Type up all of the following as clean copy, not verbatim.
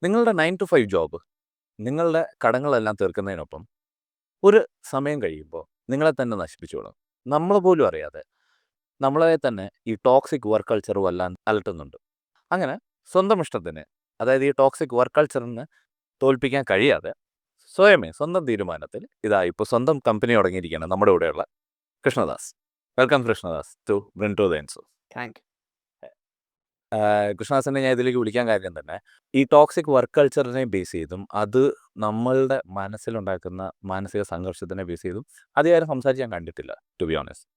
നിങ്ങളുടെ 9 to 5 job നിങ്ങളുടെ കടങ്ങളെല്ലാം തീർക്കുന്നതിനൊപ്പം ഒരു സമയം കഴിയുമ്പോൾ നിങ്ങളെ തന്നെ നശിപ്പിച്ചോളും. നമ്മൾ പോലും അറിയാതെ നമ്മളെ തന്നെ ഈ ടോക്സിക് വർക്ക് കൾച്ചർ വല്ലാൻ അലട്ടുന്നുണ്ട്. അങ്ങനെ സ്വന്തം ഇഷ്ടത്തിന്, അതായത് ഈ ടോക്സിക് വർക്ക് കൾച്ചറിന് തോൽപ്പിക്കാൻ കഴിയാതെ സ്വന്തം തീരുമാനത്തിൽ ഇപ്പോൾ സ്വന്തം കമ്പനി തുടങ്ങിയിരിക്കുകയാണ് നമ്മുടെ കൂടെയുള്ള Krishnadas. Welcome Krishnadas to bring to the enso. Thank you. കൃഷ്ണദാസിനെ ഞാൻ ഇതിലേക്ക് വിളിക്കാൻ കാര്യം തന്നെ ഈ ടോക്സിക് വർക്ക് കൾച്ചറിനെ ബേസ് ചെയ്തും അത് നമ്മളുടെ മനസ്സിലുണ്ടാക്കുന്ന മാനസിക സംഘർഷത്തിനെ ബേസ് ചെയ്തും അധികം സംസാരിച്ച് കണ്ടിട്ടില്ല, ടു ബി ഓണസ്റ്റ്.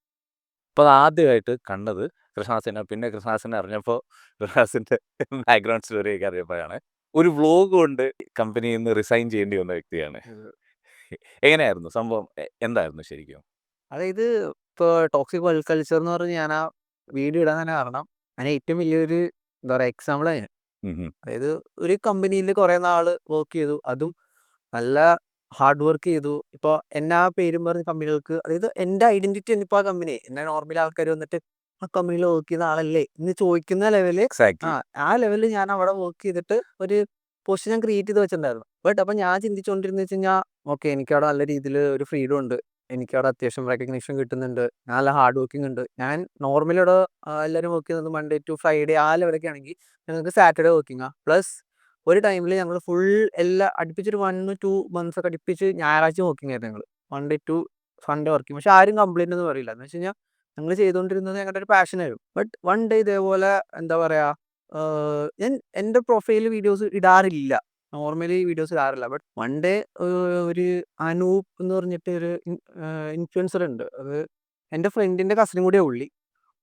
അപ്പോൾ അത് ആദ്യമായിട്ട് കണ്ടത് കൃഷ്ണദാസിനെ. പിന്നെ കൃഷ്ണദാസിനെ അറിഞ്ഞപ്പോൾ കൃഷ്ണദാസിൻ്റെ ബാക്ക്ഗ്രൗണ്ട് സ്റ്റോറിയൊക്കെ അറിയപ്പോഴാണ് ഒരു വ്ലോഗ് കൊണ്ട് കമ്പനിയിൽ നിന്ന് റിസൈൻ ചെയ്യേണ്ടി വന്ന വ്യക്തിയാണ്. എങ്ങനെയായിരുന്നു സംഭവം? എന്തായിരുന്നു ശരിക്കും? അതായത് ഇപ്പോൾ ടോക്സിക് വർക്ക് കൾച്ചർ എന്ന് പറഞ്ഞ് ഞാൻ ആ വീഡിയോ ഇടാൻ തന്നെ കാരണം അതിന് ഏറ്റവും വലിയൊരു എന്താ പറയുക എക്സാമ്പിൾ അതിന്. അതായത് ഒരു കമ്പനിയിൽ കുറേ നാൾ വർക്ക് ചെയ്തു, അതും നല്ല ഹാർഡ് വർക്ക് ചെയ്തു. ഇപ്പോൾ എന്നെ ആ പേരും പറഞ്ഞ കമ്പനികൾക്ക്, അതായത് എൻ്റെ ഐഡന്റിറ്റി ഇപ്പോൾ ആ കമ്പനി എന്നെ നോർമൽ ആൾക്കാർ വന്നിട്ട് ആ കമ്പനിയിൽ വർക്ക് ചെയ്യുന്ന ആളല്ലേ എന്ന് ചോദിക്കുന്ന ലെവല്. എക്സാക്ട്ലി. ആ ലെവലിൽ ഞാൻ അവിടെ വർക്ക് ചെയ്തിട്ട് ഒരു പൊസിഷൻ ഞാൻ ക്രിയേറ്റ് ചെയ്ത് വെച്ചിട്ടുണ്ടായിരുന്നു. ബട്ട് അപ്പം ഞാൻ ചിന്തിച്ചുകൊണ്ടിരുന്നത് വെച്ച് കഴിഞ്ഞാൽ ഓക്കെ, എനിക്കവിടെ നല്ല രീതിയിൽ ഒരു ഫ്രീഡം ഉണ്ട്, എനിക്കവിടെ അത്യാവശ്യം റെക്കഗ്നീഷൻ കിട്ടുന്നുണ്ട്, ഞാൻ നല്ല ഹാർഡ് വർക്കിംഗ് ഉണ്ട്. ഞാൻ നോർമലി അവിടെ എല്ലാവരും വർക്ക് ചെയ്യുന്നത് മൺഡേ ടു ഫ്രൈഡേ ആ ലെവലൊക്കെ ആണെങ്കിൽ ഞങ്ങൾക്ക് സാറ്റർഡേ വർക്കിംഗ് പ്ലസ് ഒരു ടൈമിൽ ഞങ്ങൾ ഫുൾ എല്ലാം അടുപ്പിച്ചൊരു 1-2 months ഒക്കെ അടുപ്പിച്ച് ഞായറാഴ്ച വർക്കിംഗ് ആയിരുന്നു ഞങ്ങൾ. Monday to Sunday working. പക്ഷെ ആരും കംപ്ലൈന്റ് ഒന്നും പറയില്ല. എന്ന് വെച്ച് കഴിഞ്ഞാൽ ഞങ്ങൾ ചെയ്തുകൊണ്ടിരുന്നത് ഞങ്ങളുടെ ഒരു പാഷനായിരുന്നു. ബട്ട് വൺ ഡേ ഇതേപോലെ എന്താ പറയുക, ഞാൻ എൻ്റെ പ്രൊഫൈൽ വീഡിയോസ് ഇടാറില്ല, നോർമലി വീഡിയോസ് ഇടാറില്ല. ബട്ട് വൺ ഡേ ഒരു അനൂപ് എന്ന് പറഞ്ഞിട്ട് ഒരു ഇൻഫ്ലുവൻസർ ഉണ്ട്. അത് എൻ്റെ ഫ്രണ്ടിൻ്റെ കസിനും കൂടിയാണ്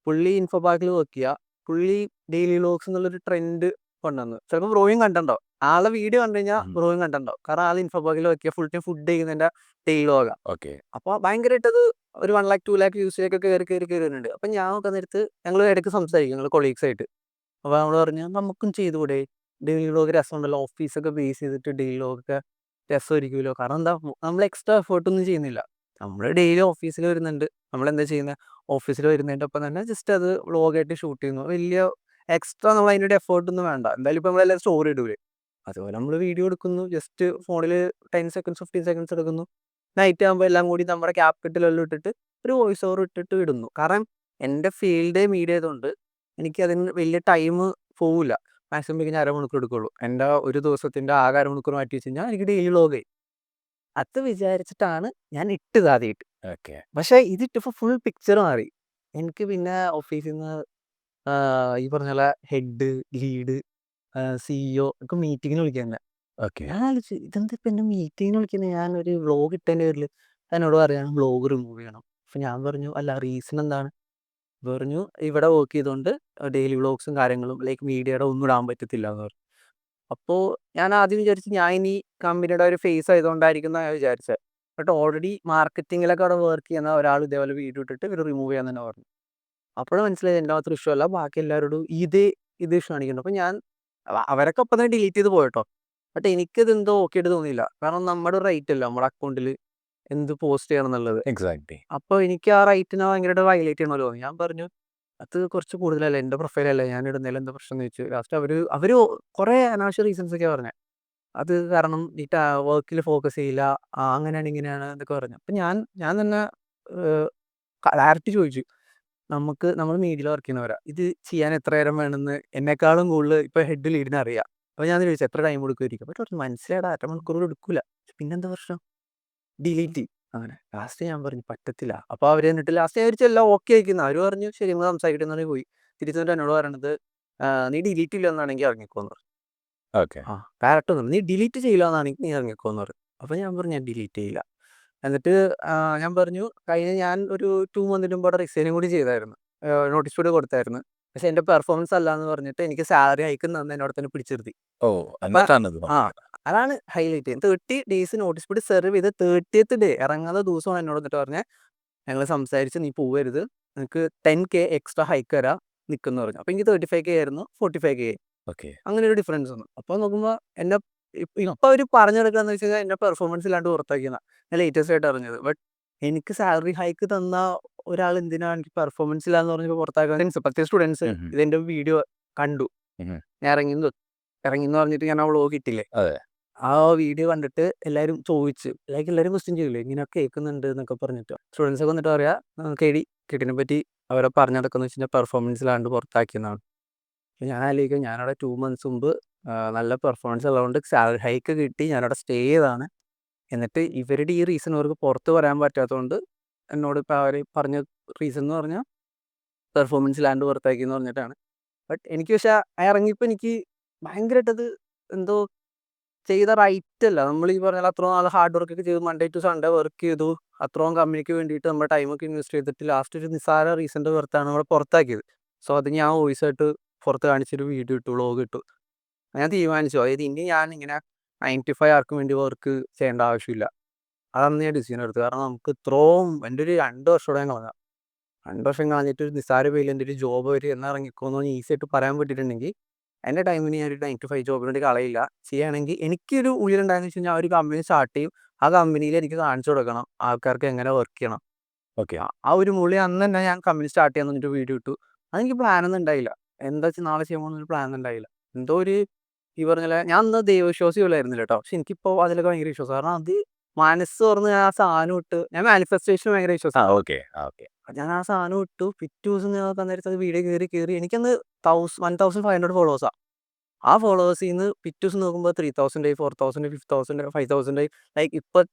പുള്ളി ഇൻഫോ പാർക്കിൽ വർക്ക് ചെയ്യുക. പുള്ളി ഡെയിലി വ്ലോഗ്സ് എന്നുള്ളൊരു ട്രെൻഡ് കൊണ്ടുവന്നു. ചിലപ്പോൾ ബ്രോയും കണ്ടോ, ആളെ വീഡിയോ കണ്ടു കഴിഞ്ഞാൽ ബ്രോയും കണ്ടോ, കാരണം ആൾ ഇൻഫോ പാർക്കിൽ വർക്ക് ചെയ്യുക, ഫുൾ ടൈം ഫുഡ് കഴിക്കുന്നതിൻ്റെ ഡെയിലി വ്ലോഗാണ്. ഓക്കെ. അപ്പോൾ ഭയങ്കരമായിട്ട് അത് ഒരു 1 lakh 2 lakh വ്യൂസിലേക്കൊക്കെ കയറി വരുന്നുണ്ട്. അപ്പം ഞാൻ നോക്കാൻ നേരത്ത് ഞങ്ങൾ ഇടയ്ക്ക് സംസാരിക്കും, ഞങ്ങൾ കൊളീഗ്സ് ആയിട്ട്. അപ്പോൾ നമ്മൾ പറഞ്ഞു നമുക്കും ചെയ്തുകൂടെ, ഡെയിലി വ്ലോഗ് രസമുണ്ടല്ലോ, ഓഫീസൊക്കെ ബേസ് ചെയ്തിട്ട് ഡെയിലി വ്ലോഗൊക്കെ രസമായിരിക്കുമല്ലോ. കാരണം എന്താ, നമ്മൾ എക്സ്ട്രാ എഫേർട്ടൊന്നും ചെയ്യുന്നില്ല, നമ്മൾ ഡെയിലി ഓഫീസിൽ വരുന്നുണ്ട്. നമ്മളെന്താ ചെയ്യുന്നത്, ഓഫീസിൽ വരുന്നതിൻ്റെ ഒപ്പം തന്നെ ജസ്റ്റ് അത് വ്ലോഗായിട്ട് ഷൂട്ട് ചെയ്യുന്നു. വലിയ എക്സ്ട്രാ നമ്മൾ അതിൻ്റെ എഫേർട്ടൊന്നും വേണ്ട. എന്തായാലും ഇപ്പോൾ നമ്മളെല്ലാം സ്റ്റോറി ഇടൂലേ, അതുപോലെ നമ്മൾ വീഡിയോ എടുക്കുന്നു, ജസ്റ്റ് ഫോണിൽ 10 seconds 15 seconds എടുക്കുന്നു. നൈറ്റ് ആകുമ്പോൾ എല്ലാം കൂടി നമ്മുടെ ക്യാപിറ്റലെല്ലാം ഇട്ടിട്ട് ഒരു വോയിസ് ഓവർ ഇട്ടിട്ട് ഇടുന്നു. കാരണം എൻ്റെ ഫീൽഡ് മീഡിയ ആയതുകൊണ്ട് എനിക്ക് അതിന് വലിയ ടൈം പോവില്ല. മാക്സിമം ഞാൻ അരമണിക്കൂർ എടുക്കുള്ളൂ. എൻ്റെ ഒരു ദിവസത്തിൻ്റെ ആകെ അരമണിക്കൂർ മാറ്റി വെച്ച് കഴിഞ്ഞാൽ എനിക്ക് ഡെയിലി വ്ലോഗായി. അത് വിചാരിച്ചിട്ടാണ് ഞാൻ ഇട്ടത് ആദ്യമായിട്ട്. ഓക്കെ. പക്ഷേ ഇതിട്ടിപ്പോൾ ഫുൾ പിക്ചർ മാറി. എനിക്ക് പിന്നെ ഓഫീസിൽ നിന്ന് ഈ പറഞ്ഞ പോലെ ഹെഡ്, ലീഡ്, CEO ഒക്കെ മീറ്റിങ്ങിന് വിളിക്കാൻ. ഓക്കെ. ഞാൻ ആലോചിച്ചു ഇതെന്താ ഇപ്പം എന്നെ മീറ്റിങ്ങിന് വിളിക്കുന്നത്, ഞാനൊരു വ്ലോഗ് ഇട്ടതിൻ്റെ പേരിൽ. എന്നോട് പറയാണ് വ്ലോഗ് റിമൂവ് ചെയ്യണം. അപ്പം ഞാൻ പറഞ്ഞു അല്ല റീസൺ എന്താണ്? പറഞ്ഞു ഇവിടെ വർക്ക് ചെയ്തുകൊണ്ട് ഡെയിലി വ്ലോഗ്സും കാര്യങ്ങളും ലൈക്ക് മീഡിയയുടെ ഒന്നും ഇടാൻ പറ്റത്തില്ല എന്ന് പറഞ്ഞു. അപ്പോൾ ഞാൻ ആദ്യം വിചാരിച്ചു ഞാൻ ഇനി കമ്പനിയുടെ ഒരു ഫേസ് ആയതുകൊണ്ടായിരിക്കും എന്നാണ് ഞാൻ വിചാരിച്ചത്. ബട്ട് ഓൾറെഡി മാർക്കറ്റിങ്ങിലൊക്കെ അവിടെ വർക്ക് ചെയ്യുന്ന ഒരാൾ ഇതേപോലെ വീഡിയോ ഇട്ടിട്ട് ഇവർ റിമൂവ് ചെയ്യാൻ തന്നെ പറഞ്ഞു. അപ്പോഴും മനസ്സിലായി എൻ്റെ മാത്രം ഇഷ്യൂ അല്ല, ബാക്കി എല്ലാവരോടും ഇത് ഇഷ്യൂ കാണിക്കുന്നുണ്ട്. അപ്പം ഞാൻ അവരൊക്കെ ഒപ്പം തന്നെ ഡിലീറ്റ് ചെയ്ത് പോയിട്ടോ. ബട്ട് എനിക്കത് എന്തോ ഓക്കെ ആയിട്ട് തോന്നിയില്ല. കാരണം നമ്മുടെ റൈറ്റ് അല്ല നമ്മുടെ അക്കൗണ്ടിൽ എന്ത് പോസ്റ്റ് ചെയ്യണം എന്നുള്ളത്. എക്സാക്ട്ലി. അപ്പോൾ എനിക്ക് ആ റൈറ്റിനെ ഭയങ്കരമായിട്ട് വയലേറ്റ് ചെയ്യണമല്ലോ തോന്നി. ഞാൻ പറഞ്ഞു അത് കുറച്ച് കൂടുതലല്ലേ, എൻ്റെ പ്രൊഫൈലല്ലേ, ഞാൻ ഇടുന്നതിൽ എന്താ പ്രശ്നം എന്ന് ചോദിച്ചു. ലാസ്റ്റ് അവർ കുറേ അനാവശ്യ റീസൺസ് ഒക്കെ പറഞ്ഞത്. അത് കാരണം ഈ വർക്കിൽ ഫോക്കസ് ചെയ്യില്ല, അങ്ങനെയാണ് ഇങ്ങനെയാണ് എന്നൊക്കെ പറഞ്ഞു. അപ്പം ഞാൻ തന്നെ ക്ലാരിറ്റി ചോദിച്ചു. നമ്മൾ മീഡിയയിൽ വർക്ക് ചെയ്യുന്നവരാ, ഇത് ചെയ്യാൻ എത്ര നേരം വേണമെന്ന് എന്നെക്കാളും കൂടുതൽ ഇപ്പോൾ ഹെഡ് ലീഡിനെ അറിയാം. അപ്പോൾ ഞാൻ ചോദിച്ചു എത്ര ടൈം എടുക്കുമായിരിക്കും. അപ്പോൾ പറഞ്ഞു മനസ്സിലാടാ, അരമണിക്കൂർ എടുക്കില്ല. പിന്നെന്താ പ്രശ്നം, ഡിലീറ്റ്. അങ്ങനെ ലാസ്റ്റ് ഞാൻ പറഞ്ഞു പറ്റത്തില്ല. അപ്പോൾ അവർ എന്നിട്ട് ലാസ്റ്റ് വിചാരിച്ചു എല്ലാം ഓക്കെ ആയിരിക്കുന്നു. അവർ പറഞ്ഞു ശരി നമ്മൾ സംസാരിക്കട്ടെ എന്ന് പറഞ്ഞ് പോയി. തിരിച്ചു വന്നിട്ട് എന്നോട് പറയണത് നീ ഡിലീറ്റ് ഇല്ല എന്നാണെങ്കിൽ ഇറങ്ങിക്കോന്ന് പറഞ്ഞു. ഓക്കെ. ഡയറക്റ്റ് പറഞ്ഞു നീ ഡിലീറ്റ് ചെയ്യില്ല എന്നാണെങ്കിൽ നീ ഇറങ്ങിക്കോന്ന് പറഞ്ഞു. അപ്പോൾ ഞാൻ പറഞ്ഞു ഞാൻ ഡിലീറ്റ് ചെയ്യില്ല. എന്നിട്ട് ഞാൻ പറഞ്ഞു ഞാൻ ഒരു 2 month മുമ്പ് അവിടെ റിസൈനും കൂടി ചെയ്തായിരുന്നു, നോട്ടീസ് ബോർഡ് കൊടുത്തായിരുന്നു. പക്ഷെ എൻ്റെ പെർഫോമൻസ് അല്ല എന്ന് പറഞ്ഞിട്ട് എനിക്ക് സാലറി അയക്കുന്ന എന്നോട് തന്നെ പിടിച്ചിരുത്തി. ഓ, അപ്പം എന്നിട്ടാണത്. അതാണ് highlight. 30 days notice period serve ചെയ്ത് 30th day ഇറങ്ങുന്ന ദിവസമാണ് എന്നോട് എന്നിട്ട് പറഞ്ഞത് ഞങ്ങൾ സംസാരിച്ച് നീ പോവരുത്, നിനക്ക് 10K എക്സ്ട്രാ ഹൈക്ക് തരാം നിൽക്കുന്നു പറഞ്ഞു. അപ്പോൾ എനിക്ക് 35K ആയിരുന്നു, 45K ആയി. ഓക്കെ. അങ്ങനെ ഒരു ഡിഫറൻസ് വന്നു. അപ്പോൾ നോക്കുമ്പോൾ എന്നെ ഇപ്പം അവർ പറഞ്ഞു കൊടുക്കുകയെന്ന് വെച്ച് കഴിഞ്ഞാൽ എൻ്റെ പെർഫോമൻസ് ഇല്ലാണ്ട് പുറത്താക്കിയെന്നാണ് ഞാൻ ലേറ്റസ്റ്റ് ആയിട്ട് അറിഞ്ഞത്. ബട്ട് എനിക്ക് സാലറി ഹൈക്ക് തന്ന ഒരാൾ എന്തിനാണ് എനിക്ക് പെർഫോമൻസ് ഇല്ല എന്ന് പറഞ്ഞപ്പോൾ പുറത്താക്കാൻ? പ്രത്യേക സ്റ്റുഡൻസ് ഇതെൻ്റെ വീഡിയോ കണ്ടു, ഞാൻ ഇറങ്ങി ഇറങ്ങി എന്ന് പറഞ്ഞിട്ട് ഞാൻ ആ വ്ളോഗ് ഇട്ടില്ലേ, അതെ. ആ വീഡിയോ കണ്ടിട്ട് എല്ലാവരും ചോദിച്ചു, ലൈക്ക് എല്ലാവരും ക്വസ്റ്റ്യൻ ചെയ്യില്ലേ ഇങ്ങനെയൊക്കെ കേൾക്കുന്നുണ്ട് എന്നൊക്കെ പറഞ്ഞിട്ട്. സ്റ്റുഡൻസ് ഒക്കെ വന്നിട്ട് പറയാ കേട്ടിനെ പറ്റി അവരെ പറഞ്ഞതൊക്കെ വെച്ച് കഴിഞ്ഞാൽ പെർഫോമൻസിലാണ്ട് പുറത്താക്കിയെന്നാണ്. ഞാൻ ആലോചിക്കും, ഞാനവിടെ 2 months മുമ്പ് നല്ല പെർഫോമൻസ് ഉള്ളതുകൊണ്ട് സാലറി ഹൈക്ക് കിട്ടി ഞാനവിടെ സ്റ്റേ ചെയ്തതാണ്. എന്നിട്ട് ഇവരുടെ ഈ റീസൺ അവർക്ക് പുറത്ത് പറയാൻ പറ്റാത്തതുകൊണ്ട് എന്നോട് ഇപ്പോൾ അവർ പറഞ്ഞ റീസൺ എന്ന് പറഞ്ഞാൽ പെർഫോമൻസിലാണ്ട് പുറത്താക്കി എന്ന് പറഞ്ഞിട്ടാണ്. ബട്ട് എനിക്ക് പക്ഷേ ഇറങ്ങിയപ്പോൾ എനിക്ക് ഭയങ്കരമായിട്ടത് എന്തോ ചെയ്ത റൈറ്റ് അല്ല. നമ്മൾ ഈ പറഞ്ഞ പോലെ അത്രയും നാൾ ഹാർഡ് വർക്ക് ഒക്കെ ചെയ്തു, മൺഡേ ടു സൺഡേ വർക്ക് ചെയ്തു, അത്രയും കമ്പനിക്ക് വേണ്ടിയിട്ട് നമ്മുടെ ടൈമൊക്കെ ഇൻവെസ്റ്റ് ചെയ്തിട്ട് ലാസ്റ്റ് ഒരു നിസ്സാര റീസണിൻ്റെ പുറത്താണ് നമ്മളെ പുറത്താക്കിയത്. സോ അത് ഞാൻ വോയിസ് ആയിട്ട് പുറത്ത് കാണിച്ചൊരു വീഡിയോ ഇട്ടു, വ്ളോഗ് ഇട്ടു. ഞാൻ തീരുമാനിച്ചു, അതായത് ഇനി ഞാൻ ഇങ്ങനെ 9 to 5 ആർക്കും വേണ്ടി വർക്ക് ചെയ്യേണ്ട ആവശ്യമില്ല. അതാണ് ഞാൻ ഡിസിഷൻ എടുത്തത്. കാരണം നമുക്ക് ഇത്രയും എൻ്റെ ഒരു 2 വർഷത്തോടെ ഞാൻ കളഞ്ഞു. 2 വർഷം കളഞ്ഞിട്ട് ഒരു നിസ്സാര പേരിൽ എൻ്റെ ഒരു ജോബ് വരെ എന്ന് ഇറങ്ങിക്കോന്ന് ഈസി ആയിട്ട് പറയാൻ പറ്റിയിട്ടുണ്ടെങ്കിൽ എൻ്റെ ടൈമിന് ഞാൻ ഒരു 9 to 5 ജോബിന് വേണ്ടി കളയില്ല. ചെയ്യുകയാണെങ്കിൽ എനിക്കൊരു ഉള്ളിലുണ്ടായെന്ന് വെച്ച് കഴിഞ്ഞാൽ ആ ഒരു കമ്പനി സ്റ്റാർട്ട് ചെയ്യും, ആ കമ്പനിയിൽ എനിക്ക് കാണിച്ചു കൊടുക്കണം ആൾക്കാർക്ക് എങ്ങനെ വർക്ക് ചെയ്യണം. ഓക്കെ. ആ ഒരു മൂളി അന്ന് തന്നെ ഞാൻ കമ്പനി സ്റ്റാർട്ട് ചെയ്യാൻ പറഞ്ഞിട്ട് വീഡിയോ ഇട്ടു. അതെനിക്ക് പ്ലാനൊന്നും ഉണ്ടായില്ല. എന്താ വെച്ചാൽ നാളെ ചെയ്യാൻ പോകുന്ന ഒരു പ്ലാൻ ഉണ്ടായില്ല. എന്തോ ഒരു ഈ പറഞ്ഞ പോലെ ഞാൻ അന്ന് ദൈവവിശ്വാസി പോലായിരുന്നില്ല കേട്ടോ. പക്ഷെ എനിക്കിപ്പോൾ അതിലൊക്കെ ഭയങ്കര വിശ്വാസം. കാരണം അത് മനസ്സ് തുറന്ന് ഞാൻ ആ സാധനം ഇട്ട്, ഞാൻ മാനിഫെസ്റ്റേഷൻ ഭയങ്കര വിശ്വാസം. ഓക്കെ. ഓക്കെ. ഞാൻ ആ സാധനം ഇട്ടു. പിറ്റേ ദിവസം ഞാൻ അന്നേരത്തെ വീഡിയോ കയറി എനിക്കന്ന് 1500 ഫോളോവേഴ്സാ. ആ ഫോളോവേഴ്സിന്ന് പിറ്റേ ദിവസം നോക്കുമ്പോൾ 3000 ആയി, 4000, 5000, 5000 ആയി. ലൈക്ക് ഇപ്പം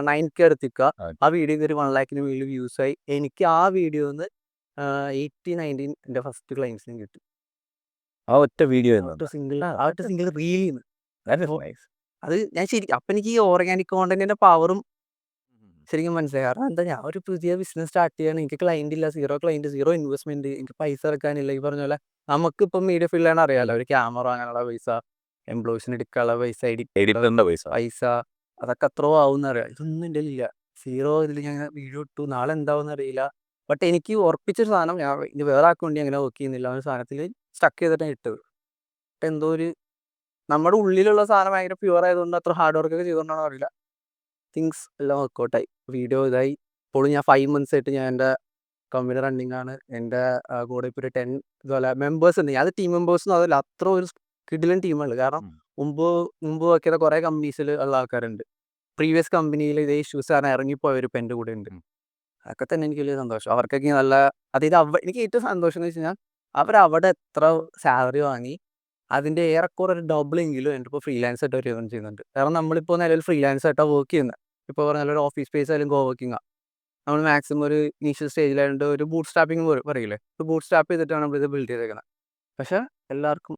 9K അടുത്തിക്കുക. ആ വീഡിയോ കയറി 1 lakhന് മുകളിൽ വ്യൂസ് ആയി. എനിക്ക് ആ വീഡിയോന്ന് 80, 90 എൻ്റെ ഫസ്റ്റ് ക്ലയൻസിനും കിട്ടി. ആ ഒറ്റ വീഡിയോ ആ ഒറ്റ സിംഗിൾ റീലിന്ന്. അത് ഞാൻ ശരിക്കും അപ്പം എനിക്ക് ഈ ഓർഗാനിക് കോണ്ടന്റിന്റെ പവറും ശരിക്കും മനസ്സിലായി. കാരണം എന്താ, ഞാൻ ഒരു പുതിയ ബിസിനസ് സ്റ്റാർട്ട് ചെയ്യാണ്, എനിക്ക് ക്ലയന്റ് ഇല്ല, സീറോ ക്ലയന്റ്, സീറോ ഇൻവെസ്റ്റ്മെന്റ്, എനിക്ക് പൈസ ഇറക്കാനില്ല. ഈ പറഞ്ഞ പോലെ നമുക്കിപ്പം മീഡിയ ഫീൽഡാണ് അറിയാലോ, ഒരു ക്യാമറ അങ്ങനെയുള്ള പൈസ, എംപ്ലോയീസിന് എടുക്കാനുള്ള പൈസ, എഡിറ്ററിന്റെ പൈസ. പൈസ അതൊക്കെ എത്രയോ ആവും അറിയാം. ഇതൊന്നും എൻ്റെ ഇല്ല. സീറോ ഇതിൽ ഞാൻ വീഡിയോ ഇട്ടു, നാളെ എന്താവും അറിയില്ല. ബട്ട് എനിക്ക് ഉറപ്പിച്ചൊരു സാധനം, ഞാൻ ഇത് വേറെ ആൾക്ക് വേണ്ടി അങ്ങനെ വർക്ക് ചെയ്യുന്നില്ല, ആ ഒരു സാധനത്തിൽ സ്റ്റക്ക് ചെയ്തിട്ട് ഞാൻ ഇട്ടത്. അപ്പം എന്തോ ഒരു നമ്മുടെ ഉള്ളിലുള്ള സാധനം ഭയങ്കര പ്യുവർ ആയതുകൊണ്ട്, അത്ര ഹാർഡ് വർക്ക് ഒക്കെ ചെയ്തുകൊണ്ടാണോ അറിയില്ല, തിങ്സ് എല്ലാം വർക്കൗട്ടായി. വീഡിയോ ഇതായി. ഇപ്പോഴും ഞാൻ 5 months ആയിട്ട് ഞാൻ എൻ്റെ കമ്പനി റണ്ണിങ് ആണ്. എൻ്റെ കൂടെ ഇപ്പോൾ ഒരു 10 ഇതുപോലെ മെമ്പേഴ്സ് ഉണ്ട്. ഞാൻ ടീം മെമ്പേഴ്സൊന്നും അതല്ല, അത്ര ഒരു കിടിലൻ ടീമാണ്. കാരണം മുമ്പ് മുമ്പ് വർക്ക് ചെയ്ത കുറേ കമ്പനീസിൽ ഉള്ള ആൾക്കാരുണ്ട്. പ്രീവിയസ് കമ്പനിയിൽ ഇതേ ഇഷ്യൂസ് കാരണം ഇറങ്ങിപ്പോയവർ ഇപ്പം എൻ്റെ കൂടെ ഉണ്ട്. അതൊക്കെ തന്നെ എനിക്ക് വലിയ സന്തോഷം. അവർക്കൊക്കെ നല്ല, അതായത് എനിക്ക് ഏറ്റവും സന്തോഷം എന്ന് വെച്ച് കഴിഞ്ഞാൽ അവരവിടെ എത്ര സാലറി വാങ്ങി അതിൻ്റെ ഏറെക്കുറെ ഒരു ഡബിളെങ്കിലും എൻ്റെ ഇപ്പോൾ ഫ്രീലാൻസ് ആയിട്ട് അവർ ഏൺ ചെയ്യുന്നുണ്ട്. കാരണം നമ്മളിപ്പോൾ നിലവിൽ ഫ്രീലാൻസ് ആയിട്ടാണ് വർക്ക് ചെയ്യുന്നത്. ഇപ്പോൾ പറഞ്ഞാൽ ഒരു ഓഫീസ് സ്പേസ് ആയാലും കോ വർക്കിംഗാണ്. നമ്മൾ മാക്സിമം ഒരു ഇനീഷ്യൽ സ്റ്റേജിലായതുകൊണ്ട് ഒരു ബൂട്ട് സ്റ്റാപ്പിംഗ് പറയില്ലേ, ഒരു ബൂട്ട് സ്റ്റാപ്പ് ചെയ്തിട്ടാണ് നമ്മളിത് ബിൽഡ് ചെയ്തേക്കുന്നത്. പക്ഷേ എല്ലാവർക്കും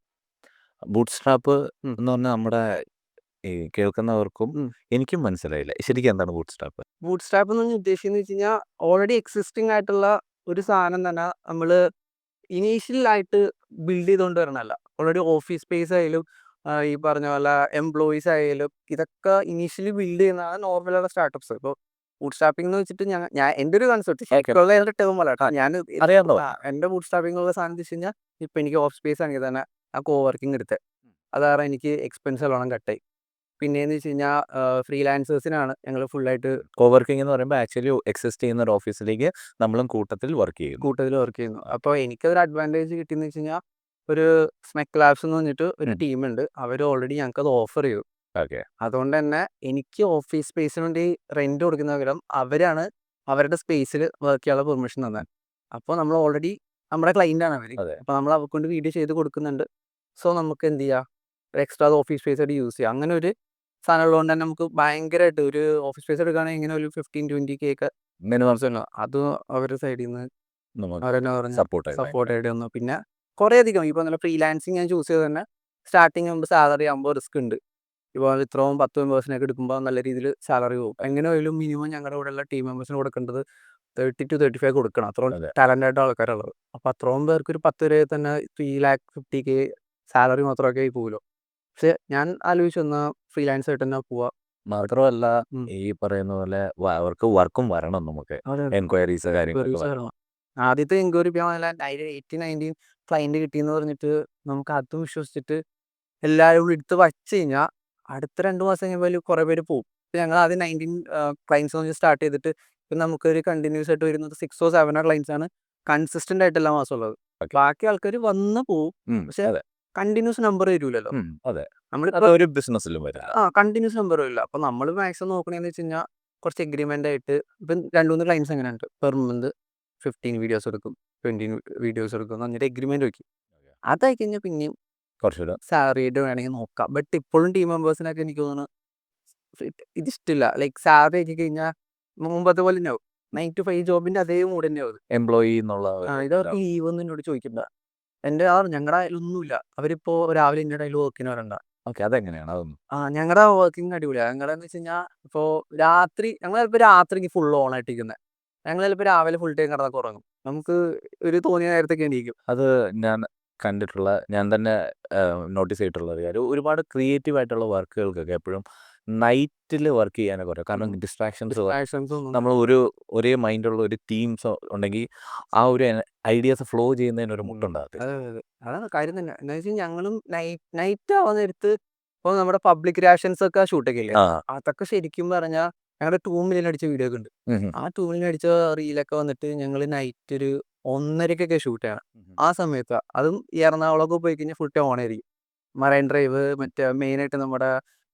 ബൂട്ട് സ്ട്രാപ്പ് ഉം. എന്ന് പറഞ്ഞാൽ നമ്മുടെ ഈ കേൾക്കുന്നവർക്കും ഉം. എനിക്കും മനസ്സിലായില്ല ശരിക്കും എന്താണ് ബൂട്ട് സ്ട്രാപ്പ്. ബൂട്ട് സ്റ്റാപ്പ് എന്ന് പറഞ്ഞാൽ ഉദ്ദേശിക്കുന്നത് വെച്ച് കഴിഞ്ഞാൽ ഓൾറെഡി എക്സിസ്റ്റിംഗ് ആയിട്ടുള്ള ഒരു സാധനം തന്നെ നമ്മൾ ഇനീഷ്യലായിട്ട് ബിൽഡ് ചെയ്തുകൊണ്ട് വരണമല്ല. ഓൾറെഡി ഓഫീസ് സ്പേസ് ആയാലും ഈ പറഞ്ഞ പോലെ എംപ്ലോയീസ് ആയാലും ഇതൊക്കെ ഇനീഷ്യലി ബിൽഡ് ചെയ്യുന്നതാണ് നോർമലുള്ള സ്റ്റാർട്ടപ്സ്. ഇപ്പോൾ ബൂട്ട് സ്റ്റാപ്പിംഗ് എന്ന് വെച്ചിട്ട് ഞാൻ എൻ്റെ ഒരു കൺസെപ്റ്റ് ശരിക്കുള്ള എൻ്റെ ടേം അല്ല കേട്ടോ. ഞാൻ അറിയാവുന്ന എൻ്റെ ബൂട്ട് സ്റ്റാപ്പിംഗ് ഉള്ള സാധനം എന്ന് വെച്ച് കഴിഞ്ഞാൽ, ഇപ്പം എനിക്ക് ഓഫ് സ്പേസ് ആണെങ്കിൽ തന്നെ ആ കോ വർക്കിംഗ് എടുത്തത്, അത് കാരണം എനിക്ക് എക്സ്പെൻസ് നല്ലോണം കട്ടായി. പിന്നെയെന്ന് വെച്ച് കഴിഞ്ഞാൽ ഫ്രീലാൻസേഴ്സിനാണ് ഞങ്ങൾ ഫുള്ളായിട്ട് കോവർക്കിംഗ് എന്ന് പറയുമ്പോൾ ആക്ച്വലി എക്സിസ്റ്റ് ചെയ്യുന്ന ഒരു ഓഫീസിലേക്ക് നമ്മളും കൂട്ടത്തിൽ വർക്ക് ചെയ്യും. കൂട്ടത്തിൽ വർക്ക് ചെയ്യുന്നു. അപ്പോൾ എനിക്കതൊരു അഡ്വാൻറ്റേജ് കിട്ടിയെന്ന് വെച്ച് കഴിഞ്ഞാൽ, ഒരു സ്മെക് ലാബ്സ് എന്ന് പറഞ്ഞിട്ട് ഒരു ടീമുണ്ട്. അവർ ഓൾറെഡി ഞങ്ങൾക്കത് ഓഫർ ചെയ്തു. ഓക്കെ. അതുകൊണ്ട് തന്നെ എനിക്ക് ഓഫീസ് സ്പേസിന് വേണ്ടി റെന്റ് കൊടുക്കുന്ന പകരം അവരാണ് അവരുടെ സ്പേസിൽ വർക്ക് ചെയ്യാനുള്ള പെർമിഷൻ തന്നെ. അപ്പോൾ നമ്മൾ ഓൾറെഡി നമ്മുടെ ക്ലൈൻ്റാണ് അവർ. അതെ. അപ്പോൾ നമ്മൾ അവർക്ക് കൊണ്ട് വീഡിയോ ചെയ്ത് കൊടുക്കുന്നുണ്ട്. സോ നമുക്ക് എന്ത് ചെയ്യാം, എക്സ്ട്രാ ഓഫീസ് സ്പേസ് ആയിട്ട് യൂസ് ചെയ്യാം. അങ്ങനെ ഒരു സാധനം ഉള്ളതുകൊണ്ട് തന്നെ നമുക്ക് ഭയങ്കരമായിട്ട് ഒരു ഓഫീസ് സ്പേസ് എടുക്കുകയാണെങ്കിൽ ഇങ്ങനെ ഒരു 15-20K ഒക്കെ മിനിമം അത് അവരുടെ സൈഡിൽ നിന്ന് നമുക്ക് അവരെന്നെ പറഞ്ഞ് സപ്പോർട്ട് സപ്പോർട്ട് ആയിട്ട് വന്നു. പിന്നെ കുറേ അധികം ഇപ്പോൾ നല്ല ഫ്രീലാൻസിങ് ഞാൻ ചൂസ് ചെയ്ത് തന്നെ സ്റ്റാർട്ടിങ് ആകുമ്പോൾ സാലറി ആകുമ്പോൾ റിസ്ക് ഉണ്ട്. ഇപ്പോൾ ഇത്രയും 10 മെമ്പേഴ്സിനൊക്കെ എടുക്കുമ്പോൾ നല്ല രീതിയിൽ സാലറി പോകും. എങ്ങനെ ആയാലും മിനിമം ഞങ്ങളുടെ കൂടെയുള്ള ടീം മെമ്പേഴ്സിന് കൊടുക്കേണ്ടത് 30 to 35 കൊടുക്കണം. അത്രയും അതെ. ടാലൻ്റ് ആയിട്ട് ആൾക്കാരുള്ളത്. അപ്പോൾ അത്രയും പേർക്ക് ഒരു 10 രൂപയിൽ തന്നെ 3,50,000 സാലറി മാത്രമൊക്കെ ആയി പോകുമല്ലോ. പക്ഷെ ഞാൻ ആലോചിച്ചു എന്നാൽ ഫ്രീലാൻസ് ആയിട്ട് തന്നെ പോവാം. മാത്രമല്ല ഉം. ഈ പറയുന്ന പോലെ അവർക്ക് വർക്കും വരണം നമുക്ക് എൻക്വയറീസ് കാര്യങ്ങളൊക്കെ വരണം. ആദ്യത്തെ എൻക്വയറി ഇപ്പോൾ 80, 90 ക്ലയൻറ്റ് കിട്ടിയെന്ന് പറഞ്ഞിട്ട് നമുക്ക് അതും വിശ്വസിച്ചിട്ട് എല്ലാവരും കൂടി എടുത്ത് വച്ച് കഴിഞ്ഞാൽ അടുത്ത 2 മാസം കഴിയുമ്പോൾ കുറേ പേര് പോകും. ഇപ്പോൾ ഞങ്ങൾ ആദ്യം 19 ക്ലയൻറ്റ്സ് സ്റ്റാർട്ട് ചെയ്തിട്ട് ഇപ്പം നമുക്കൊരു കണ്ടിന്യൂസ് ആയിട്ട് വരുന്നത് 6 or 7 ക്ലയൻറ്റ്സ് ആണ് കൺസിസ്റ്റൻ്റ് ആയിട്ട് എല്ലാ മാസം ഉള്ളത്. Okay. ബാക്കി ആൾക്കാർ വന്ന് പോവും. ഉം, പക്ഷെ അതെ. കണ്ടിന്യൂസ് നമ്പർ വരൂലല്ലോ. അതെ. നമ്മളിപ്പോ അതൊരു ബിസിനസ്സിലും വരില്ല. കണ്ടിന്യൂസ് നമ്പർ വരില്ല. അപ്പൊ നമ്മൾ മാക്സിമം നോക്കണേന്ന് വെച്ച് കഴിഞ്ഞാൽ കുറച്ച് എഗ്രിമെന്റ് ആയിട്ട് ഇപ്പം 2-3 ക്ലയൻറ്റ്സ് എങ്ങനെയുണ്ട് പെർ മന്ത് 15 വീഡിയോസ് എടുക്കും, 20 വീഡിയോസ് എടുക്കും എന്നിട്ട് എഗ്രിമെന്റ് വെക്കും. അതായി കഴിഞ്ഞാൽ പിന്നെയും കുറച്ചുകൂടെ സാലറിയുടെ വേണമെങ്കിൽ നോക്കാം. ബട്ട് ഇപ്പോഴും ടീം മെമ്പേഴ്സിനൊക്കെ എനിക്ക് തോന്നുന്നു ഇതിഷ്ടമില്ല. ലൈക്ക് സാലറി ആക്കി കഴിഞ്ഞാൽ മുമ്പത്തെ പോലെ തന്നെ ആവും. 9 to 5 ജോബിന്റെ അതേ മൂഡ് തന്നെ ആവും. എംപ്ലോയി എന്നുള്ള ഇതവർക്ക് ലീവ് ഒന്നും എന്നോട് ചോദിക്കണ്ട. ഞങ്ങളുടെ അതിലൊന്നുമില്ല. അവരിപ്പോ രാവിലെ ഇന്ന ടൈമിൽ വർക്കിന് വരണ്ട. ഓക്കെ, അതെങ്ങനെയാണ് അതൊന്നും? ഞങ്ങളുടെ വർക്കിംഗ് അടിപൊളിയാണ്. ഞങ്ങളെന്ന് വെച്ച് കഴിഞ്ഞാൽ ഇപ്പോൾ ഞങ്ങൾ ചിലപ്പോൾ രാത്രി ഫുൾ ഓൺ ആയിട്ടിരിക്കുന്നത്. ഞങ്ങൾ ചിലപ്പോൾ രാവിലെ ഫുൾ ടൈം കിടന്നൊക്കെ ഉറങ്ങും. നമുക്ക് ഒരു തോന്നിയ നേരത്തൊക്കെ എണീക്കും. അത് ഞാൻ കണ്ടിട്ടുള്ള, ഞാൻ തന്നെ നോട്ടീസ് ചെയ്തിട്ടുള്ള ഒരു കാര്യം, ഒരുപാട് ക്രിയേറ്റീവ് ആയിട്ടുള്ള വർക്കുകൾക്കൊക്കെ എപ്പോഴും നൈറ്റിൽ വർക്ക് ചെയ്യാനൊക്കെ പറയും. കാരണം ഡിസ്ട്രാക്ഷൻസ് ഡിസ്ട്രാക്ഷൻസ് ഒന്നും നമ്മൾ ഒരേ മൈൻഡുള്ള ഒരു ടീംസ് ഉണ്ടെങ്കിൽ ആ ഒരു ഐഡിയാസ് ഫ്ലോ ചെയ്യുന്നതിന് ഒരു മുട്ടുണ്ടാകത്തില്ല. അതെ അതെ അതാണ് കാര്യം തന്നെ. എന്താ വെച്ചാൽ ഞങ്ങളും നൈറ്റ് ആവുന്ന നേരത്ത് ഇപ്പോൾ നമ്മുടെ പബ്ലിക് റിയാക്ഷൻസ് ഒക്കെ ഷൂട്ടൊക്കെ ഇല്ലേ, അതൊക്കെ ശരിക്കും പറഞ്ഞാൽ ഞങ്ങളുടെ 2 മില്യൺ അടിച്ച വീഡിയോ ഒക്കെ ഉണ്ട്. ആ 2 മില്യൺ അടിച്ച റീലൊക്കെ വന്നിട്ട് ഞങ്ങൾ നൈറ്റ് ഒരു 1:30-ക്കൊക്കെ ഷൂട്ട് ചെയ്യണം. ആ സമയത്ത് അതും ഈ എറണാകുളമൊക്കെ പോയി കഴിഞ്ഞാൽ ഫുൾ ടൈം ഓണായിരിക്കും. മറൈൻ ഡ്രൈവ് മറ്റേ മെയിനായിട്ട് നമ്മുടെ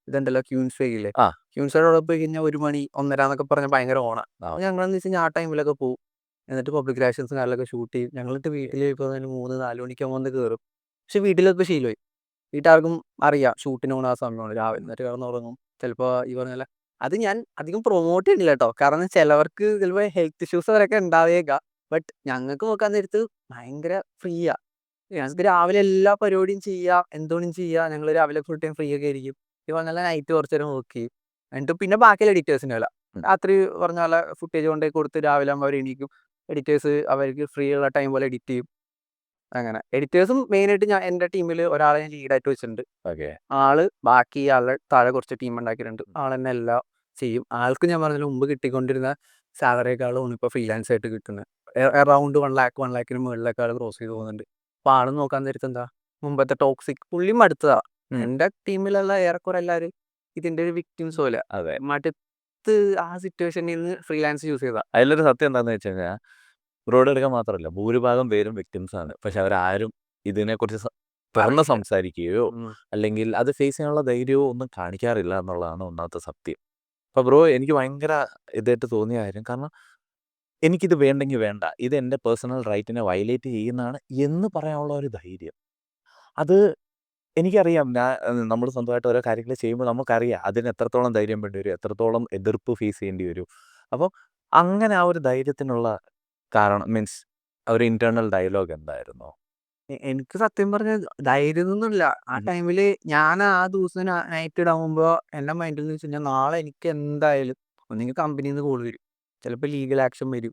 ഇതുണ്ടല്ലോ ക്യൂൻസ് വേ ഇല്ലേ, ആ ക്യൂൻസ് വേയുടെ അവിടെ പോയി കഴിഞ്ഞാൽ 1 മണി 1:30 എന്നൊക്കെ പറഞ്ഞാൽ ഭയങ്കര ഓണാണ്. അപ്പോൾ ഞങ്ങളെന്ന് വെച്ച് കഴിഞ്ഞാൽ ആ ടൈമിലൊക്കെ പോകും. എന്നിട്ട് പബ്ലിക് റിയാക്ഷൻസും കാര്യങ്ങളൊക്കെ ഷൂട്ട് ചെയ്യും. ഞങ്ങളിട്ട് വീട്ടിൽ ഇപ്പോൾ 3-4 മണിക്കാകുമ്പോൾ വന്ന് കയറും. പക്ഷെ വീട്ടിലൊക്കെ ശീലമായി. വീട്ടുകാർക്കും അറിയാം ഷൂട്ടിന് പോകുന്ന ആ സമയമാണ്. രാവിലെ എന്നിട്ട് കിടന്നുറങ്ങും. ചിലപ്പോൾ ഈ പറഞ്ഞ പോലെ അത് ഞാൻ അധികം പ്രൊമോട്ട് ചെയ്യുന്നില്ല കേട്ടോ. കാരണം ചിലവർക്ക് ചിലപ്പോൾ ഹെൽത്ത് ഇഷ്യൂസ് വരെയൊക്കെ ഉണ്ടാവേക്കാം. ബട്ട് ഞങ്ങൾക്ക് നോക്കാൻ നേരത്ത് ഭയങ്കര ഫ്രീയാ. ഞങ്ങൾക്ക് രാവിലെ എല്ലാ പരിപാടിയും ചെയ്യാം, എന്തുവേണമെങ്കിലും ചെയ്യാം. ഞങ്ങൾ രാവിലെ ഫുൾ ടൈം ഫ്രീ ഒക്കെ ആയിരിക്കും. ഈ പറഞ്ഞ പോലെ നൈറ്റ് കുറച്ച് നേരം വർക്ക് ചെയ്യും. എന്നിട്ട് പിന്നെ ബാക്കിയുള്ള എഡിറ്റേഴ്സിൻ്റെ വില രാത്രി പറഞ്ഞ പോലെ ഫുട്ടേജ് കൊണ്ടുപോയി കൊടുത്ത് രാവിലെ ആകുമ്പോൾ അവർ എണീക്കും. എഡിറ്റേഴ്സ് അവർക്ക് ഫ്രീ ഉള്ള ടൈം പോലെ എഡിറ്റ് ചെയ്യും. അങ്ങനെ എഡിറ്റേഴ്സും മെയിനായിട്ട് എൻ്റെ ടീമിൽ ഒരാളെ ഞാൻ ലീഡായിട്ട് വെച്ചിട്ടുണ്ട്. ഓക്കെ. ബാക്കി ആളുടെ താഴെ കുറച്ച് ടീം ഉണ്ടാക്കിയിട്ടുണ്ട്. ആൾ തന്നെ എല്ലാം ചെയ്യും. ആൾക്ക് ഞാൻ പറഞ്ഞതിന് മുമ്പ് കിട്ടിക്കൊണ്ടിരുന്ന സാലറിയേക്കാളും ഇപ്പോൾ ഫ്രീലാൻസ് ആയിട്ട് കിട്ടുന്നത് അറൗണ്ട് 1 lakh 1 lakhന് മുകളിലൊക്കെ ആൾ ക്രോസ് ചെയ്ത് പോകുന്നുണ്ട്. അപ്പോൾ ആൾ നോക്കാൻ നേരത്ത് എന്താ മുമ്പത്തെ ടോക്സിക് പുള്ളിയും അടുത്തതാ. എൻ്റെ ടീമിലുള്ള ഏറെക്കുറെ എല്ലാവരും ഇതിൻ്റെ ഒരു വിക്ടിംസ് പോലെ അതെ. മടുത്ത് ആ സിറ്റുവേഷനിൽ നിന്ന് ഫ്രീലാൻസ് യൂസ് ചെയ്താ. അതിലൊരു സത്യം എന്താണെന്ന് വെച്ച് കഴിഞ്ഞാൽ, റോഡ് എടുക്കാൻ മാത്രമല്ല, ഭൂരിഭാഗം പേരും വിക്ടിംസ് ആണ്. പക്ഷെ അവരാരും ഇതിനെക്കുറിച്ച് തുറന്ന് സംസാരിക്കുകയോ അല്ലെങ്കിൽ അത് ഫേസ് ചെയ്യാനുള്ള ധൈര്യമോ ഒന്നും കാണിക്കാറില്ല എന്നുള്ളതാണ് ഒന്നാമത്തെ സത്യം. അപ്പോൾ ബ്രോ, എനിക്ക് ഭയങ്കര ഇതായിട്ട് തോന്നിയ കാര്യം, കാരണം എനിക്കിത് വേണ്ടെങ്കിൽ വേണ്ട, ഇത് എൻ്റെ പേഴ്സണൽ റൈറ്റിനെ വയലേറ്റ് ചെയ്യുന്നതാണ് എന്ന് പറയാനുള്ള ഒരു ധൈര്യം. അത് എനിക്കറിയാം. നമ്മൾ സ്വന്തമായിട്ട് ഓരോ കാര്യങ്ങൾ ചെയ്യുമ്പോൾ നമുക്കറിയാം അതിന് എത്രത്തോളം ധൈര്യം വേണ്ടി വരും, എത്രത്തോളം എതിർപ്പ് ഫേസ് ചെയ്യേണ്ടി വരും. അപ്പോൾ അങ്ങനെ ആ ഒരു ധൈര്യത്തിനുള്ള കാരണം മീൻസ് ഒരു ഇന്റേണൽ ഡയലോഗ് എന്തായിരുന്നു? എനിക്ക് സത്യം പറഞ്ഞാൽ ധൈര്യമൊന്നുമില്ല. ആ ടൈമില് ഞാൻ ആ ദിവസം നൈറ്റ് ഇടാകുമ്പോൾ എൻ്റെ മൈൻഡിൽ എന്ന് വെച്ച് കഴിഞ്ഞാൽ നാളെ എനിക്ക് എന്തായാലും ഒന്നെങ്കിൽ കമ്പനിയിൽ നിന്ന് കോൾ വരും, ചിലപ്പോൾ ലീഗൽ ആക്ഷൻ വരും.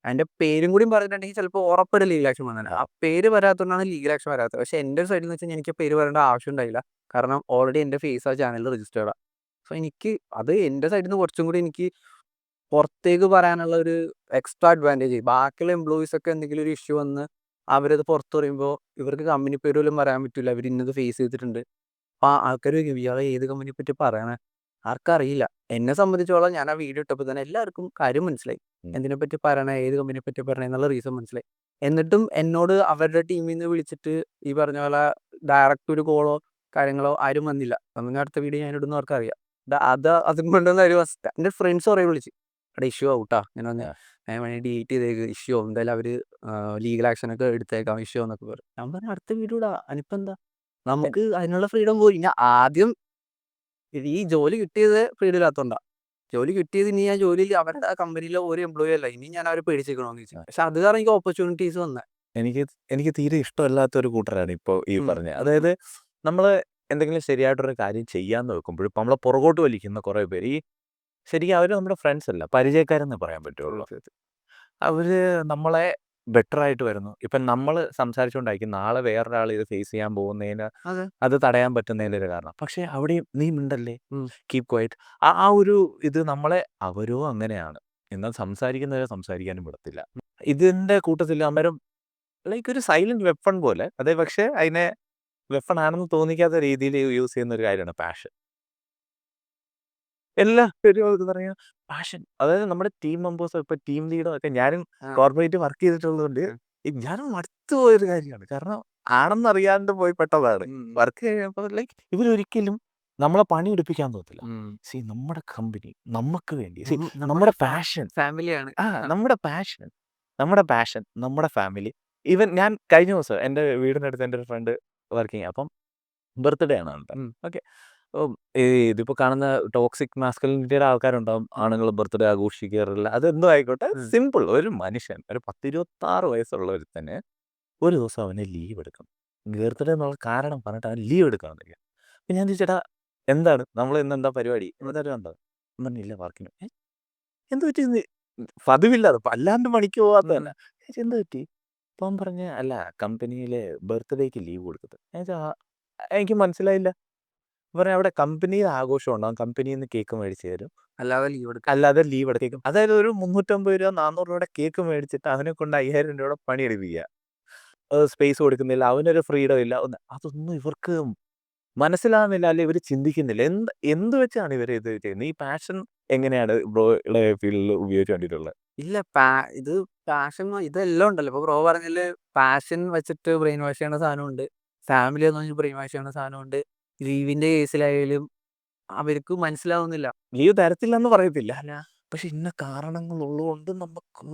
അതിൻ്റെ പേരും കൂടി പറഞ്ഞിട്ടുണ്ടെങ്കിൽ ചിലപ്പോൾ ഉറപ്പായിട്ട് ലീഗൽ ആക്ഷൻ വന്നത്. ആ പേര് വരാത്തതുകൊണ്ടാണ് ലീഗൽ ആക്ഷൻ വരാത്തത്. പക്ഷേ എൻ്റെ ഒരു സൈഡിൽ നിന്ന് വെച്ച് കഴിഞ്ഞാൽ എനിക്ക് പേര് വരേണ്ട ആവശ്യം ഉണ്ടായില്ല. കാരണം ഓൾറെഡി എൻ്റെ ഫേസ് ആ ചാനലിൽ രജിസ്റ്റേർഡാണ്. സോ എനിക്ക് അത് എൻ്റെ സൈഡിൽ നിന്ന് കുറച്ചും കൂടി എനിക്ക് പുറത്തേക്ക് പറയാനുള്ള ഒരു എക്സ്ട്രാ അഡ്വാൻറ്റേജ്. ബാക്കിയുള്ള എംപ്ലോയീസൊക്കെ എന്തെങ്കിലും ഒരു ഇഷ്യൂ വന്ന് അവരത് പുറത്ത് പറയുമ്പോൾ ഇവർക്ക് കമ്പനി പേര് പോലും പറയാൻ പറ്റില്ല. അവർ ഇന്നത് ഫേസ് ചെയ്തിട്ടുണ്ട്. അപ്പോൾ ആൾക്കാർ ചോദിക്കും ഇയാളെ ഏത് കമ്പനിയെ പറ്റി പറയണേ, ആർക്കറിയില്ല. എന്നെ സംബന്ധിച്ചോളം ഞാൻ ആ വീഡിയോ ഇട്ടപ്പോൾ തന്നെ എല്ലാവർക്കും കാര്യം മനസ്സിലായി. എന്തിനെപ്പറ്റി പറയണേ, ഏത് കമ്പനിയെ പറ്റി പറയണേ എന്നുള്ള റീസൺ മനസ്സിലായി. എന്നിട്ടും എന്നോട് അവരുടെ ടീമിൽ നിന്ന് വിളിച്ചിട്ട് ഈ പറഞ്ഞ പോലെ ഡയറക്റ്റ് ഒരു കോളോ കാര്യങ്ങളോ ആരും വന്നില്ല. അന്ന് അടുത്ത വീഡിയോ ഞാൻ ഇടുന്ന അവർക്കറിയാം. അതും കൊണ്ടുവന്ന ഒരു അവസ്ഥ. എൻ്റെ ഫ്രണ്ട്സ് കുറേ വിളിച്ച് അവിടെ ഇഷ്യൂ ആവൂട്ടാ, ഞാൻ പറഞ്ഞ ഞാൻ വേണമെങ്കിൽ ഡിലീറ്റ് ചെയ്തേക്ക്, ഇഷ്യൂ ആവും, എന്തായാലും അവർ ലീഗൽ ആക്ഷനൊക്കെ എടുത്തേക്കാം, ഇഷ്യൂ എന്നൊക്കെ പറയും. ഞാൻ പറഞ്ഞു അടുത്ത വീഡിയോ ഇടാ, അതിനിപ്പോൾ എന്താ, നമുക്ക് അതിനുള്ള ഫ്രീഡം പോയി. ഞാൻ ആദ്യം ഈ ജോലി കിട്ടിയത് ഫ്രീഡം ഇല്ലാത്തതുകൊണ്ടാണ്. ജോലി കിട്ടിയത് ഇനി ഞാൻ ജോലി അവരുടെ കമ്പനിയിലെ ഒരു എംപ്ലോയി അല്ല, ഇനി ഞാൻ അവരെ പേടിച്ചേക്കണമെന്ന് ചോദിച്ചു. പക്ഷെ അത് കാരണം എനിക്ക് ഓപ്പർച്യൂണിറ്റീസ് വന്നത്. എനിക്ക് തീരെ ഇഷ്ടമല്ലാത്ത ഒരു കൂട്ടരാണ് ഇപ്പോൾ ഈ പറഞ്ഞത്. അതായത് നമ്മൾ എന്തെങ്കിലും ശരിയായിട്ടൊരു കാര്യം ചെയ്യാൻ നോക്കുമ്പോൾ ഇപ്പം നമ്മളെ പുറകോട്ട് വലിക്കുന്ന കുറേ പേര്, ശരിക്കും അവർ നമ്മുടെ ഫ്രണ്ട്സ് അല്ല, പരിചയക്കാരെന്നേ പറയാൻ പറ്റുള്ളൂ. അവർ നമ്മളെ ബെറ്റർ ആയിട്ട് വരുന്നു. ഇപ്പം നമ്മൾ സംസാരിച്ചുകൊണ്ടായിരിക്കും നാളെ വേറൊരാൾ ഇത് ഫേസ് ചെയ്യാൻ പോകുന്നതിന് അത് തടയാൻ പറ്റുന്നതിൻ്റെ ഒരു കാരണം. പക്ഷേ അവിടെയും നീ മിണ്ടല്ലേ, കീപ് ക്വയറ്റ്, ആ ഒരു ഇത് നമ്മളെ അവരോ അങ്ങനെയാണ്. എന്നാൽ സംസാരിക്കുന്നവരെ സംസാരിക്കാനും വിടത്തില്ല. ഇതിൻ്റെ കൂട്ടത്തിൽ അന്നേരം ലൈക്ക് ഒരു സൈലന്റ് വെപ്പൺ പോലെ, അതേ പക്ഷേ അതിനെ വെപ്പൺ ആണെന്ന് തോന്നിക്കാത്ത രീതിയിൽ യൂസ് ചെയ്യുന്ന ഒരു കാര്യമാണ് പാഷൻ. എല്ലാവരും ഇത് പറയാ പാഷൻ. അതായത് നമ്മുടെ ടീം മെമ്പേഴ്സ്, ഇപ്പൊ ടീം ലീഡർ ഒക്കെ, ഞാനും കോർപ്പറേറ്റ് വർക്ക് ചെയ്തിട്ടുള്ളതുകൊണ്ട് ഞാനും മടുത്തു പോയൊരു കാര്യമാണ്. കാരണം ആണെന്നറിയാണ്ട് പോയി പെട്ടതാണ്. വർക്ക് കഴിഞ്ഞപ്പോൾ ലൈക്ക് ഇവരൊരിക്കലും നമ്മളെ പണിയെടുപ്പിക്കാൻ തോന്നത്തില്ല. സീ നമ്മുടെ കമ്പനി നമുക്ക് വേണ്ടി നമ്മുടെ പാഷൻ ഫാമിലിയാണ്. നമ്മുടെ പാഷൻ നമ്മുടെ ഫാമിലി. ഈവൻ ഞാൻ കഴിഞ്ഞ ദിവസം എൻ്റെ വീടിൻ്റെ അടുത്ത് എൻ്റെ ഒരു ഫ്രണ്ട് വർക്കിംഗ് അപ്പം ബർത്ത്ഡേ ആണ് അവൻ്റെ. ഉം. ഓക്കെ. അപ്പം ഇതിപ്പോൾ കാണുന്ന ടോക്സിക് മാസ്കുലിനിറ്റിയുടെ ആൾക്കാരുണ്ടാവും. ആണുങ്ങൾ ബർത്ത്ഡേ ആഘോഷിക്കാറില്ല. അതെന്തോ ആയിക്കോട്ടെ. സിമ്പിൾ ഒരു മനുഷ്യൻ ഒരു 10-26 വയസ്സുള്ള ഒരുത്തന് ഒരു ദിവസം അവന് ലീവ് എടുക്കണം. ബർത്ത്ഡേ എന്നുള്ള കാരണം പറഞ്ഞിട്ട് അവൻ ലീവ് എടുക്കണമെന്നില്ല. അപ്പം ഞാൻ ചോദിച്ചു, "എടാ എന്താണ്? നമ്മൾ ഇന്നെന്താ പരിപാടി?" എന്നിട്ട് ഉണ്ടോ പറഞ്ഞില്ല വർക്കിന്. എന്ത് പറ്റി ഇന്ന്? പതിവില്ലാതെ അല്ലാണ്ട് പണിക്ക് പോവാത്തതല്ല. ഞാൻ ചോദിച്ചു, എന്ത് പറ്റി? അപ്പം അവൻ പറഞ്ഞ് അല്ല കമ്പനിയിലെ ബർത്ത്ഡേക്ക് ലീവ് കൊടുത്തത്. ഞാൻ ചോദിച്ചു, എനിക്ക് മനസ്സിലായില്ല. പറഞ്ഞ അവിടെ കമ്പനിയിൽ ആഘോഷം ഉണ്ടാകും. കമ്പനിയിൽ നിന്ന് കേക്ക് മേടിച്ച് തരും. അല്ലാതെ ലീവ് എടുക്കുക. അല്ലാതെ ലീവ് എടുത്തേക്കും. അതായത് ഒരു 350 രൂപ 400 രൂപയുടെ കേക്ക് മേടിച്ചിട്ട് അവനെ കൊണ്ട് 5000 രൂപയുടെ പണിയെടുപ്പിക്കുക. സ്പേസ് കൊടുക്കുന്നില്ല. അവനൊരു ഫ്രീഡം ഇല്ല. അതൊന്നും ഇവർക്ക് മനസ്സിലാവുന്നില്ല. അല്ലെങ്കിൽ ഇവർ ചിന്തിക്കുന്നില്ല. എന്ത് വെച്ചാണ് ഇവർ ഇത് ചെയ്യുന്നത്? ഈ പാഷൻ എങ്ങനെയാണ് ബ്രോയുടെ ഫീൽഡിൽ ഉപയോഗിച്ചുകൊണ്ടിട്ടുള്ളത്? ഇല്ല ഇത് പാഷൻ ഇതെല്ലാം ഉണ്ടല്ലോ. ഇപ്പൊ ബ്രോ പറഞ്ഞതില് പാഷൻ വെച്ചിട്ട് ബ്രെയിൻ വാഷ് ചെയ്യണ സാധനമുണ്ട്. ഫാമിലി എന്ന് പറഞ്ഞ് ബ്രെയിൻ വാഷ് ചെയ്യണ സാധനമുണ്ട്. ലീവിന്റെ കേസിലായാലും അവർക്ക് മനസ്സിലാവുന്നില്ല. ലീവ് തരത്തില്ലെന്ന് പറയത്തില്ല. പക്ഷെ ഇന്ന കാരണങ്ങളുള്ളതുകൊണ്ട് നമുക്ക്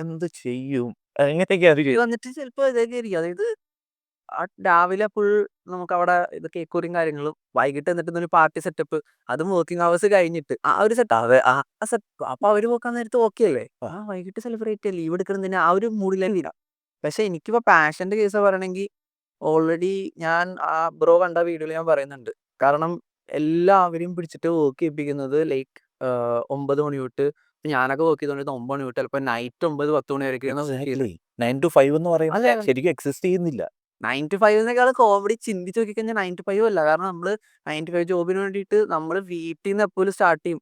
എന്ത് ചെയ്യും? എങ്ങനെയൊക്കെയാ അത് ഇത് വന്നിട്ട് ചിലപ്പോ ഇതൊക്കെ ആയിരിക്കും. അതായത് രാവിലെ ഫുൾ നമുക്കവിടെ ഇത് കേക്ക് മുറിയും കാര്യങ്ങളും വൈകിട്ട് എന്നിട്ട് ഒരു പാർട്ടി സെറ്റപ്പ് അതും വർക്കിംഗ് അവേഴ്സ് കഴിഞ്ഞിട്ട് ആ ഒരു സെറ്റ് അപ്പൊ അവര് പോക്കാൻ നേരത്ത് ഓക്കെ അല്ലേ വൈകിട്ട് സെലിബ്രേറ്റ് ലീവ് എടുക്കണമെന്ന് ആ ഒരു മൂഡിലല്ല. പക്ഷെ എനിക്കിപ്പോ പാഷന്റെ കേസ് പറയണെങ്കിൽ ഓൾറെഡി ഞാൻ ആ ബ്രോ കണ്ട വീഡിയോയിൽ ഞാൻ പറയുന്നുണ്ട്. കാരണം എല്ലാവരെയും പിടിച്ചിട്ട് വർക്ക് ചെയ്യിപ്പിക്കുന്നത് ലൈക്ക് 9 മണി തൊട്ട് ഞാനൊക്കെ വർക്ക് ചെയ്തോണ്ടിരുന്നത് 9 മണി തൊട്ട് ചിലപ്പോൾ നൈറ്റ് 9-10 മണി വരെയൊക്കെയാണ് work ചെയ്തത്. 9 to 5 എന്ന് അതെ. പറയുന്നത് ശരിക്കും എക്സിസ്റ്റ് ചെയ്യുന്നില്ല. 9 to 5 കോമഡി ചിന്തിച്ച് നോക്കിക്കഴിഞ്ഞാൽ 9 to 5 അല്ല. കാരണം നമ്മള് 9 to 5 ജോബിന് വേണ്ടിയിട്ട് നമ്മള് വീട്ടിൽ നിന്ന് എപ്പോഴും സ്റ്റാർട്ട് ചെയ്യും.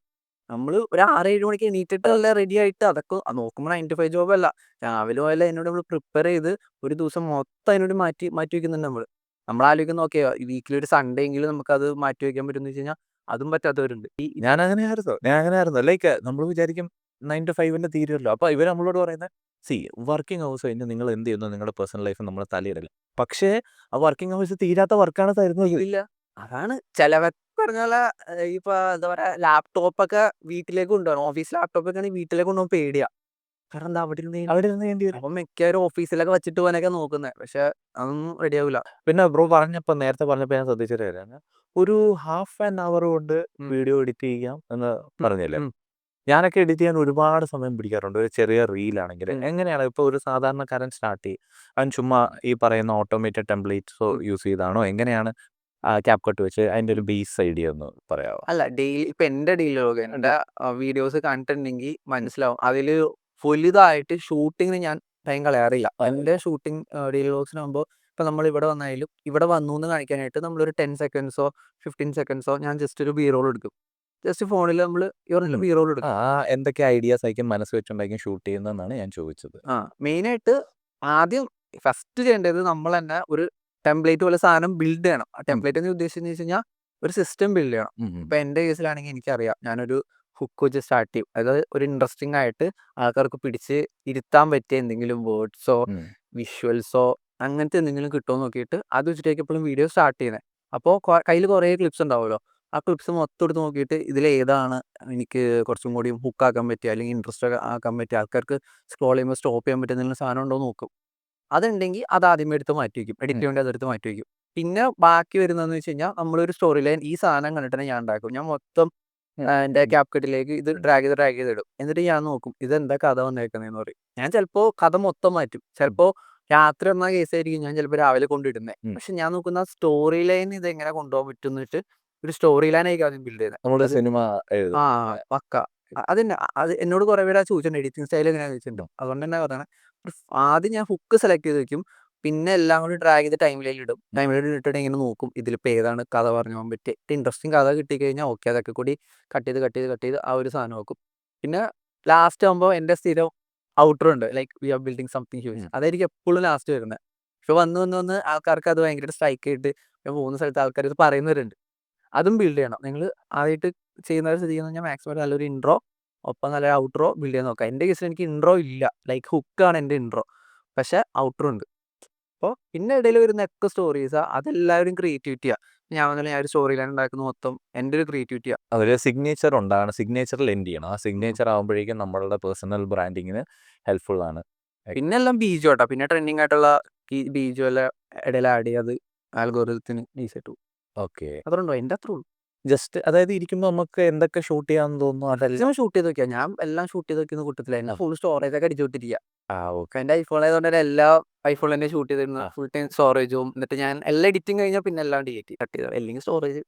നമ്മള് ഒരു 6-7 മണിക്ക് എണീറ്റിട്ട് എല്ലാം റെഡി ആയിട്ട് അതൊക്കെ നോക്കുമ്പോൾ 9 to 5 ജോബ് അല്ല. രാവിലെ മുതൽ അതിനോട് നമ്മൾ പ്രിപ്പയർ ചെയ്ത് ഒരു ദിവസം മൊത്തം അതിനോട് മാറ്റി വെക്കുന്നുണ്ട് നമ്മള്. നമ്മൾ ആലോചിക്കുന്ന ഓക്കെ വീക്കിലി ഒരു സൺഡേ എങ്കിലും നമുക്കത് മാറ്റി വെക്കാൻ പറ്റുമെന്ന് വെച്ച് കഴിഞ്ഞാൽ അതും പറ്റാത്തവരുണ്ട്. ഞാൻ അങ്ങനെയായിരുന്നു. ലൈക്ക് നമ്മൾ വിചാരിക്കും 9 to 5 തീരുമല്ലോ. അപ്പോൾ ഇവർ നമ്മളോട് പറയുന്നത് വർക്കിംഗ് അവേഴ്സ് കഴിഞ്ഞ് നിങ്ങൾ എന്ത് ചെയ്യുന്നു നിങ്ങളുടെ പേഴ്സണൽ ലൈഫ് നമ്മൾ തലയിടില്ല. പക്ഷേ ആ വർക്കിംഗ് അവേഴ്സ് തീരാത്ത വർക്കാണ് തരുന്നത്. ഇല്ല. അതാണ് ചിലവർക്ക് പറഞ്ഞ ഇപ്പൊ എന്താ പറയാ ലാപ്ടോപ്പൊക്കെ വീട്ടിലേക്ക് കൊണ്ടുപോകണം. ഓഫീസ് ലാപ്ടോപ്പൊക്കെ ആണെങ്കിൽ വീട്ടിലേക്ക് കൊണ്ടുപോകാൻ പേടിയാ. കാരണം എന്താ അവിടെ ഇരുന്ന് ചെയ്യേണ്ടി വരും. അപ്പം മിക്കവരും ഓഫീസിലൊക്കെ വെച്ചിട്ട് പോകാനൊക്കെ നോക്കുന്നത്. പക്ഷെ അതൊന്നും റെഡി ആവില്ല. പിന്നെ ബ്രോ നേരത്തെ പറഞ്ഞപ്പോൾ ഞാൻ ശ്രദ്ധിച്ചൊരു കാര്യമാണ്. ഒരു ഹാഫ് ആൻ അവർ കൊണ്ട് വീഡിയോ എഡിറ്റ് ചെയ്യാം എന്ന് പറഞ്ഞില്ലേ? ഞാനൊക്കെ എഡിറ്റ് ചെയ്യാൻ ഒരുപാട് സമയം പിടിക്കാറുണ്ട്. ഒരു ചെറിയ റീലാണെങ്കിൽ. എങ്ങനെയാണ് ഇപ്പോൾ ഒരു സാധാരണക്കാരൻ സ്റ്റാർട്ട് ചെയ്യും. അവൻ ചുമ്മാ ഈ പറയുന്ന ഓട്ടോമേറ്റഡ് ടെംപ്ലേറ്റ്സോ യൂസ് ചെയ്താണോ എങ്ങനെയാണ് ക്യാപ് കട്ട് വെച്ച് അതിൻ്റെ ഒരു ബേസ് ഐഡിയ ഒന്ന് പറയാമോ? അല്ല ഡെയിലി ഇപ്പൊ എന്റെ ഡെയിലി വ്ലോഗ് എന്റെ വീഡിയോസ് കണ്ടിട്ടുണ്ടെങ്കിൽ മനസ്സിലാവും. അതില് വലുതായിട്ട് ഷൂട്ടിങ്ങിന് ഞാൻ ടൈം കളയാറില്ല. എന്റെ ഷൂട്ടിംഗ് ഡെയിലി വ്ലോഗ്സിനാകുമ്പോൾ ഇപ്പൊ നമ്മൾ ഇവിടെ വന്നാലും ഇവിടെ വന്നു എന്ന് കാണിക്കാനായിട്ട് നമ്മളൊരു 10 സെക്കൻഡ്സോ 15 സെക്കൻഡ്സോ ഞാൻ ജസ്റ്റ് ഒരു ബി റോൾ എടുക്കും. ജസ്റ്റ് ഫോണിൽ നമ്മൾ ബി റോൾ എടുക്കും. എന്തൊക്കെ ഐഡിയാസ് ആയിരിക്കും മനസ്സ് വെച്ചുണ്ടായിരിക്കും ഷൂട്ട് ചെയ്യുന്നതെന്നാണ് ഞാൻ ചോദിച്ചത്. മെയിനായിട്ട് ആദ്യം ഫസ്റ്റ് ചെയ്യേണ്ടത് നമ്മൾ തന്നെ ഒരു ടെംപ്ലേറ്റ് പോലെ സാധനം ബിൽഡ് ചെയ്യണം. ആ ടെംപ്ലേറ്റ് എന്ന് ഉദ്ദേശിച്ചെന്ന് വെച്ച് കഴിഞ്ഞാൽ ഒരു സിസ്റ്റം ബിൽഡ് ചെയ്യണം. ഇപ്പൊ എന്റെ കേസിലാണെങ്കിൽ എനിക്കറിയാം ഞാനൊരു ഹുക്ക് വെച്ച് സ്റ്റാർട്ട് ചെയ്യും. അതായത് ഒരു ഇൻട്രസ്റ്റിംഗ് ആയിട്ട് ആൾക്കാർക്ക് പിടിച്ച് ഇരുത്താൻ പറ്റിയ എന്തെങ്കിലും വേർഡ്സോ വിഷ്വൽസോ അങ്ങനത്തെ എന്തെങ്കിലും കിട്ടുമോ നോക്കിയിട്ട് അത് വെച്ചിട്ടേക്ക് എപ്പോഴും വീഡിയോ സ്റ്റാർട്ട് ചെയ്യുന്നത്. അപ്പോൾ കയ്യിൽ കുറേ ക്ലിപ്സ് ഉണ്ടാവുമല്ലോ. ആ ക്ലിപ്സ് മൊത്തം എടുത്ത് നോക്കിയിട്ട് ഇതിലേതാണ് എനിക്ക് കുറച്ചും കൂടി ഹുക്കാക്കാൻ പറ്റുക അല്ലെങ്കിൽ ഇൻട്രസ്റ്റ് ആക്കാൻ പറ്റുക ആൾക്കാർക്ക് സ്ക്രോൾ ചെയ്യുമ്പോൾ സ്റ്റോപ്പ് ചെയ്യാൻ പറ്റുന്ന എന്തെങ്കിലും സാധനം ഉണ്ടോ എന്ന് നോക്കും. അതുണ്ടെങ്കിൽ അത് ആദ്യമേ എടുത്ത് മാറ്റി വയ്ക്കും. എഡിറ്റ് ചെയ്യേണ്ടി അതെടുത്ത് മാറ്റി വയ്ക്കും. പിന്നെ ബാക്കി വരുന്നതെന്ന് വെച്ച് കഴിഞ്ഞാൽ നമ്മളൊരു സ്റ്റോറി ലൈൻ ഈ സാധനം കണ്ടിട്ട് ഞാൻ ഉണ്ടാക്കും. ഞാൻ മൊത്തം എൻ്റെ ക്യാപ് കട്ടിലേക്ക് ഇത് ഡ്രാഗ് ചെയ്ത് ഇടും. എന്നിട്ട് ഞാൻ നോക്കും ഇതെന്താ കഥ വന്നേക്കുന്നതെന്ന് പറയും. ഞാൻ ചിലപ്പോൾ കഥ മൊത്തം മാറ്റും. ചിലപ്പോൾ രാത്രി വന്ന കേസായിരിക്കും ഞാൻ ചിലപ്പോൾ രാവിലെ കൊണ്ടിടുന്നത്. പക്ഷെ ഞാൻ നോക്കുന്ന സ്റ്റോറി ലൈൻ ഇത് എങ്ങനെ കൊണ്ടുപോകാൻ പറ്റും എന്നിട്ട് ഒരു സ്റ്റോറി ലൈൻ ആയിരിക്കും ആദ്യം ബിൽഡ് ചെയ്യുന്നത്. നമ്മുടെ സിനിമ ആ പക്ക അതന്നെ അത് എന്നോട് കുറെ പേര് ചോദിച്ചിട്ടുണ്ട് എഡിറ്റിംഗ് സ്റ്റൈൽ എങ്ങനെയാണെന്ന് ചോദിച്ചിട്ടുണ്ടോ. അതുകൊണ്ട് തന്നെ പറയുന്നത് ആദ്യം ഞാൻ ഹുക്ക് സെലക്ട് ചെയ്ത് വെക്കും. പിന്നെ എല്ലാം കൂടി ഡ്രാഗ് ചെയ്ത് ടൈമിലേക്ക് ഇടും. ടൈമിലേക്ക് ഇട്ടിട്ട് ഇങ്ങനെ നോക്കും ഇതിലിപ്പോൾ ഏതാണ് കഥ പറഞ്ഞു പോകാൻ പറ്റിയ ഇൻട്രസ്റ്റിംഗ് കഥ കിട്ടിക്കഴിഞ്ഞാൽ ഓക്കെ അതൊക്കെ കൂടി കട്ട് ചെയ്ത് ആ ഒരു സാധനം നോക്കും. പിന്നെ ലാസ്റ്റ് ആകുമ്പോൾ എൻ്റെ സ്ഥിരം ഔട്ടർ ഉണ്ട് like we are building something huge അതായിരിക്കും എപ്പോഴും ലാസ്റ്റ് വരുന്നത്. പക്ഷെ വന്ന് ആൾക്കാർക്ക് അത് ഭയങ്കര സ്ട്രൈക്ക് ആയിട്ട് പോകുന്ന സ്ഥലത്ത് ആൾക്കാർ ഇത് പറയുന്നവരുണ്ട്. അതും ബിൽഡ് ചെയ്യണം. നിങ്ങൾ ആദ്യമായിട്ട് ചെയ്യുന്നത് കഴിഞ്ഞാൽ മാക്സിമം നല്ലൊരു ഇൻട്രോ ഒപ്പം നല്ല ഔട്ട്രോ ബിൽഡ് ചെയ്യാൻ നോക്കാം. എൻ്റെ കേസിൽ എനിക്ക് ഇൻട്രോ ഇല്ല. ലൈക്ക് ഹുക്കാണ് എൻ്റെ ഇൻട്രോ. പക്ഷെ ഔട്ടറും ഉണ്ട്. അപ്പോൾ പിന്നെ ഇടയിൽ വരുന്ന ഒക്കെ സ്റ്റോറീസാ, അതെല്ലാവരും ക്രിയേറ്റിവിറ്റിയാ. ഞാൻ പറഞ്ഞില്ലേ, ഞാൻ ഒരു സ്റ്റോറി ലൈൻ ഉണ്ടാക്കുന്ന മൊത്തം എൻ്റെ ഒരു ക്രിയേറ്റിവിറ്റിയാ. അതൊരു സിഗ്നേച്ചർ ഉണ്ടാണ്. സിഗ്നേച്ചറിൽ എൻഡ് ചെയ്യണം. ആ സിഗ്നേച്ചർ ആകുമ്പോഴേക്കും നമ്മളുടെ പേഴ്സണൽ ബ്രാൻഡിങ്ങിന് ഹെൽപ്ഫുൾ ആണ്. പിന്നെ എല്ലാം ബീജോ കേട്ടോ. പിന്നെ ട്രെൻഡിങ് ആയിട്ടുള്ള ഈ ബീജോ എല്ലാം ഇടയിൽ ആഡ് ചെയ്ത് ആൽഗോറിതത്തിന് ഈസിട്ടു. ഓക്കെ. അതുണ്ടോ എൻ്റെ അത്രേ ഉള്ളൂ. ജസ്റ്റ് അതായത് ഇരിക്കുമ്പോൾ നമുക്ക് എന്തൊക്കെ ഷൂട്ട് ചെയ്യാമെന്ന് തോന്നുന്നു അതെല്ലാം. മാക്സിമം ഷൂട്ട് ചെയ്ത് നോക്കിയാൽ ഞാൻ എല്ലാം ഷൂട്ട് ചെയ്ത് നോക്കുന്ന കൂട്ടത്തില്ല. എന്നെ ഫുൾ സ്റ്റോറേജ് ഒക്കെ അടിച്ചു വിട്ടിരിക്കുക. ഓക്കെ. എൻ്റെ ഐഫോൺ ആയതുകൊണ്ട് തന്നെ എല്ലാ ഐഫോണിൽ തന്നെ ഷൂട്ട് ചെയ്തിരുന്നു. ഫുൾ ടൈം സ്റ്റോറേജും. എന്നിട്ട് ഞാൻ എല്ലാം എഡിറ്റിംഗ് കഴിഞ്ഞാൽ പിന്നെ എല്ലാം ഡിലീറ്റ് കട്ട് ചെയ്തു. അല്ലെങ്കിൽ സ്റ്റോറേജ്.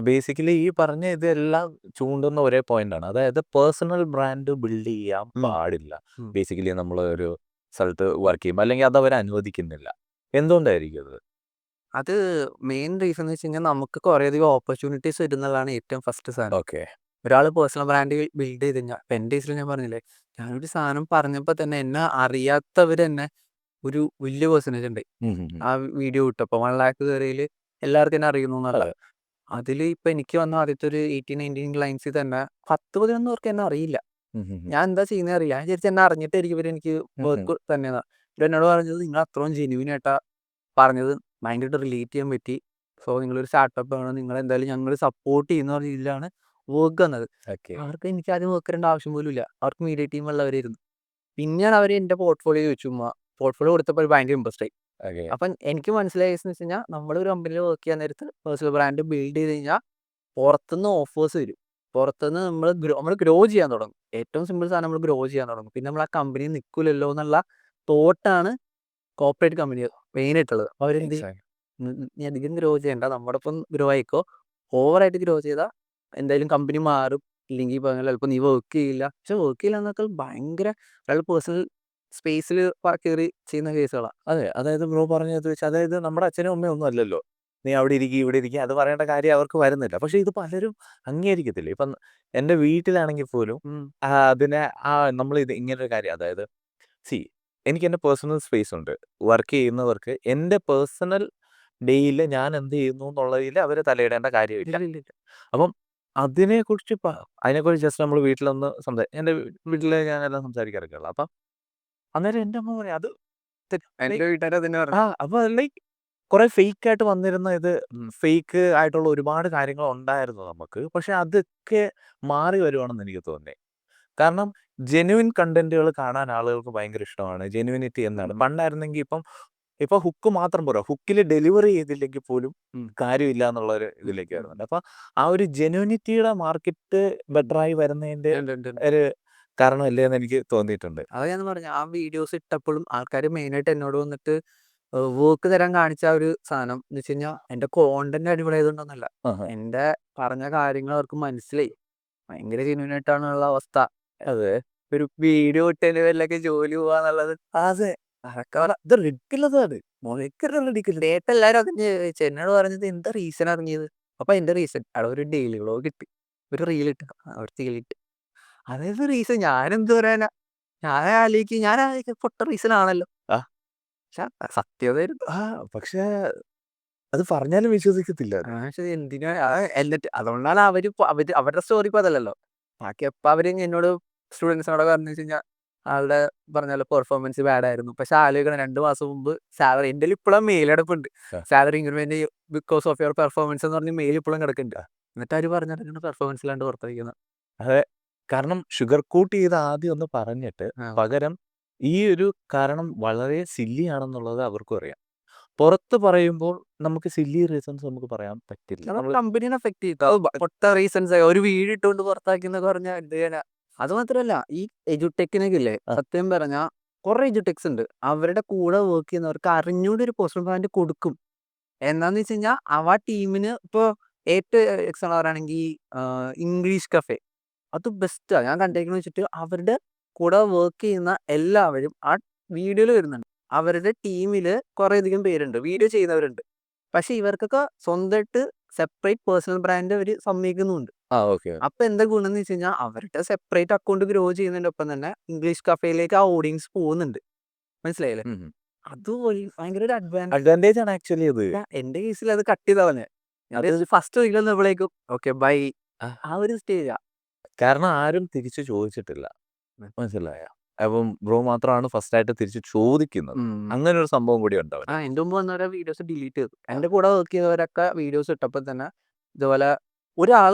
ബേസിക്കലി ഈ പറഞ്ഞ ഇതെല്ലാം ചൂണ്ടുന്ന ഒരേ പോയിന്റാണ്. അതായത് പേഴ്സണൽ ബ്രാൻഡ് ബിൽഡ് ചെയ്യാൻ പാടില്ല. ബേസിക്കലി നമ്മൾ ഒരു സ്ഥലത്ത് വർക്ക് ചെയ്യുമ്പോൾ അല്ലെങ്കിൽ അത് അവർ അനുവദിക്കുന്നില്ല. എന്തുകൊണ്ടായിരിക്കും അത്? അത് മെയിൻ റീസൺ എന്ന് വെച്ച് കഴിഞ്ഞാൽ നമുക്ക് കുറേയധികം ഓപ്പർച്യൂണിറ്റീസ് വരുന്നതാണ് ഏറ്റവും ഫസ്റ്റ് സാധനം. ഓക്കെ. ഒരാൾ പേഴ്സണൽ ബ്രാൻഡ് ബിൽഡ് ചെയ്ത് കഴിഞ്ഞാൽ, ഇപ്പം എൻ്റെ കേസിൽ ഞാൻ പറഞ്ഞില്ലേ, ഞാനൊരു സാധനം പറഞ്ഞപ്പോൾ തന്നെ എന്നെ അറിയാത്തവർ തന്നെ ഒരു വലിയ പെർസെൻറ്റേജ് ഉണ്ട്. ആ വീഡിയോ ഇട്ടപ്പോൾ 1 lakh കയറിയിൽ എല്ലാവർക്കും എന്നെ അറിയുന്നു എന്നുള്ളത്. അതിൽ ഇപ്പം എനിക്ക് വന്ന ആദ്യത്തെ ഒരു 18-19 ക്ലയൻസിൽ തന്നെ 10-11 പേർക്ക് എന്നെ അറിയില്ല. ഞാൻ എന്താ ചെയ്യുന്നത് അറിയില്ല. ഞാൻ വിചാരിച്ചു എന്നെ അറിഞ്ഞിട്ടായിരിക്കും ഇവരെനിക്ക് വർക്ക് തന്നെയാണ്. എന്നോട് പറഞ്ഞത് നിങ്ങൾ അത്രയും ജെന്യൂൻ ആയിട്ടാ പറഞ്ഞത്, ഭയങ്കരമായിട്ട് റിലേറ്റ് ചെയ്യാൻ പറ്റി. സോ നിങ്ങളൊരു സ്റ്റാർട്ടപ്പ് ആണ്, നിങ്ങളെന്തായാലും ഞങ്ങൾ സപ്പോർട്ട് ചെയ്യുന്ന രീതിയിലാണ് വർക്ക് വന്നത്. അവർക്ക് എനിക്ക് ആദ്യം വർക്ക് തരേണ്ട ആവശ്യം പോലും ഇല്ല. അവർക്ക് മീഡിയ ടീമുള്ളവരായിരുന്നു. പിന്നെയാണ് അവർ എൻ്റെ പോർട്ട്ഫോളിയോ ചോദിച്ചു. പോർട്ട്ഫോളിയോ കൊടുത്തപ്പോൾ ഭയങ്കര ഇൻട്രസ്റ്റ് ആയി. അപ്പം എനിക്ക് മനസ്സിലായെന്ന് വെച്ച് കഴിഞ്ഞാൽ, നമ്മളൊരു കമ്പനിയിൽ വർക്ക് ചെയ്യാൻ നേരത്ത് പേഴ്സണൽ ബ്രാൻഡ് ബിൽഡ് ചെയ്ത് കഴിഞ്ഞാൽ പുറത്തുനിന്ന് ഓഫേഴ്സ് വരും. പുറത്തുനിന്ന് നമ്മൾ ഗ്രോ ചെയ്യാൻ തുടങ്ങും. ഏറ്റവും സിമ്പിൾ സാധനം, നമ്മൾ ഗ്രോ ചെയ്യാൻ തുടങ്ങും. പിന്നെ നമ്മൾ ആ കമ്പനി നിൽക്കില്ലല്ലോ എന്നുള്ള തോട്ടാണ് കോർപ്പറേറ്റ് കമ്പനി മെയിനായിട്ടുള്ളത്. അപ്പോൾ അവരെന്ത് ചെയ്യും, നീ അധികം ഗ്രോ ചെയ്യണ്ട, നമ്മുടെ ഒപ്പം ഗ്രോ ആയിക്കോ. ഓവറായിട്ട് ഗ്രോ ചെയ്താൽ എന്തായാലും കമ്പനി മാറും. ഇല്ലെങ്കിൽ ഇപ്പോൾ ചിലപ്പോൾ നീ വർക്ക് ചെയ്യില്ല. പക്ഷെ വർക്ക് ചെയ്യില്ല എന്നൊക്കെ ഭയങ്കര ഒരാൾ പേഴ്സണൽ സ്പേസിൽ കയറി ചെയ്യുന്ന കേസുകളാണ്. അതെ. അതായത് ബ്രോ പറഞ്ഞത് വെച്ചാൽ അതായത് നമ്മുടെ അച്ഛനും അമ്മയും ഒന്നും അല്ലല്ലോ. നീ അവിടെ ഇരിക്കുക, ഇവിടെ ഇരിക്കുക, അത് പറയേണ്ട കാര്യം അവർക്ക് വരുന്നില്ല. പക്ഷേ ഇത് പലരും അംഗീകരിക്കത്തില്ല. ഇപ്പം എൻ്റെ വീട്ടിലാണെങ്കിൽ പോലും അതിനെ നമ്മൾ ഇത് ഇങ്ങനൊരു കാര്യം, അതായത് എനിക്ക് എൻ്റെ പേഴ്സണൽ സ്പേസ് ഉണ്ട്. വർക്ക് ചെയ്യുന്നവർക്ക് എൻ്റെ പേഴ്സണൽ ഡേയിൽ ഞാൻ എന്ത് ചെയ്യുന്നു എന്നുള്ളതിൽ അവർ തലയിടേണ്ട കാര്യമില്ല. അപ്പം അതിനെക്കുറിച്ച് ജസ്റ്റ് നമ്മൾ വീട്ടിലൊന്ന് എൻ്റെ വീട്ടിൽ ഞാനെല്ലാം സംസാരിക്കാറൊക്കെ ഉള്ളു. അപ്പം അന്നേരം എൻ്റെ അമ്മ പറയാം അത് എൻ്റെ വീട്ടുകാർ തന്നെ പറഞ്ഞു. അപ്പോൾ ലൈക്ക് കുറെ ഫേക്ക് ആയിട്ട് വന്നിരുന്ന ഫേക്ക് ആയിട്ടുള്ള ഒരുപാട് കാര്യങ്ങൾ ഉണ്ടായിരുന്നു നമുക്ക്. പക്ഷെ അതൊക്കെ മാറി വരുവാണെന്ന് എനിക്ക് തോന്നി. കാരണം ജെന്യുവിൻ കണ്ടന്റുകൾ കാണാൻ ആളുകൾക്ക് ഭയങ്കര ഇഷ്ടമാണ്. ജെന്യുവിനിറ്റി എന്താണ്. പണ്ടായിരുന്നെങ്കിൽ ഇപ്പം ഹുക്ക് മാത്രം പോരാ, ഹുക്കിൽ ഡെലിവറി ചെയ്തില്ലെങ്കിൽ പോലും കാര്യമില്ല എന്നുള്ള ഒരു ഇതിലേക്ക് വരുന്നുണ്ട്. അപ്പം ആ ഒരു ജെന്യുവിനിറ്റിയുടെ മാർക്കറ്റ് ബെറ്ററായി വരുന്നതിൻ്റെ ഒരു കാരണമല്ലേ എന്ന് എനിക്ക് തോന്നിയിട്ടുണ്ട്. അത് ഞാൻ പറഞ്ഞു, ആ വീഡിയോസ് ഇട്ടപ്പോഴും ആൾക്കാർ മെയിനായിട്ട് എന്നോട് വന്നിട്ട് വർക്ക് തരാൻ കാണിച്ച ആ ഒരു സാധനം എന്ന് വെച്ച് കഴിഞ്ഞാൽ എൻ്റെ കോണ്ടന്റ് അടിപൊളിയായതുകൊണ്ടൊന്നല്ല, എൻ്റെ പറഞ്ഞ കാര്യങ്ങൾ അവർക്ക് മനസ്സിലായി. ഭയങ്കര ജെന്യൂൻ ആയിട്ടാണുള്ള അവസ്ഥ. അതെ. ഒരു വീഡിയോ ഇട്ടതിന്റെ പേരിലൊക്കെ ജോലി പോവാന്നുള്ളത് അതെ. അതൊക്കെ ഇത് റെഡിക്കുള്ളതാണ്. ഡേറ്റ് എല്ലാവരും അതിന് ചോദിച്ചു. എന്നോട് പറഞ്ഞത് എന്താ റീസൺ അറിഞ്ഞത്. അപ്പൊ എന്റെ റീസൺ അവിടെ ഒരു ഡെയിലി വ്ളോഗ് കിട്ടി, ഒരു റീൽ ഇട്ട്, ഒരു റീൽ ഇട്ട്. അതായത് റീസൺ ഞാനെന്ത് പറയാനാ, ഞാൻ പൊട്ട റീസൺ ആണല്ലോ. ആ. പക്ഷെ സത്യതായിരുന്നു. പക്ഷേ അത് പറഞ്ഞാലും വിശ്വസിക്കത്തില്ല. ശരി, എന്തിനാ എന്നിട്ട് അതുകൊണ്ടാണ് അവരുടെ സ്റ്റോറി ഇപ്പൊ അതല്ലല്ലോ. ബാക്കി എപ്പോൾ അവര് എന്നോട് സ്റ്റുഡൻസിനോടൊക്കെ പറഞ്ഞു വെച്ച് കഴിഞ്ഞാൽ ആളുടെ പറഞ്ഞാലോ പെർഫോമൻസ് ബാഡ് ആയിരുന്നു. പക്ഷെ ആലോചിക്കണം, 2 മാസം മുമ്പ് സാലറി എൻ്റെ ഇപ്പോഴും മെയിൽ കിടപ്പുണ്ട്. Salary increment because of your performance എന്ന് പറഞ്ഞ് മെയിൽ ഇപ്പോഴും കിടക്കുന്നുണ്ട്. എന്നിട്ട് അവര് പറഞ്ഞിട്ട് പെർഫോമൻസ് ഇല്ലാണ്ട് പുറത്തിരിക്കുന്നത്. അതെ. കാരണം ഷുഗർ കൂട്ട് ചെയ്ത് ആദ്യം ഒന്ന് പറഞ്ഞിട്ട് പകരം ഈ ഒരു കാരണം വളരെ സില്ലി ആണെന്നുള്ളത് അവർക്കും അറിയാം. പുറത്ത് പറയുമ്പോൾ നമുക്ക് സില്ലി റീസൺസ് നമുക്ക് പറയാൻ പറ്റില്ല. കമ്പനിനെ എഫക്ട് ചെയ്തു പൊട്ട റീസൺസ്. ഒരു വീട് ഇട്ടുകൊണ്ട് പുറത്താക്കിയെന്നൊക്കെ പറഞ്ഞാൽ എന്ത് ചെയ്യാനാ. അത് മാത്രമല്ല, ഈ എജുടെക്കിനൊക്കെ ഇല്ലേ, സത്യം പറഞ്ഞാൽ കുറെ എജുടെക്സ് ഉണ്ട്. അവരുടെ കൂടെ വർക്ക് ചെയ്യുന്നവർക്ക് അറിഞ്ഞൂടെ ഒരു പേഴ്സണൽ ബ്രാൻഡ് കൊടുക്കും. എന്താന്ന് വെച്ച് കഴിഞ്ഞാൽ ആ ടീമിന് ഇപ്പോൾ ഏറ്റവും എക്സാമ്പിൾ പറയുകയാണെങ്കിൽ ഇംഗ്ലീഷ് കഫേ അത് ബെസ്റ്റാ ഞാൻ കണ്ടേക്കെന്ന് വെച്ചിട്ട്, അവരുടെ കൂടെ വർക്ക് ചെയ്യുന്ന എല്ലാവരും ആ വീഡിയോയിൽ വരുന്നുണ്ട്. അവരുടെ ടീമിൽ കുറേയധികം പേരുണ്ട്, വീഡിയോ ചെയ്യുന്നവരുണ്ട്. പക്ഷെ ഇവർക്കൊക്കെ സ്വന്തമായിട്ട് സെപ്പറേറ്റ് പേഴ്സണൽ ബ്രാൻഡ് അവർ സമ്മതിക്കുന്നുണ്ട്. അപ്പൊ എന്താ ഗുണം എന്ന് വെച്ച് കഴിഞ്ഞാൽ അവരുടെ സെപ്പറേറ്റ് അക്കൗണ്ട് ഗ്രോ ചെയ്യുന്നതിന്റെ ഒപ്പം തന്നെ ഇംഗ്ലീഷ് കഫേയിലേക്ക് ആ ഓഡിയൻസ് പോകുന്നുണ്ട്. മനസ്സിലായില്ലേ? അത് ഭയങ്കര ഒരു അഡ്വാൻറ്റേജ് ആണ് ആക്ച്വലി അത്. എന്റെ കേസിൽ അത് കട്ട് ചെയ്താ പറഞ്ഞത്. ഫസ്റ്റ് വീക്കിൽ വന്നപ്പോഴേക്കും ഓക്കെ ബൈ, ആ ഒരു സ്റ്റേജാ. കാരണം ആരും തിരിച്ചു ചോദിച്ചിട്ടില്ല. മനസ്സിലായ അപ്പം ബ്രോ മാത്രമാണ് ഫസ്റ്റായിട്ട് തിരിച്ച് ചോദിക്കുന്നത്. അങ്ങനെ ഒരു സംഭവം കൂടി ഉണ്ട് അവന്. എൻ്റെ മുമ്പ് വന്നവരെ വീഡിയോസ് ഡിലീറ്റ് ചെയ്തു. എൻ്റെ കൂടെ വർക്ക് ചെയ്തവരൊക്കെ വീഡിയോസ് ഇട്ടപ്പോൾ തന്നെ ഇതുപോലെ ഒരാൾ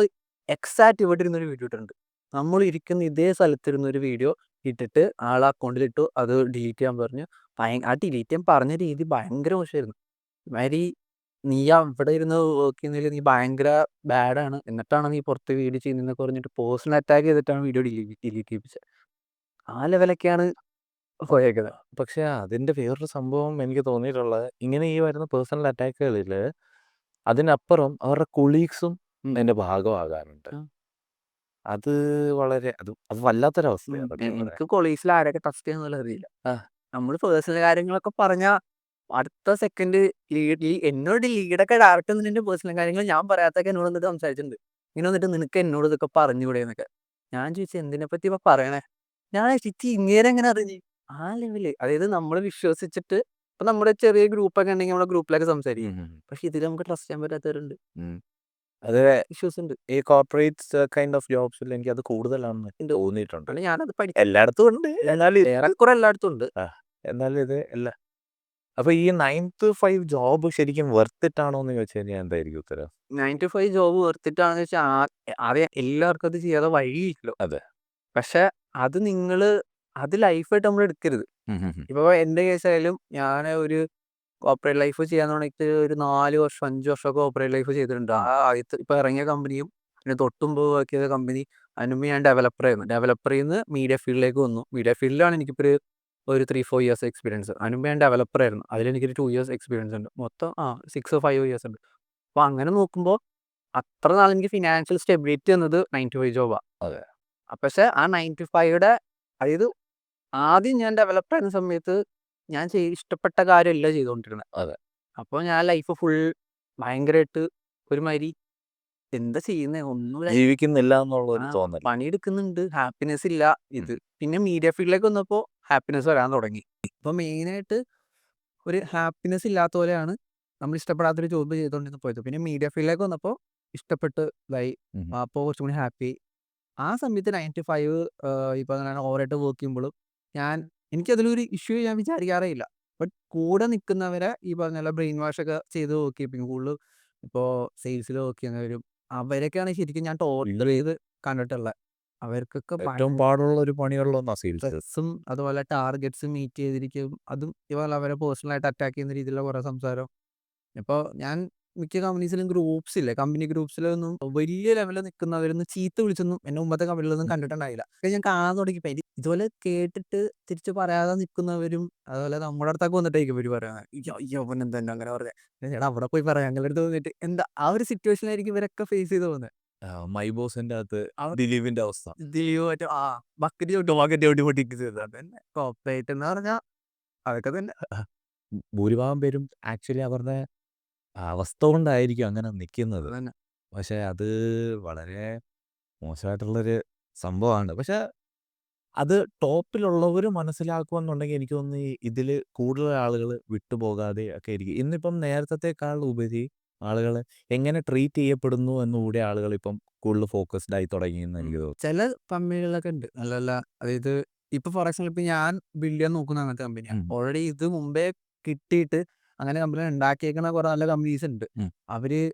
എക്സാക്റ്റ് ഇവിടെ ഇരുന്നൊരു വീഡിയോ ഇട്ടിട്ടുണ്ട്. നമ്മൾ ഇരിക്കുന്ന ഇതേ സ്ഥലത്തിരുന്ന ഒരു വീഡിയോ ഇട്ടിട്ട് ആൾ അക്കൗണ്ടിലിട്ടു, അത് ഡിലീറ്റ് ചെയ്യാൻ പറഞ്ഞു. ആ ഡിലീറ്റ് ചെയ്യാൻ പറഞ്ഞ രീതി ഭയങ്കര മോശമായിരുന്നു. മാതിരി നീ അവിടെ ഇരുന്ന് വർക്ക് ചെയ്യുന്നതിൽ നീ ഭയങ്കര ബാഡാണ്, എന്നിട്ടാണ് നീ പുറത്ത് വീഡിയോ ചെയ്യുന്നതെന്നൊക്കെ പറഞ്ഞിട്ട് പേഴ്സണൽ അറ്റാക്ക് ചെയ്തിട്ടാണ് വീഡിയോ ഡിലീറ്റ് ചെയ്യിപ്പിച്ചത്. ആ ലെവലൊക്കെയാണ് പോയേക്കുന്നത്. പക്ഷേ അതിൻ്റെ വേറൊരു സംഭവം എനിക്ക് തോന്നിയിട്ടുള്ളത്, ഇങ്ങനെ ഈ വരുന്ന പേഴ്സണൽ അറ്റാക്കുകളിൽ അതിനപ്പുറം അവരുടെ കൊളീഗ്സും അതിൻ്റെ ഭാഗമാകാറുണ്ട്. അത് വളരെ അത് വല്ലാത്തൊരവസ്ഥയാണ് സത്യം പറയാൻ. എനിക്ക് കൊളീഗ്സിൽ ആരൊക്കെ ട്രസ്റ്റ് ചെയ്യാന്നുള്ള അറിയില്ല. ആ. നമ്മൾ പേഴ്സണൽ കാര്യങ്ങളൊക്കെ പറഞ്ഞാൽ അടുത്ത സെക്കൻഡ് എന്നോട് ലീഡൊക്കെ ഡയറക്റ്റ് വന്നിട്ട് എൻ്റെ പേഴ്സണൽ കാര്യങ്ങൾ ഞാൻ പറയാത്തൊക്കെ എന്നോട് വന്നിട്ട് സംസാരിച്ചിട്ടുണ്ട്. ഇങ്ങനെ വന്നിട്ട് നിനക്ക് എന്നോട് ഇതൊക്കെ പറഞ്ഞുകൂടെ എന്നൊക്കെ. ഞാൻ ചോദിച്ചു എന്തിനെ പറ്റി ഇപ്പൊ പറയണേ? ഞാൻ ചിറ്റി ഇങ്ങനെ എങ്ങനെ അറിഞ്ഞു? ആ ലെവല്, അതായത് നമ്മൾ വിശ്വസിച്ചിട്ട് ഇപ്പൊ നമ്മുടെ ചെറിയ ഗ്രൂപ്പൊക്കെ ഉണ്ടെങ്കിൽ നമ്മുടെ ഗ്രൂപ്പിലൊക്കെ സംസാരിക്കും. പക്ഷെ ഇതിൽ നമുക്ക് ട്രസ്റ്റ് ചെയ്യാൻ പറ്റാത്തവരുണ്ട്, അത് ഇഷ്യൂസ് ഉണ്ട്. ഈ കോർപ്പറേറ്റ്സ് കൈൻഡ് ഓഫ് ജോബ്സിൽ എനിക്ക് അത് കൂടുതലാണെന്ന് തോന്നിയിട്ടുണ്ട്. അതുകൊണ്ട് ഞാനത് എല്ലായിടത്തും ഉണ്ട്, എന്നാൽ ഏറെക്കുറെ എല്ലായിടത്തും ഉണ്ട്. എന്നാലും ഇത് അല്ല. അപ്പൊ ഈ 9 to 5 ജോബ് ശരിക്കും വർത്ത് ആണോ എന്ന് ചോദിച്ചു കഴിഞ്ഞാൽ എന്തായിരിക്കും ഉത്തരം? 9 to 5 ജോബ് വർത്തിട്ടാണെന്ന് വെച്ചാൽ ആദ്യം എല്ലാവർക്കും അത് ചെയ്യാതെ വഴിയില്ലല്ലോ. അതെ. പക്ഷെ അത് അത് ലൈഫായിട്ട് നമ്മൾ എടുക്കരുത്. ഇപ്പൊ എൻ്റെ കേസായാലും ഞാൻ ഒരു കോർപ്പറേറ്റ് ലൈഫ് ചെയ്യാൻ തുടങ്ങിയിട്ട് ഒരു 4 വർഷം 5 വർഷമൊക്കെ കോർപ്പറേറ്റ് ലൈഫ് ചെയ്തിട്ടുണ്ട്. ആ ആദ്യത്തെ ഇപ്പൊ ഇറങ്ങിയ കമ്പനിയും പിന്നെ തൊട്ടുമുമ്പ് വർക്ക് ചെയ്ത കമ്പനി, അതിനുമ്പ് ഞാൻ ഡെവലപ്പറായിരുന്നു. ഡെവലപ്പറിൽ നിന്ന് മീഡിയ ഫീൽഡിലേക്ക് വന്നു. മീഡിയ ഫീൽഡിലാണ് എനിക്കിപ്പോൾ ഒരു 3-4 ഇയേഴ്സ് എക്സ്പീരിയൻസ്. അതിനുമ്പ് ഞാൻ ഡെവലപ്പറായിരുന്നു. അതിലെനിക്കൊരു 2 ഇയേഴ്സ് എക്സ്പീരിയൻസ് ഉണ്ട്. മൊത്തം 6-5 ഇയേഴ്സ് ഉണ്ട്. അപ്പോൾ അങ്ങനെ നോക്കുമ്പോൾ അത്ര നാൾ എനിക്ക് ഫിനാൻഷ്യൽ സ്റ്റെബിലിറ്റി എന്നത് 9 to 5 ജോബാണ്. അതെ. പക്ഷെ ആ 9 to 5യുടെ അതായത് ആദ്യം ഞാൻ ഡെവലപ്പർ ആയിരുന്ന സമയത്ത് ഞാൻ ഇഷ്ടപ്പെട്ട കാര്യമല്ല ചെയ്തുകൊണ്ടിരുന്നത്. അതെ. അപ്പോൾ ഞാൻ ലൈഫ് ഫുൾ ഭയങ്കരമായിട്ട് ഒരുമാതിരി എന്താ ചെയ്യുന്നത് ഒന്നുമില്ല, ജീവിക്കുന്നില്ല എന്നുള്ള ഒരു തോന്നൽ. പണിയെടുക്കുന്നുണ്ട്, ഹാപ്പിനെസ് ഇല്ല. പിന്നെ മീഡിയ ഫീൽഡിലേക്ക് വന്നപ്പോൾ ഹാപ്പിനെസ് വരാൻ തുടങ്ങി. ഇപ്പോൾ മെയിനായിട്ട് ഒരു ഹാപ്പിനെസ് ഇല്ലാത്ത പോലെയാണ് നമ്മൾ ഇഷ്ടപ്പെടാത്തൊരു ജോബ് ചെയ്തുകൊണ്ടിരുന്ന പോയത്. പിന്നെ മീഡിയ ഫീൽഡിലേക്ക് വന്നപ്പോൾ ഇഷ്ടപ്പെട്ട് ഇതായി. അപ്പോൾ കുറച്ചും കൂടി ഹാപ്പി. ആ സമയത്ത് 9 to 5 ഇപ്പോൾ അങ്ങനെ ഓവറായിട്ട് വർക്ക് ചെയ്യുമ്പോഴും എനിക്കതിലൊരു ഇഷ്യൂ ഞാൻ വിചാരിക്കാറേ ഇല്ല. ബട്ട് കൂടെ നിൽക്കുന്നവരെ ഈ പറഞ്ഞ പോലെ ബ്രെയിൻ വാഷ് ഒക്കെ ചെയ്ത് വർക്ക് ചെയ്യിപ്പിക്കും. കൂടുതൽ ഇപ്പോൾ സെയിൽസിൽ വർക്ക് ചെയ്യുന്നവരും അവരൊക്കെയാണ് ശരിക്കും ഞാൻ ടോർച്ചർ ചെയ്ത് കണ്ടിട്ടുള്ളത്. അവർക്കൊക്കെ ഏറ്റവും പാടുള്ള ഒരു പണികളിലൊന്നാ സെയിൽസ്. സ്ട്രെസ്സും അതുപോലെ ടാർഗറ്റ്സ് മീറ്റ് ചെയ്തിരിക്കും. അതും ഇതുപോലെ അവരെ പേഴ്സണലായിട്ട് അറ്റാക്ക് ചെയ്യുന്ന രീതിയിലുള്ള കുറേ സംസാരം. ഇപ്പോൾ ഞാൻ മിക്ക കമ്പനീസിലും ഗ്രൂപ്പ്സ് ഇല്ലേ, കമ്പനി ഗ്രൂപ്പ്സിലൊന്നും വലിയ ലെവലിൽ നിൽക്കുന്നവരൊന്നും ചീത്ത വിളിച്ചൊന്നും എൻ്റെ മുമ്പത്തെ കമ്പനിയിലൊന്നും കണ്ടിട്ടുണ്ടായില്ല. ഞാൻ കാണാൻ തുടങ്ങിയപ്പോൾ ഇതുപോലെ കേട്ടിട്ട് തിരിച്ച് പറയാതെ നിൽക്കുന്നവരും അതുപോലെ നമ്മുടെ അടുത്തൊക്കെ വന്നിട്ടായിരിക്കും ഇവർ പറയുന്നത്, അയ്യോ അവൻ എന്താ അങ്ങനെ പറഞ്ഞത്, ചേട്ടാ അവിടെ പോയി പറയാം ഞങ്ങളുടെ അടുത്ത് വന്നിട്ട് എന്താ ആ ഒരു സിറ്റുവേഷനായിരിക്കും ഇവരൊക്കെ ഫേസ് ചെയ്ത് പോകുന്നത്. മൈ ബോസിന്റെ അകത്ത് ദിലീപിന്റെ അവസ്ഥ. മറ്റേ ബക്കറ്റ് ചവിട്ടും ബക്കറ്റ് ചവിട്ടി പൊട്ടിക്കുന്നത് അതന്നെ കോപ്പറേറ്റ് എന്ന് പറഞ്ഞാൽ അതൊക്കെ തന്നെ. ഭൂരിഭാഗം പേരും ആക്ച്വലി അവരുടെ അവസ്ഥ കൊണ്ടായിരിക്കും അങ്ങനെ നിൽക്കുന്നത്. അതന്നെ. പക്ഷെ അത് വളരെ മോശമായിട്ടുള്ളൊരു സംഭവമാണ്. പക്ഷെ അത് ടോപ്പിലുള്ളവർ മനസ്സിലാക്കുമെന്നുണ്ടെങ്കിൽ എനിക്ക് തോന്നുന്നു ഇതിൽ കൂടുതൽ ആളുകൾ വിട്ടുപോകാതെ ഒക്കെ ഇരിക്കും. ഇന്നിപ്പം നേരത്തേക്കാൾ ഉപരി ആളുകൾ എങ്ങനെ ട്രീറ്റ് ചെയ്യപ്പെടുന്നു എന്നുകൂടി ആളുകൾ ഇപ്പം കൂടുതൽ ഫോക്കസ്ഡ് ആയി തുടങ്ങിയെന്ന് എനിക്ക് തോന്നുന്നു. ചില കമ്പനികളിലൊക്കെ ഉണ്ട് നല്ല നല്ല, അതായത് ഇപ്പൊ ഫോർ എക്സാമ്പിൾ ഇപ്പൊ ഞാൻ ബിൽഡ് ചെയ്യാൻ നോക്കുന്ന അങ്ങനത്തെ കമ്പനിയാണ്. ഓൾറെഡി ഇത് മുമ്പേ കിട്ടിയിട്ട് അങ്ങനെ കമ്പനി ഉണ്ടാക്കിയേക്കുന്ന കുറെ നല്ല കമ്പനീസ് ഉണ്ട്.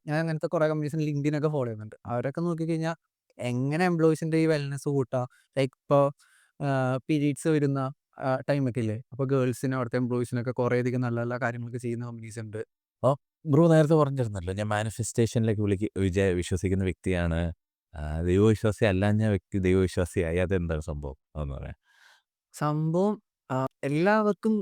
ഞാൻ അങ്ങനത്തെ കുറെ കമ്പനീസ് ലിങ്ക്ഡിനൊക്കെ ഫോളോ ചെയ്യുന്നുണ്ട്. അവരൊക്കെ നോക്കിക്കഴിഞ്ഞാൽ എങ്ങനെ എംപ്ലോയീസിന്റെ ഈ വെൽനെസ് കൂട്ടാം. ലൈക്ക് ഇപ്പോൾ പീരീഡ്സ് വരുന്ന ടൈമൊക്കെ ഇല്ലേ, അപ്പോൾ ഗേൾസിന് അവിടുത്തെ എംപ്ലോയീസിനൊക്കെ കുറേയധികം നല്ല നല്ല കാര്യങ്ങളൊക്കെ ചെയ്യുന്ന കമ്പനീസ് ഉണ്ട്. ബ്രോ നേരത്തെ പറഞ്ഞിരുന്നല്ലോ ഞാൻ മാനിഫെസ്റ്റേഷനിലേക്ക് വിശ്വസിക്കുന്ന വ്യക്തിയാണ്. ദൈവവിശ്വാസി അല്ലാഞ്ഞ വ്യക്തി ദൈവവിശ്വാസിയായി. അതെന്താണ് സംഭവം അതെന്ന് പറയാം? സംഭവം എല്ലാവർക്കും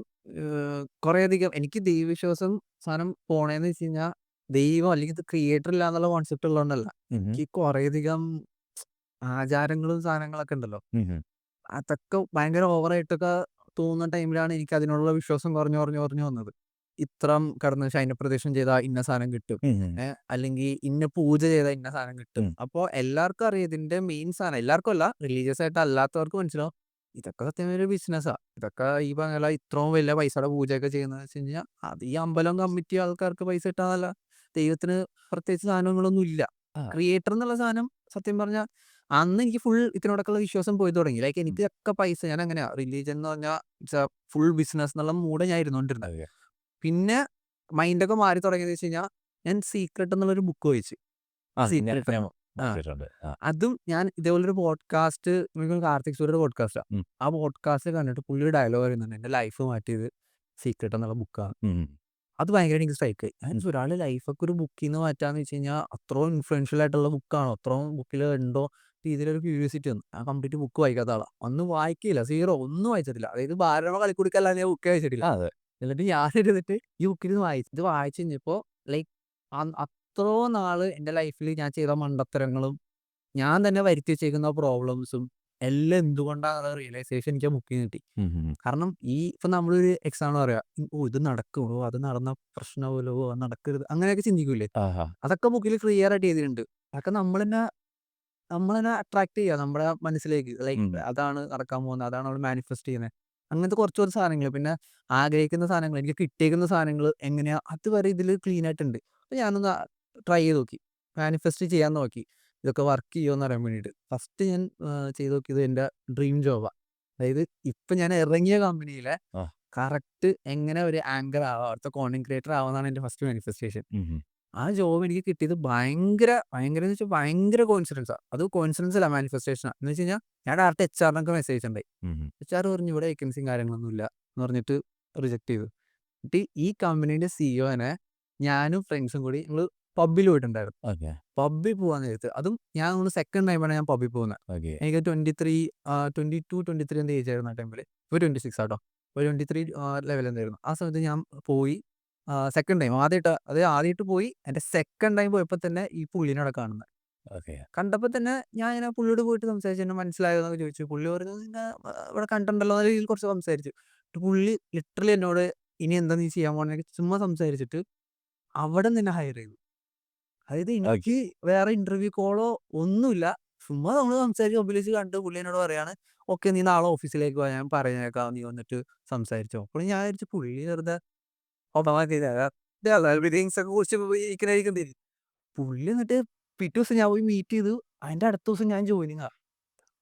കുറേയധികം എനിക്ക് ദൈവവിശ്വാസം സാധനം പോണേന്ന് വെച്ച് കഴിഞ്ഞാൽ ദൈവം അല്ലെങ്കിൽ ക്രിയേറ്റർ ഇല്ല എന്നുള്ള കോൺസെപ്റ്റ് ഉള്ളതുകൊണ്ടല്ല. എനിക്ക് കുറേയധികം ആചാരങ്ങളും സാധനങ്ങളൊക്കെ ഉണ്ടല്ലോ, അതൊക്കെ ഭയങ്കര ഓവറായിട്ടൊക്കെ തോന്നുന്ന ടൈമിലാണ് എനിക്ക് അതിനുള്ള വിശ്വാസം കുറഞ്ഞു കുറഞ്ഞു കുറഞ്ഞു വന്നത്. ഇത്രം കടന്ന് ശയനപ്രദക്ഷിണം ചെയ്താൽ ഇന്ന സാധനം കിട്ടും, അല്ലെങ്കിൽ ഇന്ന പൂജ ചെയ്താൽ ഇന്ന സാധനം കിട്ടും. അപ്പോൾ എല്ലാവർക്കും അറിയാം ഇതിന്റെ മെയിൻ സാധനം, എല്ലാവർക്കും അല്ല റിലീജിയസ് ആയിട്ട് അല്ലാത്തവർക്ക് മനസ്സിലാവും ഇതൊക്കെ സത്യം ഒരു ബിസിനസ്സാ. ഇതൊക്കെ ഈ പറഞ്ഞ ഇത്രയും വലിയ പൈസയുടെ പൂജയൊക്കെ ചെയ്യുന്നത് വെച്ച് കഴിഞ്ഞാൽ അത് ഈ അമ്പലം കമ്മിറ്റി ആൾക്കാർക്ക് പൈസ കിട്ടാന്നല്ല, ദൈവത്തിന് പ്രത്യേകിച്ച് സാധനങ്ങളൊന്നും ഇല്ല. ക്രിയേറ്റർ എന്നുള്ള സാധനം സത്യം പറഞ്ഞാൽ അന്ന് എനിക്ക് ഫുൾ ഇതിനോടൊക്കെയുള്ള വിശ്വാസം പോയി തുടങ്ങി. ലൈക്ക് എനിക്കൊക്കെ പൈസ ഞാൻ അങ്ങനെയാ റിലീജിയൻ എന്ന് പറഞ്ഞാൽ ഇറ്റ്സ് എ ഫുൾ ബിസിനസ് എന്നുള്ള മൂഡ് ഞാൻ ഇരുന്നോണ്ടിരുന്നത്. ഓക്കെ. പിന്നെ മൈൻഡൊക്കെ മാറി തുടങ്ങിയെന്ന് വെച്ച് കഴിഞ്ഞാൽ ഞാൻ സീക്രട്ട് എന്നുള്ളൊരു ബുക്ക് വായിച്ചു. ആ ഞാൻ സീക്രട്ട്. ഞാൻ ആ. വായിച്ചിട്ടുണ്ട്. ആ. അതും ഞാൻ ഇതേപോലൊരു പോഡ്കാസ്റ്റ് കാർത്തിക് സൂര്യയുടെ പോഡ്കാസ്റ്റാ. ഉം. ആ പോഡ്കാസ്റ്റ് കണ്ടിട്ട് പുള്ളിയുടെ ഡയലോഗ് പറയുന്നുണ്ട്. എന്റെ ലൈഫ് മാറ്റിയത് സീക്രട്ട് എന്നുള്ള ബുക്കാണ്. ഉം. അത് ഭയങ്കരമായിട്ട് എനിക്ക് സ്ട്രൈക്ക് ആയി. ഞാൻ ഉം. ഒരാളുടെ ലൈഫൊക്കെ ഒരു ബുക്കിൽ നിന്ന് മാറ്റാന്ന് വെച്ച് കഴിഞ്ഞാൽ അത്രയും ഇൻഫ്ലുവൻഷ്യൽ ആയിട്ടുള്ള ബുക്കാണോ, അത്രയും ബുക്കിൽ ഉണ്ടോ രീതിയിലൊരു ക്യൂരിയോസിറ്റി വന്നു. ആ കംപ്ലീറ്റ് ബുക്ക് വായിക്കാത്ത ആളാ. ഒന്നും വായിക്കില്ല, സീറോ ഒന്നും വായിച്ചിട്ടില്ല. അതായത് ബാലരമ കളിക്കുടുക്കല്ലാതെ ഞാൻ ബുക്കേ വായിച്ചിട്ടില്ല. ആ, അതെ. എന്നിട്ട് ഞാനിരുന്നിട്ട് ഈ ബുക്കിൽ വായിച്ചു. ഇത് വായിച്ചു കഴിഞ്ഞപ്പോൾ ലൈക്ക് അത്രയും നാള് എൻ്റെ ലൈഫിൽ ഞാൻ ചെയ്ത മണ്ടത്തരങ്ങളും ഞാൻ തന്നെ വരുത്തി വെച്ചേക്കുന്ന പ്രോബ്ലംസും എല്ലാം എന്തുകൊണ്ടാണ് റിയലൈസേഷൻ എനിക്ക് ആ ബുക്കിൽ നിന്ന് കിട്ടി. ഉം. ഉം. കാരണം ഇപ്പം നമ്മളൊരു എക്സാമ്പിൾ പറയാം. ഇത് നടക്കുമോ, അത് നടന്ന പ്രശ്നമാവുമല്ലോ, അത് നടക്കരുത് അങ്ങനെയൊക്കെ ചിന്തിക്കൂലേ. ആഹാ. അതൊക്കെ ബുക്കിൽ ക്ലിയർ ആയിട്ട് എഴുതിയിട്ടുണ്ട്. അതൊക്കെ നമ്മൾ തന്നെ അട്രാക്ട് ചെയ്യുക നമ്മുടെ മനസ്സിലേക്ക്. ലൈക്ക് ഉം. അതാണ് നടക്കാൻ പോകുന്നത്, അതാണ് നമ്മൾ മാനിഫെസ്റ്റ് ചെയ്യുന്നത്. അങ്ങനത്തെ കുറച്ച് കുറച്ച് സാധനങ്ങൾ, പിന്നെ ആഗ്രഹിക്കുന്ന സാധനങ്ങൾ, എനിക്ക് കിട്ടിയേക്കുന്ന സാധനങ്ങൾ എങ്ങനെയാ അതുവരെ ഇതിൽ ക്ലീൻ ആയിട്ടുണ്ട്. അപ്പോൾ ഞാനൊന്ന് ട്രൈ ചെയ്ത് നോക്കി, മാനിഫെസ്റ്റ് ചെയ്യാൻ നോക്കി. ഇതൊക്കെ വർക്ക് ചെയ്യുമോ അറിയാൻ വേണ്ടിയിട്ട് ഫസ്റ്റ് ഞാൻ ചെയ്ത് നോക്കിയത് എൻ്റെ ഡ്രീം ജോബാണ്. അതായത് ഇപ്പം ഞാൻ ഇറങ്ങിയ കമ്പനിയിലെ ആ. കറക്റ്റ് എങ്ങനെ ഒരു ആങ്കർ ആവാം, അവിടുത്തെ കോണ്ടന്റ് ക്രിയേറ്റർ ആവാന്നാണ് എൻ്റെ ഫസ്റ്റ് മാനിഫെസ്റ്റേഷൻ. ഉം. ഉം. ആ ജോബ് എനിക്ക് കിട്ടിയത് ഭയങ്കര ഭയങ്കര എന്ന് വെച്ചാൽ ഭയങ്കര കോയിൻസിഡൻസാണ്. അത് കോയിൻസിഡൻസ് അല്ല, മാനിഫെസ്റ്റേഷനാണ്. എന്ന് വെച്ച് കഴിഞ്ഞാൽ ഞാൻ ഡയറക്റ്റ് HR മെസ്സേജ് ഉണ്ടായി. ഉം. ഉം. HR പറഞ്ഞു ഇവിടെ വേക്കൻസിയും കാര്യങ്ങളൊന്നും ഇല്ല എന്ന് പറഞ്ഞിട്ട് റിജക്ട് ചെയ്തു. എന്നിട്ട് ഈ കമ്പനീൻ്റെ സിഇഒനെ ഞാനും ഫ്രണ്ട്സും കൂടി ഞങ്ങൾ പബ്ബിൽ പോയിട്ടുണ്ടായിരുന്നു. ഓക്കെ. പബ്ബിൽ പോകാൻ നേരത്ത് അതും ഞാൻ സെക്കൻഡ് ടൈമാണ് ഞാൻ പബ്ബിൽ പോകുന്നത്. ഓക്കെ. എനിക്ക് 23 22 23 എന്തോ ഏജ് ആയിരുന്നു ആ ടൈമിൽ. ഇപ്പോൾ 26 ആട്ടോ. ഇപ്പോൾ 23 ലെവൽ എന്തായിരുന്നു ആ സമയത്ത് ഞാൻ പോയി. സെക്കൻഡ് ടൈം ആദ്യമായിട്ട് പോയി. എൻ്റെ സെക്കൻഡ് ടൈം പോയപ്പോൾ തന്നെ ഈ പുള്ളിനെ അവിടെ കാണുന്നത്. ഓക്കെ. കണ്ടപ്പോൾ തന്നെ ഞാൻ ഇങ്ങനെ പുള്ളിയോട് പോയിട്ട് സംസാരിച്ചു. എന്നെ മനസ്സിലായോ എന്നൊക്കെ ചോദിച്ചു. പുള്ളി പറഞ്ഞു നിന്നെ ഇവിടെ കണ്ടിട്ടുണ്ടല്ലോ എന്ന രീതിയിൽ കുറച്ച് സംസാരിച്ചു. എന്നിട്ട് പുള്ളി ലിറ്ററലി എന്നോട് ഇനി എന്താ നീ ചെയ്യാൻ പോകുന്നത് ചുമ്മാ സംസാരിച്ചിട്ട് അവിടെ നിന്നെ ഹയർ ചെയ്തു. അതായത് ഓക്കെ. എനിക്ക് വേറെ ഇന്റർവ്യൂ കോളോ ഒന്നുമില്ല. ചുമ്മാ നമ്മൾ സംസാരിച്ച് മൊബൈൽ വെച്ച് കണ്ട് പുള്ളി എന്നോട് പറയാണ്, "ഓക്കെ നീ നാളെ ഓഫീസിലേക്ക് വാ, ഞാൻ പറഞ്ഞേക്കാം, നീ വന്നിട്ട് സംസാരിച്ചോ." അപ്പോൾ ഞാൻ വിചാരിച്ചു പുള്ളി വെറുതെ ഒക്കെ കുറിച്ച് ഇരിക്കണായിരിക്കും. പുള്ളി എന്നിട്ട് പിറ്റേ ദിവസം ഞാൻ പോയി മീറ്റ് ചെയ്തു. അതിൻ്റെ അടുത്ത ദിവസം ഞാൻ ജോയിനിങ്ങാ.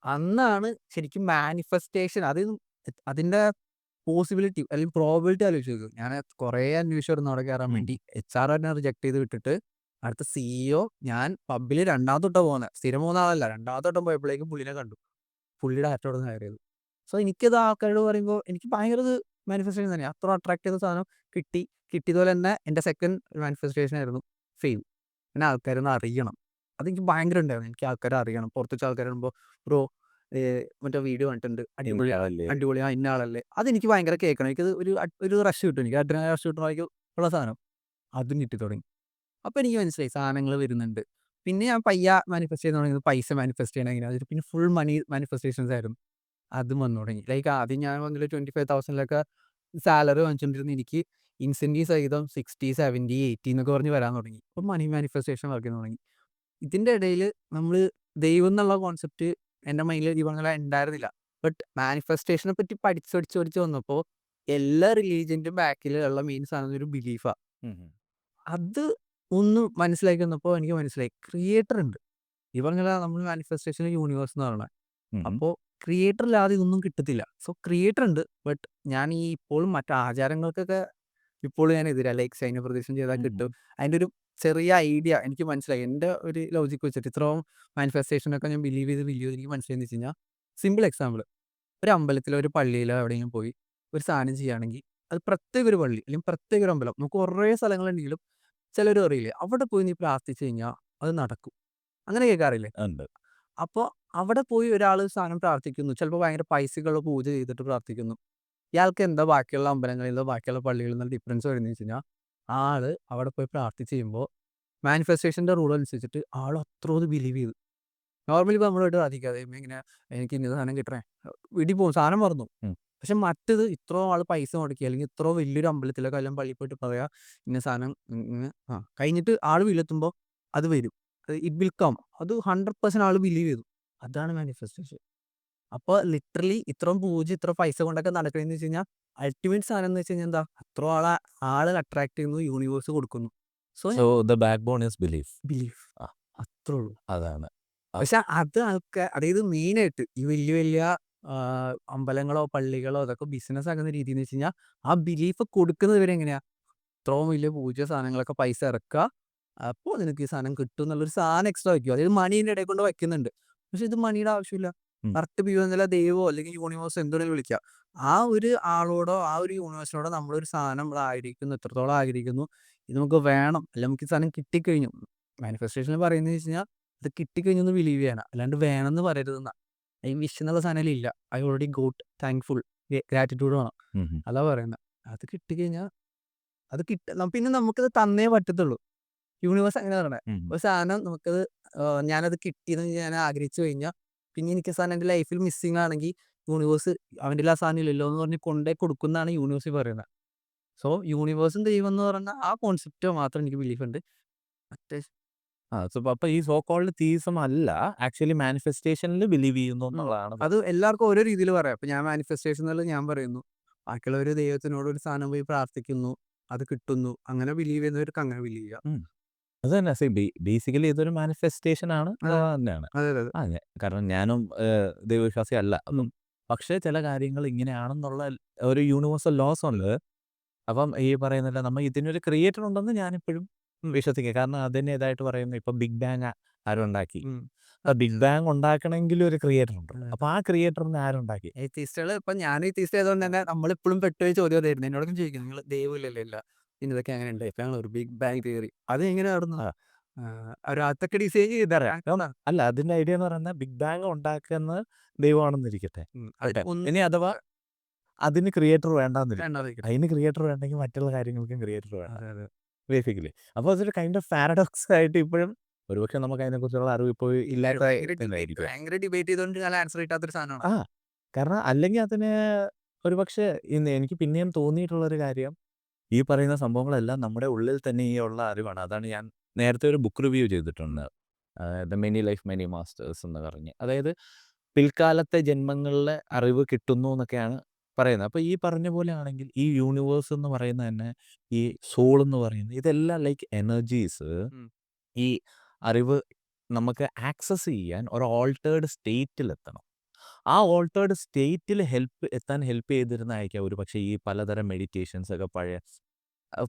അന്നാണ് ശരിക്കും മാനിഫെസ്റ്റേഷൻ അതിൻ്റെ പോസിബിലിറ്റി അല്ലെങ്കിൽ പ്രോബബിലിറ്റി ആലോചിച്ച് നോക്ക്. ഞാൻ കുറേ അന്വേഷിച്ചായിരുന്നു അവിടെ കയറാൻ ഉം. വേണ്ടി. HR എന്നെ റിജക്ട് ചെയ്ത് വിട്ടിട്ട് അടുത്ത സിഇഒ ഞാൻ പബ്ബിൽ രണ്ടാമത്തെ വട്ടം പോകുന്നത്. സ്ഥിരം പോകുന്ന ആളല്ല. രണ്ടാമത്തെ വട്ടം പോയപ്പോഴേക്കും പുള്ളിനെ കണ്ടു. പുള്ളിയുടെ ഡയറക്ടർ ഹയർ ചെയ്തു. സോ എനിക്കത് ആൾക്കാരോട് പറയുമ്പോൾ എനിക്ക് ഭയങ്കര ഇത് മാനിഫെസ്റ്റേഷൻ തന്നെയാണ്. അത്ര അട്രാക്ട് ചെയ്ത സാധനം കിട്ടി. കിട്ടിയതുപോലെ തന്നെ എൻ്റെ സെക്കൻഡ് മാനിഫെസ്റ്റേഷൻ ആയിരുന്നു ഫെയിം. എന്നെ ആൾക്കാരൊന്ന് അറിയണം. അതെനിക്ക് ഭയങ്കര ഉണ്ടായിരുന്നു. എനിക്ക് ആൾക്കാരെ അറിയണം. പുറത്ത് വെച്ച് ആൾക്കാർ പറയുമ്പോൾ ബ്രോ മറ്റേ വീഡിയോ കണ്ടിട്ടുണ്ട്. അടിപൊളിയാ, ഇയാളല്ലേ? അടിപൊളിയാ, ഇന്ന ആളല്ലേ. അതെനിക്ക് ഭയങ്കര കേൾക്കണം. എനിക്കത് ഒരു റഷ് കിട്ടും. എനിക്ക് അഡ്രിനാലിൻ റഷ് കിട്ടുമ്പോഴേക്കും ഉള്ള സാധനം അതും കിട്ടി തുടങ്ങി. അപ്പോൾ എനിക്ക് മനസ്സിലായി സാധനങ്ങൾ വരുന്നുണ്ട്. പിന്നെ ഞാൻ പയ്യെ മാനിഫെസ്റ്റ് ചെയ്ത് തുടങ്ങിയത് പൈസ മാനിഫെസ്റ്റ് ചെയ്യണം എങ്ങനെയാ. പിന്നെ ഫുൾ മണി മാനിഫെസ്റ്റേഷൻസ് ആയിരുന്നു. അതും വന്നു തുടങ്ങി. ലൈക്ക് ആദ്യം ഞാൻ വന്നിട്ട് 25,000 സാലറി വാങ്ങിച്ചുകൊണ്ടിരുന്ന എനിക്ക് ഇൻസെൻറ്റീവ് സഹിതം 60, 70, 80 എന്നൊക്കെ പറഞ്ഞ് വരാൻ തുടങ്ങി. അപ്പോൾ മണി മാനിഫെസ്റ്റേഷൻ വർക്ക് ചെയ്യാൻ തുടങ്ങി. ഇതിൻ്റെ ഇടയിൽ നമ്മൾ ദൈവം എന്നുള്ള കോൺസെപ്റ്റ് എൻ്റെ മൈൻഡിൽ ഈ പറഞ്ഞ പോലെ ഉണ്ടായിരുന്നില്ല. ബട്ട് മാനിഫെസ്റ്റേഷനെ പറ്റി പഠിച്ച് പഠിച്ച് പഠിച്ച് വന്നപ്പോൾ എല്ലാ റിലീജിയൻ്റെയും ബാക്കിൽ ഉള്ള മെയിൻ സാധനം ഒരു ബിലീഫാണ്. ഉം. ഉം. അത് ഒന്ന് മനസ്സിലാക്കി വന്നപ്പോൾ എനിക്ക് മനസ്സിലായി ക്രിയേറ്റർ ഉണ്ട്. ഈ പറഞ്ഞ പോലെ നമ്മൾ മാനിഫെസ്റ്റേഷൻ യൂണിവേഴ്സ് എന്ന് പറയണത്. ഉം. ഉം. അപ്പോൾ ക്രിയേറ്റർ ഇല്ലാതെ ഇതൊന്നും കിട്ടത്തില്ല. സോ ക്രിയേറ്റർ ഉണ്ട്. ബട്ട് ഞാൻ ഇപ്പോഴും മറ്റ് ആചാരങ്ങൾക്കൊക്കെ ഇപ്പോഴും ഞാൻ എതിരാ. ലൈക്ക് സൈന്യ പ്രദക്ഷിണം ചെയ്താൽ ഉം. കിട്ടും. അതിൻ്റെ ഒരു ചെറിയ ഐഡിയ എനിക്ക് മനസ്സിലായി. എൻ്റെ ഒരു ലോജിക്ക് വെച്ചിട്ട് ഇത്രയും മാനിഫെസ്റ്റേഷനൊക്കെ ഞാൻ ബിലീവ് ചെയ്ത് എനിക്ക് മനസ്സിലായെന്ന് വെച്ച് കഴിഞ്ഞാൽ സിമ്പിൾ എക്സാമ്പിൾ. ഒരു അമ്പലത്തിലോ ഒരു പള്ളിയിലോ എവിടെയെങ്കിലും പോയി ഒരു സാധനം ചെയ്യുകയാണെങ്കിൽ അത് പ്രത്യേക ഒരു പള്ളി അല്ലെങ്കിൽ പ്രത്യേക ഒരു അമ്പലം നമുക്ക് കുറേ സ്ഥലങ്ങളുണ്ടെങ്കിലും ചിലർ അറിയില്ലേ അവിടെ പോയി നീ പ്രാർത്ഥിച്ചു കഴിഞ്ഞാൽ അത് നടക്കും. അങ്ങനെ കേൾക്കാറില്ലേ? ഉണ്ട്. അപ്പോൾ അവിടെ പോയി ഒരാൾ സാധനം പ്രാർത്ഥിക്കുന്നു. ചിലപ്പോൾ ഭയങ്കര പൈസക്കുള്ള പൂജ ചെയ്തിട്ട് പ്രാർത്ഥിക്കുന്നു. ഇയാൾക്ക് എന്താ ബാക്കിയുള്ള അമ്പലങ്ങളിൽ നിന്നോ ബാക്കിയുള്ള പള്ളികളിൽ നിന്നോ ഡിഫറൻസ് വരുന്നത് വെച്ച് കഴിഞ്ഞാൽ ആള് അവിടെ പോയി പ്രാർത്ഥിച്ച് ചെയ്യുമ്പോൾ മാനിഫെസ്റ്റേഷൻ്റെ റൂൾ അനുസരിച്ചിട്ട് ആൾ അത്രയും ബിലീവ് ചെയ്തു. നോർമലി ഇപ്പോൾ നമ്മളായിട്ട് പ്രാർത്ഥിക്കാതെ ഇങ്ങനെ എനിക്ക് ഇന്ന സാധനം കിട്ടണേ വീട്ടിൽ പോകും സാധനം മറന്നു. ഉം. പക്ഷെ മറ്റത് ഇത്രയും ആൾ പൈസ മുടക്കി അല്ലെങ്കിൽ ഇത്രയും വലിയൊരു അമ്പലത്തിലൊക്കെ എല്ലാം പള്ളിയിൽ പോയിട്ട് പറയാ ഇന്ന സാധനം കഴിഞ്ഞിട്ട് ആൾ വീട്ടിലെത്തുമ്പോൾ അത് വരും. It will come. അത് 100% ആൾ ബിലീവ് ചെയ്തു. അതാണ് മാനിഫെസ്റ്റേഷൻ. അപ്പോൾ ലിറ്ററലി ഇത്രയും പൂജ ഇത്ര പൈസ കൊണ്ടൊക്കെ നടക്കണമെന്ന് വെച്ച് കഴിഞ്ഞാൽ അൾട്ടിമേറ്റ് സാധനം എന്ന് വെച്ച് കഴിഞ്ഞാൽ എന്താ അത്ര ആളെ അട്രാക്ട് ചെയ്യുന്നു, യൂണിവേഴ്സ് കൊടുക്കുന്നു. So so the backbone is belief. Belief ആ. അത്രേ ഉള്ളൂ. അതാണ്. ആ. പക്ഷെ അത് അതായത് മെയിനായിട്ട് ഈ വലിയ വലിയ അമ്പലങ്ങളോ പള്ളികളോ അതൊക്കെ ബിസിനസ് ആക്കുന്ന രീതി എന്ന് വെച്ച് കഴിഞ്ഞാൽ ആ ബിലീഫ് കൊടുക്കുന്നത് ഇവരെ എങ്ങനെയാ ഇത്രയും വലിയ പൂജ സാധനങ്ങളൊക്കെ പൈസ ഇറക്കുക അപ്പോൾ നിനക്ക് ഈ സാധനം കിട്ടും എന്നുള്ളൊരു സാധനം എക്സ്ട്രാ വയ്ക്കും അതായത് മണീൻ്റെ ഇടയിൽ കൊണ്ട് വയ്ക്കുന്നുണ്ട് പക്ഷെ ഇത് മണിയുടെ ആവശ്യമില്ല ഉം. കറക്റ്റ് ബിയോന്നില്ല ദൈവമോ അല്ലെങ്കിൽ യൂണിവേഴ്സോ എന്തുവേണമെങ്കിലും വിളിക്കുക ആ ഒരു ആളോടോ ആ ഒരു യൂണിവേഴ്സിനോടോ നമ്മളൊരു സാധനം നമ്മൾ ആഗ്രഹിക്കുന്നു എത്രത്തോളം ആഗ്രഹിക്കുന്നു ഇത് നമുക്ക് വേണം അല്ല നമുക്ക് ഈ സാധനം കിട്ടിക്കഴിഞ്ഞു മാനിഫെസ്റ്റേഷനിൽ പറയുന്നത് വെച്ച് കഴിഞ്ഞാൽ ഇത് കിട്ടിക്കഴിഞ്ഞു എന്ന് ബിലീവ് ചെയ്യണം അല്ലാണ്ട് വേണമെന്ന് പറയരുതെന്ന ഈ വിഷ് എന്നുള്ള സാധനം ഇല്ല I already got thankful gratitude വേണം ഉം, ഉം. അതാ പറയുന്നത് അത് കിട്ടിക്കഴിഞ്ഞാൽ അത് പിന്നെ നമുക്കത് തന്നേ പറ്റത്തുള്ളൂ യൂണിവേഴ്സ് അങ്ങനെ പറയണേ ഉം. ഒരു സാധനം നമുക്കത് ഞാനത് കിട്ടിയെന്ന് ഞാൻ ആഗ്രഹിച്ചു കഴിഞ്ഞാൽ പിന്നെ എനിക്ക് സാധനം എൻ്റെ ലൈഫിൽ മിസ്സിങ് ആണെങ്കിൽ യൂണിവേഴ്സ് അവൻ്റെ ആ സാധനം ഇല്ലല്ലോ എന്ന് പറഞ്ഞ് കൊണ്ടേ കൊടുക്കുന്നതാണ് യൂണിവേഴ്സ് പറയുന്നത് സോ യൂണിവേഴ്സും ദൈവം എന്ന് പറഞ്ഞ ആ കോൺസെപ്റ്റ് മാത്രം എനിക്ക് ബിലീഫ് ഉണ്ട് മറ്റേ അപ്പൊ ഈ സോ കോൾഡ് തീസം അല്ല ആക്ച്വലി മാനിഫെസ്റ്റേഷനിൽ ബിലീവ് ചെയ്യുന്നു ഉം. എന്നുള്ളതാണ്. അത് എല്ലാവർക്കും ഓരോ രീതിയിൽ പറയാം ഇപ്പൊ ഞാൻ മാനിഫെസ്റ്റേഷൻ എന്നുള്ളത് ഞാൻ പറയുന്നു ബാക്കിയുള്ളവർ ദൈവത്തിനോട് ഒരു സാധനം പോയി പ്രാർത്ഥിക്കുന്നു അത് കിട്ടുന്നു അങ്ങനെ ബിലീവ് ചെയ്യുന്നവർക്ക് അങ്ങനെ ബിലീവ് ചെയ്യാം ഉം. അത് തന്നെ ബേസിക്കലി ഇതൊരു മാനിഫെസ്റ്റേഷൻ ആണ് അതെ എന്നുള്ളത് തന്നെയാണ്. അതെ അതെ കാരണം ഞാനും ദൈവവിശ്വാസി അല്ല. ഉം. പക്ഷേ ചില കാര്യങ്ങൾ ഇങ്ങനെയാണെന്നുള്ള ഒരു യൂണിവേഴ്സൽ ലോസ് ഉണ്ട്. അപ്പം ഈ പറയുന്നില്ല നമ്മൾ ഇതിനൊരു ക്രിയേറ്റർ ഉണ്ടെന്ന് ഞാനിപ്പോഴും വിശ്വസിക്കുക. കാരണം അതിൻ്റേതായിട്ട് പറയുന്നു ഇപ്പം ബിഗ് ബാങ് ആരുണ്ടാക്കി? ഉം. ബിഗ് ബാങ് ഉണ്ടാക്കണമെങ്കിൽ ഒരു ക്രിയേറ്റർ ഉണ്ട്. അതെ. അപ്പൊ ആ ക്രിയേറ്ററിനെ ആരുണ്ടാക്കി? എയ്ത്തീസ്റ്റുകൾ ഇപ്പൊ ഞാൻ എയ്ത്തീസ്റ്റ് ആയതുകൊണ്ട് തന്നെ നമ്മളിപ്പോഴും പെട്ടുപോയ ചോദ്യം അതായിരുന്നു എന്നോടൊക്കെ ചോദിക്കും നിങ്ങൾ ദൈവമില്ലല്ലോ ഇല്ല പിന്നെ ഇതൊക്കെ അങ്ങനെ ഉണ്ട് ഇപ്പൊ ഞങ്ങൾ ഒരു ബിഗ് ബാങ് തിയറി അത് എങ്ങനെ നടന്നു ആ. അവരകത്തൊക്കെ ഡിസൈൻ ചെയ്തറിയാം അല്ല അതിന്റെ ഐഡിയ എന്ന് പറയുന്നത് ബിഗ് ബാങ് ഉണ്ടാക്കുന്നത് ദൈവമാണെന്നിരിക്കട്ടെ. ഇനി അഥവാ അതിന് ക്രിയേറ്റർ വേണ്ടാന്നിരിക്കും. അതിന് ക്രിയേറ്റർ വേണ്ടെങ്കിൽ മറ്റുള്ള കാര്യങ്ങൾക്കും ക്രിയേറ്റർ വേണ്ട. അതെ അതെ ബേസിക്കലി. അപ്പോൾ അതൊരു കൈൻഡ് ഓഫ് പാരഡോക്സ് ആയിട്ട് ഇപ്പോഴും ഒരുപക്ഷെ നമുക്ക് അതിനെക്കുറിച്ചുള്ള അറിവ് ഇപ്പോൾ ഇല്ലാത്തതായിരിക്കും. ഭയങ്കര ഡിബേറ്റ് ചെയ്തുകൊണ്ട് ഞാൻ ആൻസർ കിട്ടാത്തൊരു സാധനമാണ് ആ കാരണം അല്ലെങ്കിൽ അതിന് ഒരുപക്ഷെ ഇന്ന് എനിക്ക് പിന്നെയും തോന്നിയിട്ടുള്ളൊരു കാര്യം ഈ പറയുന്ന സംഭവങ്ങളെല്ലാം നമ്മുടെ ഉള്ളിൽ തന്നെ ഈ ഉള്ള അറിവാണ്. അതാണ് ഞാൻ നേരത്തെ ഒരു ബുക്ക് റിവ്യൂ ചെയ്തിട്ടുണ്ട്. The many life many masters എന്ന് പറഞ്ഞ്. അതായത് പിൽക്കാലത്തെ ജന്മങ്ങളിലെ അറിവ് കിട്ടുന്നു എന്നൊക്കെയാണ് പറയുന്നത്. അപ്പോൾ ഈ പറഞ്ഞ പോലെ ആണെങ്കിൽ ഈ യൂണിവേഴ്സ് എന്ന് പറയുന്നത് തന്നെ ഈ സോൾ എന്ന് പറയുന്നത് ഇതെല്ലാം ലൈക്ക് എനർജീസ് ഉം. ഈ അറിവ് നമുക്ക് ആക്സസ് ചെയ്യാൻ ഒരു ഓൾട്ടേർഡ് സ്റ്റേറ്റിലെത്തണം. ആ ഓൾട്ടേർഡ് സ്റ്റേറ്റിൽ എത്താൻ ഹെൽപ്പ് ചെയ്തിരുന്നതായിരിക്കാം ഒരുപക്ഷേ ഈ പലതരം മെഡിറ്റേഷൻസ് ഒക്കെ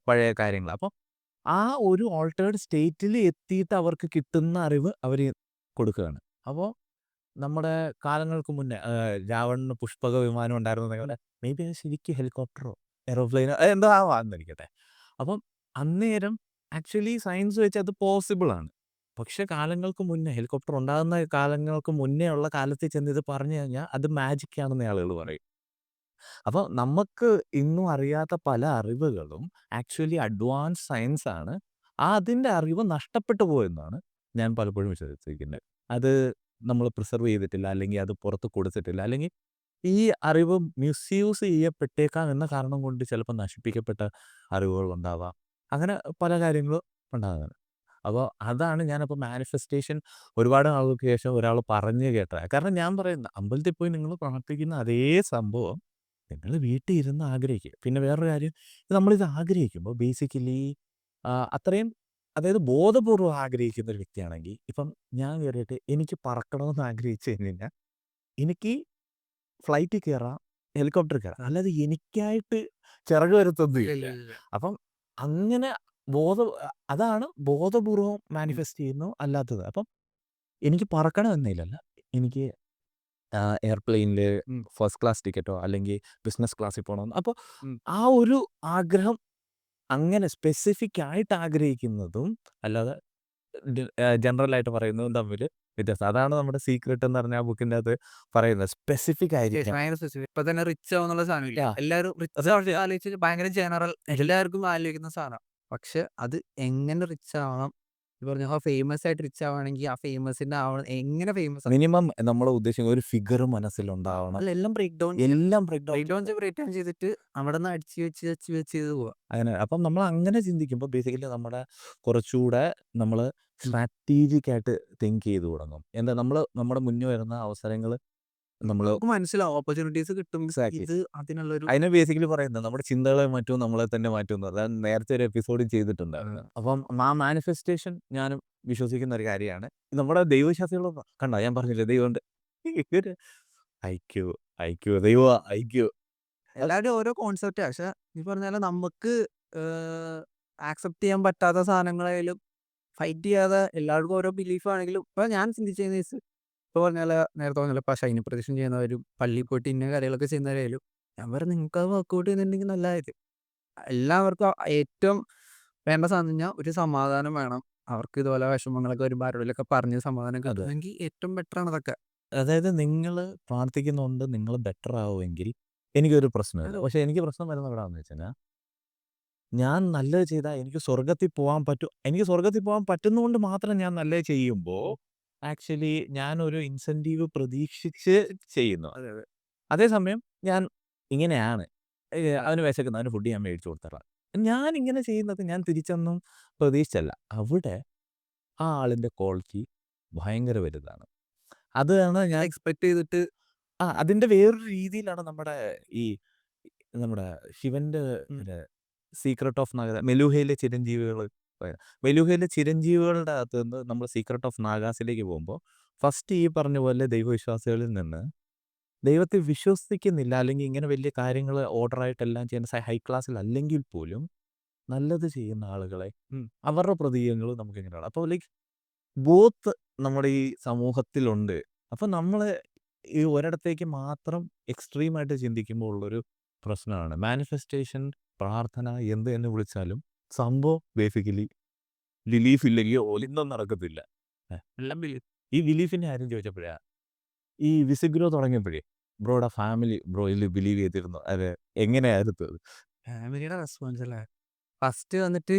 പഴയ കാര്യങ്ങൾ. അപ്പോൾ ആ ഒരു ഓൾട്ടേർഡ് സ്റ്റേറ്റിൽ എത്തിയിട്ട് അവർക്ക് കിട്ടുന്ന അറിവ് അവർ കൊടുക്കുകയാണ്. അപ്പോൾ നമ്മുടെ കാലങ്ങൾക്ക് മുന്നേ രാവണന് പുഷ്പക വിമാനം ഉണ്ടായിരുന്നതൊക്കെ പോലെ മേ ബി ശരിക്കും ഹെലികോപ്റ്ററോ എയ്റോപ്ലെയിനോ എന്തോ ആവാന്നിരിക്കട്ടെ. അപ്പം അന്നേരം ആക്ച്വലി സയൻസ് വെച്ച് അത് പോസിബിൾ ആണ്. പക്ഷെ കാലങ്ങൾക്ക് മുന്നേ ഹെലികോപ്റ്റർ ഉണ്ടാകുന്ന കാലങ്ങൾക്ക് മുന്നേ ഉള്ള കാലത്തിൽ ചെന്ന് ഇത് പറഞ്ഞു കഴിഞ്ഞാൽ അത് മാജിക് ആണെന്ന് ആളുകൾ പറയും. അപ്പോൾ നമുക്ക് ഇന്നും അറിയാത്ത പല അറിവുകളും ആക്ച്വലി അഡ്വാൻസ് സയൻസ് ആണ്. അതിൻ്റെ അറിവ് നഷ്ടപ്പെട്ടു പോയെന്നാണ് ഞാൻ പലപ്പോഴും വിശ്വസിക്കുന്നത്. അത് നമ്മൾ പ്രിസർവ് ചെയ്തിട്ടില്ല, അല്ലെങ്കിൽ അത് പുറത്ത് കൊടുത്തിട്ടില്ല, അല്ലെങ്കിൽ ഈ അറിവ് മിസ്യൂസ് ചെയ്യപ്പെട്ടേക്കാം എന്ന കാരണം കൊണ്ട് ചിലപ്പോൾ നശിപ്പിക്കപ്പെട്ട അറിവുകൾ ഉണ്ടാവാം. അങ്ങനെ പല കാര്യങ്ങളും ഉണ്ടാകുന്നത്. അപ്പോൾ അതാണ് ഞാനപ്പോൾ മാനിഫെസ്റ്റേഷൻ ഒരുപാട് നാളുകൾക്ക് ശേഷം ഒരാൾ പറഞ്ഞു കേട്ടത്. കാരണം ഞാൻ പറയുന്നത് അമ്പലത്തിൽ പോയി നിങ്ങൾ പ്രാർത്ഥിക്കുന്ന അതേ സംഭവം നിങ്ങൾ വീട്ടിൽ ഇരുന്ന് ആഗ്രഹിക്കുക. പിന്നെ വേറൊരു കാര്യം നമ്മളിത് ആഗ്രഹിക്കുമ്പോൾ ബേസിക്കലി അത്രയും അതായത് ബോധപൂർവ്വം ആഗ്രഹിക്കുന്ന ഒരു വ്യക്തിയാണെങ്കിൽ ഇപ്പം ഞാൻ കയറിയിട്ട് എനിക്ക് പറക്കണമെന്ന് ആഗ്രഹിച്ചു കഴിഞ്ഞാൽ എനിക്ക് ഫ്ലൈറ്റിൽ കയറാം, ഹെലികോപ്റ്ററിൽ കയറാം. അല്ലാതെ എനിക്കായിട്ട് ചിറക് വരുത്തൊന്നുമില്ല. അപ്പം അങ്ങനെ അതാണ് ബോധപൂർവം മാനിഫെസ്റ്റ് ചെയ്യുന്നു അല്ലാത്തത്. അപ്പം എനിക്ക് പറക്കണം എന്നില്ലല്ല. എനിക്ക് എയർപ്ലെയിനിൽ ഫസ്റ്റ് ക്ലാസ് ടിക്കറ്റോ അല്ലെങ്കിൽ ബിസിനസ് ക്ലാസ്സിൽ പോകണമെന്ന്. അപ്പോൾ ആ ഒരു ആഗ്രഹം അങ്ങനെ സ്പെസിഫിക് ആയിട്ട് ആഗ്രഹിക്കുന്നതും അല്ലാതെ ജനറലായിട്ട് പറയുന്നതും തമ്മിൽ വ്യത്യാസം. അതാണ് നമ്മുടെ സീക്രട്ട് എന്ന് പറഞ്ഞ ആ ബുക്കിൻ്റെ അകത്ത് പറയുന്നത്. സ്പെസിഫിക് ആയിരിക്കും. ഇപ്പൊ തന്നെ റിച്ച് ആവുന്നുള്ള സാധനമില്ല എല്ലാവരും റിച്ച് ആലോചിച്ച് ഭയങ്കര ജനറൽ എല്ലാവർക്കും ആലോചിക്കുന്ന സാധനം പക്ഷെ അത് എങ്ങനെ റിച്ച് ആവണം പറഞ്ഞ ഫേമസ് ആയിട്ട് റിച്ച് ആവുകയാണെങ്കിൽ ആ ഫേമസിന്റെ എങ്ങനെ ഫേമസ് മിനിമം നമ്മൾ ഉദ്ദേശിക്കുന്ന ഒരു ഫിഗർ മനസ്സിലുണ്ടാവണം. എല്ലാം ബ്രേക്ക് ഡൗൺ ബ്രേക്ക് ഡൗൺ ചെയ്തിട്ട് അവിടെ നിന്ന് അടിച്ച് വെച്ച് ചെയ്ത് പോവാ അങ്ങനെ. അപ്പം നമ്മൾ അങ്ങനെ ചിന്തിക്കുമ്പോൾ ബേസിക്കലി നമ്മുടെ കുറച്ചുകൂടെ നമ്മൾ സ്ട്രാറ്റജിക് ആയിട്ട് തിങ്ക് ചെയ്ത് തുടങ്ങും. എന്താ നമ്മുടെ മുന്നിൽ വരുന്ന അവസരങ്ങൾ നമ്മൾ നമുക്ക് മനസ്സിലാവും ഓപ്പർച്യൂണിറ്റീസ് കിട്ടും. എക്സാക്ട്ലി ഇത് അതിനുള്ളൊരു അതിനെ ബേസിക്കലി പറയുന്നത് നമ്മുടെ ചിന്തകളെ മാറ്റും നമ്മളെ തന്നെ മാറ്റും അതാണ് നേരത്തെ ഒരു എപ്പിസോഡിൽ ചെയ്തിട്ടുണ്ടായിരുന്നു. അപ്പം ആ മാനിഫെസ്റ്റേഷൻ ഞാനും വിശ്വസിക്കുന്ന ഒരു കാര്യമാണ്. നമ്മുടെ ദൈവവിശ്വാസികൾ കണ്ടോ ഞാൻ പറഞ്ഞില്ലേ ദൈവമുണ്ട് ഒരു ഐക്യു ഐക്യു ദൈവ ഐക്യു എല്ലാവരും ഓരോ കോൺസെപ്റ്റാ. പക്ഷെ ഈ പറഞ്ഞ പോലെ നമുക്ക് ആക്സെപ്റ്റ് ചെയ്യാൻ പറ്റാത്ത സാധനങ്ങളായാലും ഫൈറ്റ് ചെയ്യാതെ എല്ലാവർക്കും ഓരോ ബിലീഫ് ആണെങ്കിലും ഇപ്പൊ ഞാൻ ചിന്തിച്ചതെന്ന് വെച്ചാൽ ഇപ്പൊ പറഞ്ഞ പോലെ നേരത്തെ പറഞ്ഞ പോലെ ഇപ്പൊ ശൈന പ്രദക്ഷിണം ചെയ്യുന്നവരും പള്ളിയിൽ പോയിട്ട് ഇന്ന കാര്യങ്ങളൊക്കെ ചെയ്യുന്നവരായാലും ഞാൻ പറഞ്ഞു നിങ്ങൾക്ക് അത് വർക്കൗട്ട് ചെയ്യുന്നുണ്ടെങ്കിൽ നല്ലതായിരിക്കും. എല്ലാവർക്കും ഏറ്റവും വേണ്ട സാധനം കഴിഞ്ഞാൽ ഒരു സമാധാനം വേണം. അവർക്ക് ഇതുപോലെ വിഷമങ്ങളൊക്കെ വരുമ്പോൾ ആരോടെങ്കിലൊക്കെ പറഞ്ഞ് സമാധാനം അതെ കിട്ടുമെങ്കിൽ ഏറ്റവും ബെറ്റർ ആണ് അതൊക്കെ. അതായത് നിങ്ങൾ പ്രാർത്ഥിക്കുന്നുണ്ട് നിങ്ങൾ ബെറ്റർ ആവുമെങ്കിൽ എനിക്കൊരു പ്രശ്നമില്ല. അത് പക്ഷെ എനിക്ക് പ്രശ്നം വരുന്നത് എവിടെയാണെന്ന് വെച്ച് കഴിഞ്ഞാൽ ഞാൻ നല്ലത് ചെയ്താൽ എനിക്ക് സ്വർഗ്ഗത്തിൽ പോകാൻ പറ്റും. എനിക്ക് സ്വർഗ്ഗത്തിൽ പോകാൻ പറ്റുന്നതുകൊണ്ട് മാത്രം ഞാൻ നല്ലത് ചെയ്യുമ്പോൾ ആക്ച്വലി ഞാനൊരു ഇൻസെൻറ്റീവ് പ്രതീക്ഷിച്ച് ചെയ്യുന്നു. അതെ അതെ അതേസമയം ഞാൻ ഇങ്ങനെയാണ്. അവന് വിശക്കുന്നു. അവന് ഫുഡ് ഞാൻ മേടിച്ചു കൊടുത്തേക്കാം. ഞാൻ ഇങ്ങനെ ചെയ്യുന്നത് ഞാൻ തിരിച്ചൊന്നും പ്രതീക്ഷിച്ചല്ല. അവിടെ ആ ആളിന്റെ ക്വാളിറ്റി ഭയങ്കര വലുതാണ്. അതാണ് ഞാൻ എക്സ്പെക്ട് ചെയ്തിട്ട് അതിന്റെ വേറൊരു രീതിയിലാണ് ഈ നമ്മുടെ ശിവന്റെ ഉം, മറ്റേ സീക്രട്ട് ഓഫ് നാഗ മെലൂഹയിലെ ചിരഞ്ജീവികൾ മെലൂഹയിലെ ചിരഞ്ജീവികളുടെ അകത്ത് നിന്ന് നമ്മൾ സീക്രട്ട് ഓഫ് നാഗാസിലേക്ക് പോകുമ്പോൾ ഫസ്റ്റ് ഈ പറഞ്ഞ പോലെ ദൈവവിശ്വാസികളിൽ നിന്ന് ദൈവത്തെ വിശ്വസിക്കുന്നില്ല അല്ലെങ്കിൽ ഇങ്ങനെ വലിയ കാര്യങ്ങൾ ഓർഡറായിട്ടെല്ലാം ചെയ്യുന്ന ഹൈ ക്ലാസ്സിൽ അല്ലെങ്കിൽ പോലും നല്ലത് ചെയ്യുന്ന ആളുകളെ ഉം, അവരുടെ പ്രതീകങ്ങൾ നമുക്ക് ഇങ്ങനെയാണ്. അപ്പോൾ ലൈക്ക് ബോത്ത് നമ്മുടെ ഈ സമൂഹത്തിലുണ്ട്. അപ്പം നമ്മൾ ഈ ഒരിടത്തേക്ക് മാത്രം എക്സ്ട്രീമായിട്ട് ചിന്തിക്കുമ്പോൾ ഉള്ളൊരു പ്രശ്നമാണ്. മാനിഫെസ്റ്റേഷൻ, പ്രാർത്ഥന എന്ത് തന്നെ വിളിച്ചാലും സംഭവം ബേസിക്കലി ബിലീഫ് ഇല്ലെങ്കിൽ ഒന്നും നടക്കത്തില്ല. ഏ, എല്ലാം ഈ ബിലീഫിൻ്റെ കാര്യം ചോദിച്ചപ്പോഴാ ഈ വിസിഗ്രോ തുടങ്ങിയപ്പോഴേ ബ്രോയുടെ ഫാമിലി ബ്രോ ഇതിൽ ബിലീവ് ചെയ്തിരുന്നു. അത് എങ്ങനെയായിരുന്നു അത്? ഫാമിലിയുടെ റെസ്പോൺസ് അല്ലേ. ഫസ്റ്റ് വന്നിട്ട്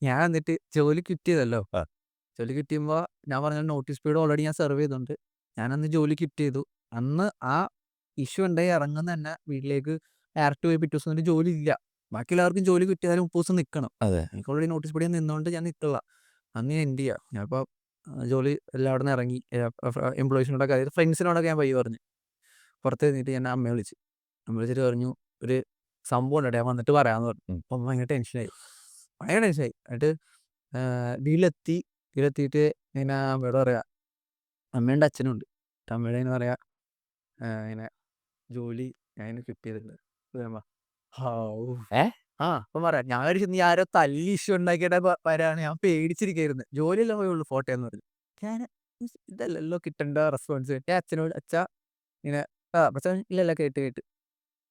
ഞാൻ എന്നിട്ട് ജോലി ക്വിറ്റ് ചെയ്തല്ലോ. ആ, ജോലി ക്വിറ്റ് ചെയ്യുമ്പോൾ ഞാൻ പറഞ്ഞ നോട്ടീസ് പീരീഡ് ഓൾറെഡി ഞാൻ സെർവ് ചെയ്തിട്ടുണ്ട്. ഞാനന്ന് ജോലി ക്വിറ്റ് ചെയ്തു. അന്ന് ആ ഇഷ്യൂ ഉണ്ടായി ഇറങ്ങുന്ന തന്നെ വീട്ടിലേക്ക് ഡയറക്റ്റ് പോയി പിറ്റേ ദിവസം വന്നിട്ട് ജോലി ഇല്ല. ബാക്കി എല്ലാവർക്കും ജോലി ക്വിറ്റ് ചെയ്താലും 30 ദിവസം നിൽക്കണം. അതെ എനിക്ക് ഓൾറെഡി നോട്ടീസ് പീരീഡ് നിന്നുകൊണ്ട് ഞാൻ നിൽക്കില്ല. അന്ന് ഞാൻ എന്ത് ചെയ്യുക, ഞാനിപ്പോൾ ജോലി എല്ലാം അവിടെ നിന്ന് ഇറങ്ങി എംപ്ലോയീസിനോടൊക്കെ അതായത് ഫ്രണ്ട്സിനോടൊക്കെ ഞാൻ വഴി പറഞ്ഞു. പുറത്ത് കഴിഞ്ഞിട്ട് ഞാൻ അമ്മയെ വിളിച്ചു. അമ്മ വിളിച്ചിട്ട് പറഞ്ഞു ഒരു സംഭവം ഉണ്ട് ഞാൻ വന്നിട്ട് പറയാമെന്ന് പറഞ്ഞു. ഉം. അപ്പം ഭയങ്കര ടെൻഷനായി, ഭയങ്കര ടെൻഷനായി. എന്നിട്ട് വീട്ടിലെത്തി. വീട്ടിലെത്തിയിട്ട് ഇങ്ങനെ അമ്മയോട് പറയാ, അമ്മയുണ്ട് അച്ഛനും ഉണ്ട്. അമ്മയോട് ഇങ്ങനെ പറയാ ഇങ്ങനെ ജോലി ഞാൻ ഇങ്ങനെ ക്വിറ്റ് ചെയ്തിട്ടുണ്ട്. അപ്പൊ ഞാൻ പറഞ്ഞു, ഹാവൂ. ഏ അപ്പം പറയാം ഞാൻ ഒരു നീ ആരോ തല്ലി ഇഷ്യൂ ഉണ്ടാക്കിയിട്ട് വരാണ്, ഞാൻ പേടിച്ചിരിക്കായിരുന്നു. ജോലിയെല്ലാം പോയുള്ളൂ ഫോട്ടോ എന്ന് പറഞ്ഞു. ഞാൻ ഇതല്ലല്ലോ കിട്ടേണ്ട റെസ്പോൺസിബിലിറ്റി. അച്ഛനോട് അച്ഛാ ഇങ്ങനെ പക്ഷേ ഇല്ലല്ല കേട്ട് കേട്ട്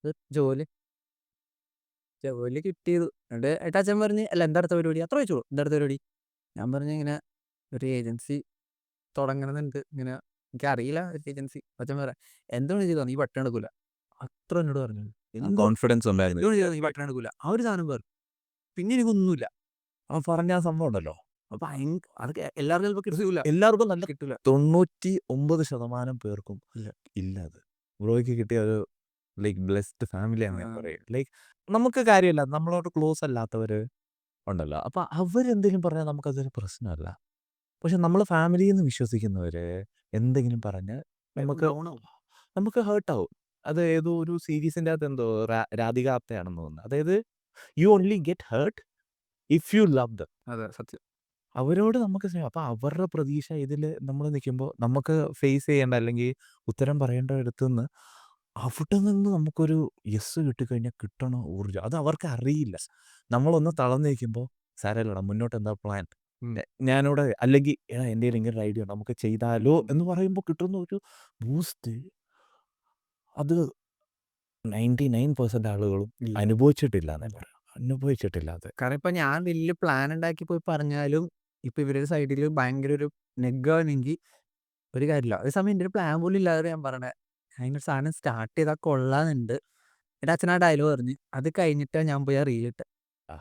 ഇത് ജോലി ജോലി ക്വിറ്റ് ചെയ്തു. എന്നിട്ട് അച്ഛൻ പറഞ്ഞ് അല്ല എന്താ അടുത്ത പരിപാടി അത്ര ചോദിച്ചോളൂ എന്താ അടുത്ത പരിപാടി. ഞാൻ പറഞ്ഞു ഇങ്ങനെ ഒരു ഏജൻസി തുടങ്ങണമെന്നുണ്ട്. ഇങ്ങനെ എനിക്കറിയില്ല ഒരു ഏജൻസി. അച്ഛൻ പറയാം എന്താണ് ചെയ്തോ നീ പട്ടണം എടുക്കൂല. അത്ര എന്നോട് പറഞ്ഞു. എന്തോ കോൺഫിഡൻസ് ഉണ്ടായിരുന്നു. എന്തുകൊണ്ട് ചെയ്തോ നീ പട്ടണം എടുക്കൂല ആ ഒരു സാധനം പറഞ്ഞു. പിന്നെ എനിക്കൊന്നുമില്ല. അവൻ പറഞ്ഞ ആ സംഭവം ഉണ്ടല്ലോ അപ്പൊ അതൊക്കെ എല്ലാവർക്കും ചിലപ്പോൾ കിട്ടില്ല. എല്ലാവർക്കും നല്ല കിട്ടില്ല. 99% പേർക്കും ഇല്ല. ഇല്ല അത്. ബ്രോയ്ക്ക് കിട്ടിയ ഒരു ലൈക്ക് ബ്ലെസ്ഡ് ഫാമിലിയാണ് ഞാൻ ആ, പറയും. ലൈക്ക് നമുക്ക് കാര്യമില്ല നമ്മളോട് ക്ലോസ് അല്ലാത്തവര് ഉണ്ടല്ലോ. അപ്പൊ അവരെന്തെങ്കിലും പറഞ്ഞാൽ നമുക്കതൊരു പ്രശ്നമല്ല. പക്ഷെ നമ്മൾ ഫാമിലിയിൽ നിന്ന് വിശ്വസിക്കുന്നവര് എന്തെങ്കിലും പറഞ്ഞ് നമുക്ക് down ആവും. നമുക്ക് ഹേർട്ടാവും. അത് ഏതോ ഒരു സീരീസിൻ്റെ അകത്ത് എന്തോ രാധിക ആപ്തയാണെന്ന് തോന്നുന്നു. അതായത് you only get hurt if you love them. അതെ സത്യം. അവരോട് നമുക്ക് സ്നേഹം. അപ്പൊ അവരുടെ പ്രതീക്ഷ ഇതിൽ നമ്മൾ നിൽക്കുമ്പോൾ നമുക്ക് ഫേസ് ചെയ്യേണ്ട അല്ലെങ്കിൽ ഉത്തരം പറയേണ്ടയിടത്തുനിന്ന് അവിടെ നിന്ന് നമുക്കൊരു യെസ് കിട്ടിക്കഴിഞ്ഞാൽ കിട്ടണ ഊർജ്ജം അത് അവർക്ക് അറിയില്ല. നമ്മളൊന്ന് തളർന്നു നിൽക്കുമ്പോൾ സാരമില്ലടാ മുന്നോട്ട് എന്താ പ്ലാൻ ഉം. ഞാനിവിടെ അല്ലെങ്കിൽ എടാ എൻ്റെ കയ്യിൽ ഇങ്ങനെ ഒരു ഐഡിയ ഉണ്ട് നമുക്ക് ചെയ്താലോ എന്ന് പറയുമ്പോൾ കിട്ടുന്ന ഒരു ബൂസ്റ്റ് അത് 99% ആളുകളും ഇല്ല. അനുഭവിച്ചിട്ടില്ല എന്നേ പറയാം. അനുഭവിച്ചിട്ടില്ല അത്. കാരണം ഇപ്പൊ ഞാൻ വലിയ പ്ലാൻ ഉണ്ടാക്കി പോയി പറഞ്ഞാലും ഇപ്പൊ ഇവരുടെ സൈഡിൽ ഭയങ്കര ഒരു നെഗാണെങ്കിൽ ഒരു കാര്യമില്ല. അതേസമയം എൻ്റെ ഒരു പ്ലാൻ പോലും ഇല്ലാതെ ഞാൻ പറഞ്ഞത് അതിനൊരു സാധനം സ്റ്റാർട്ട് ചെയ്താൽ കൊള്ളാന്നുണ്ട്. എൻ്റെ അച്ഛൻ ആ ഡയലോഗ് പറഞ്ഞ് അത് കഴിഞ്ഞിട്ടാ ഞാൻ പോയി അറിയിട്ടെ. ആ,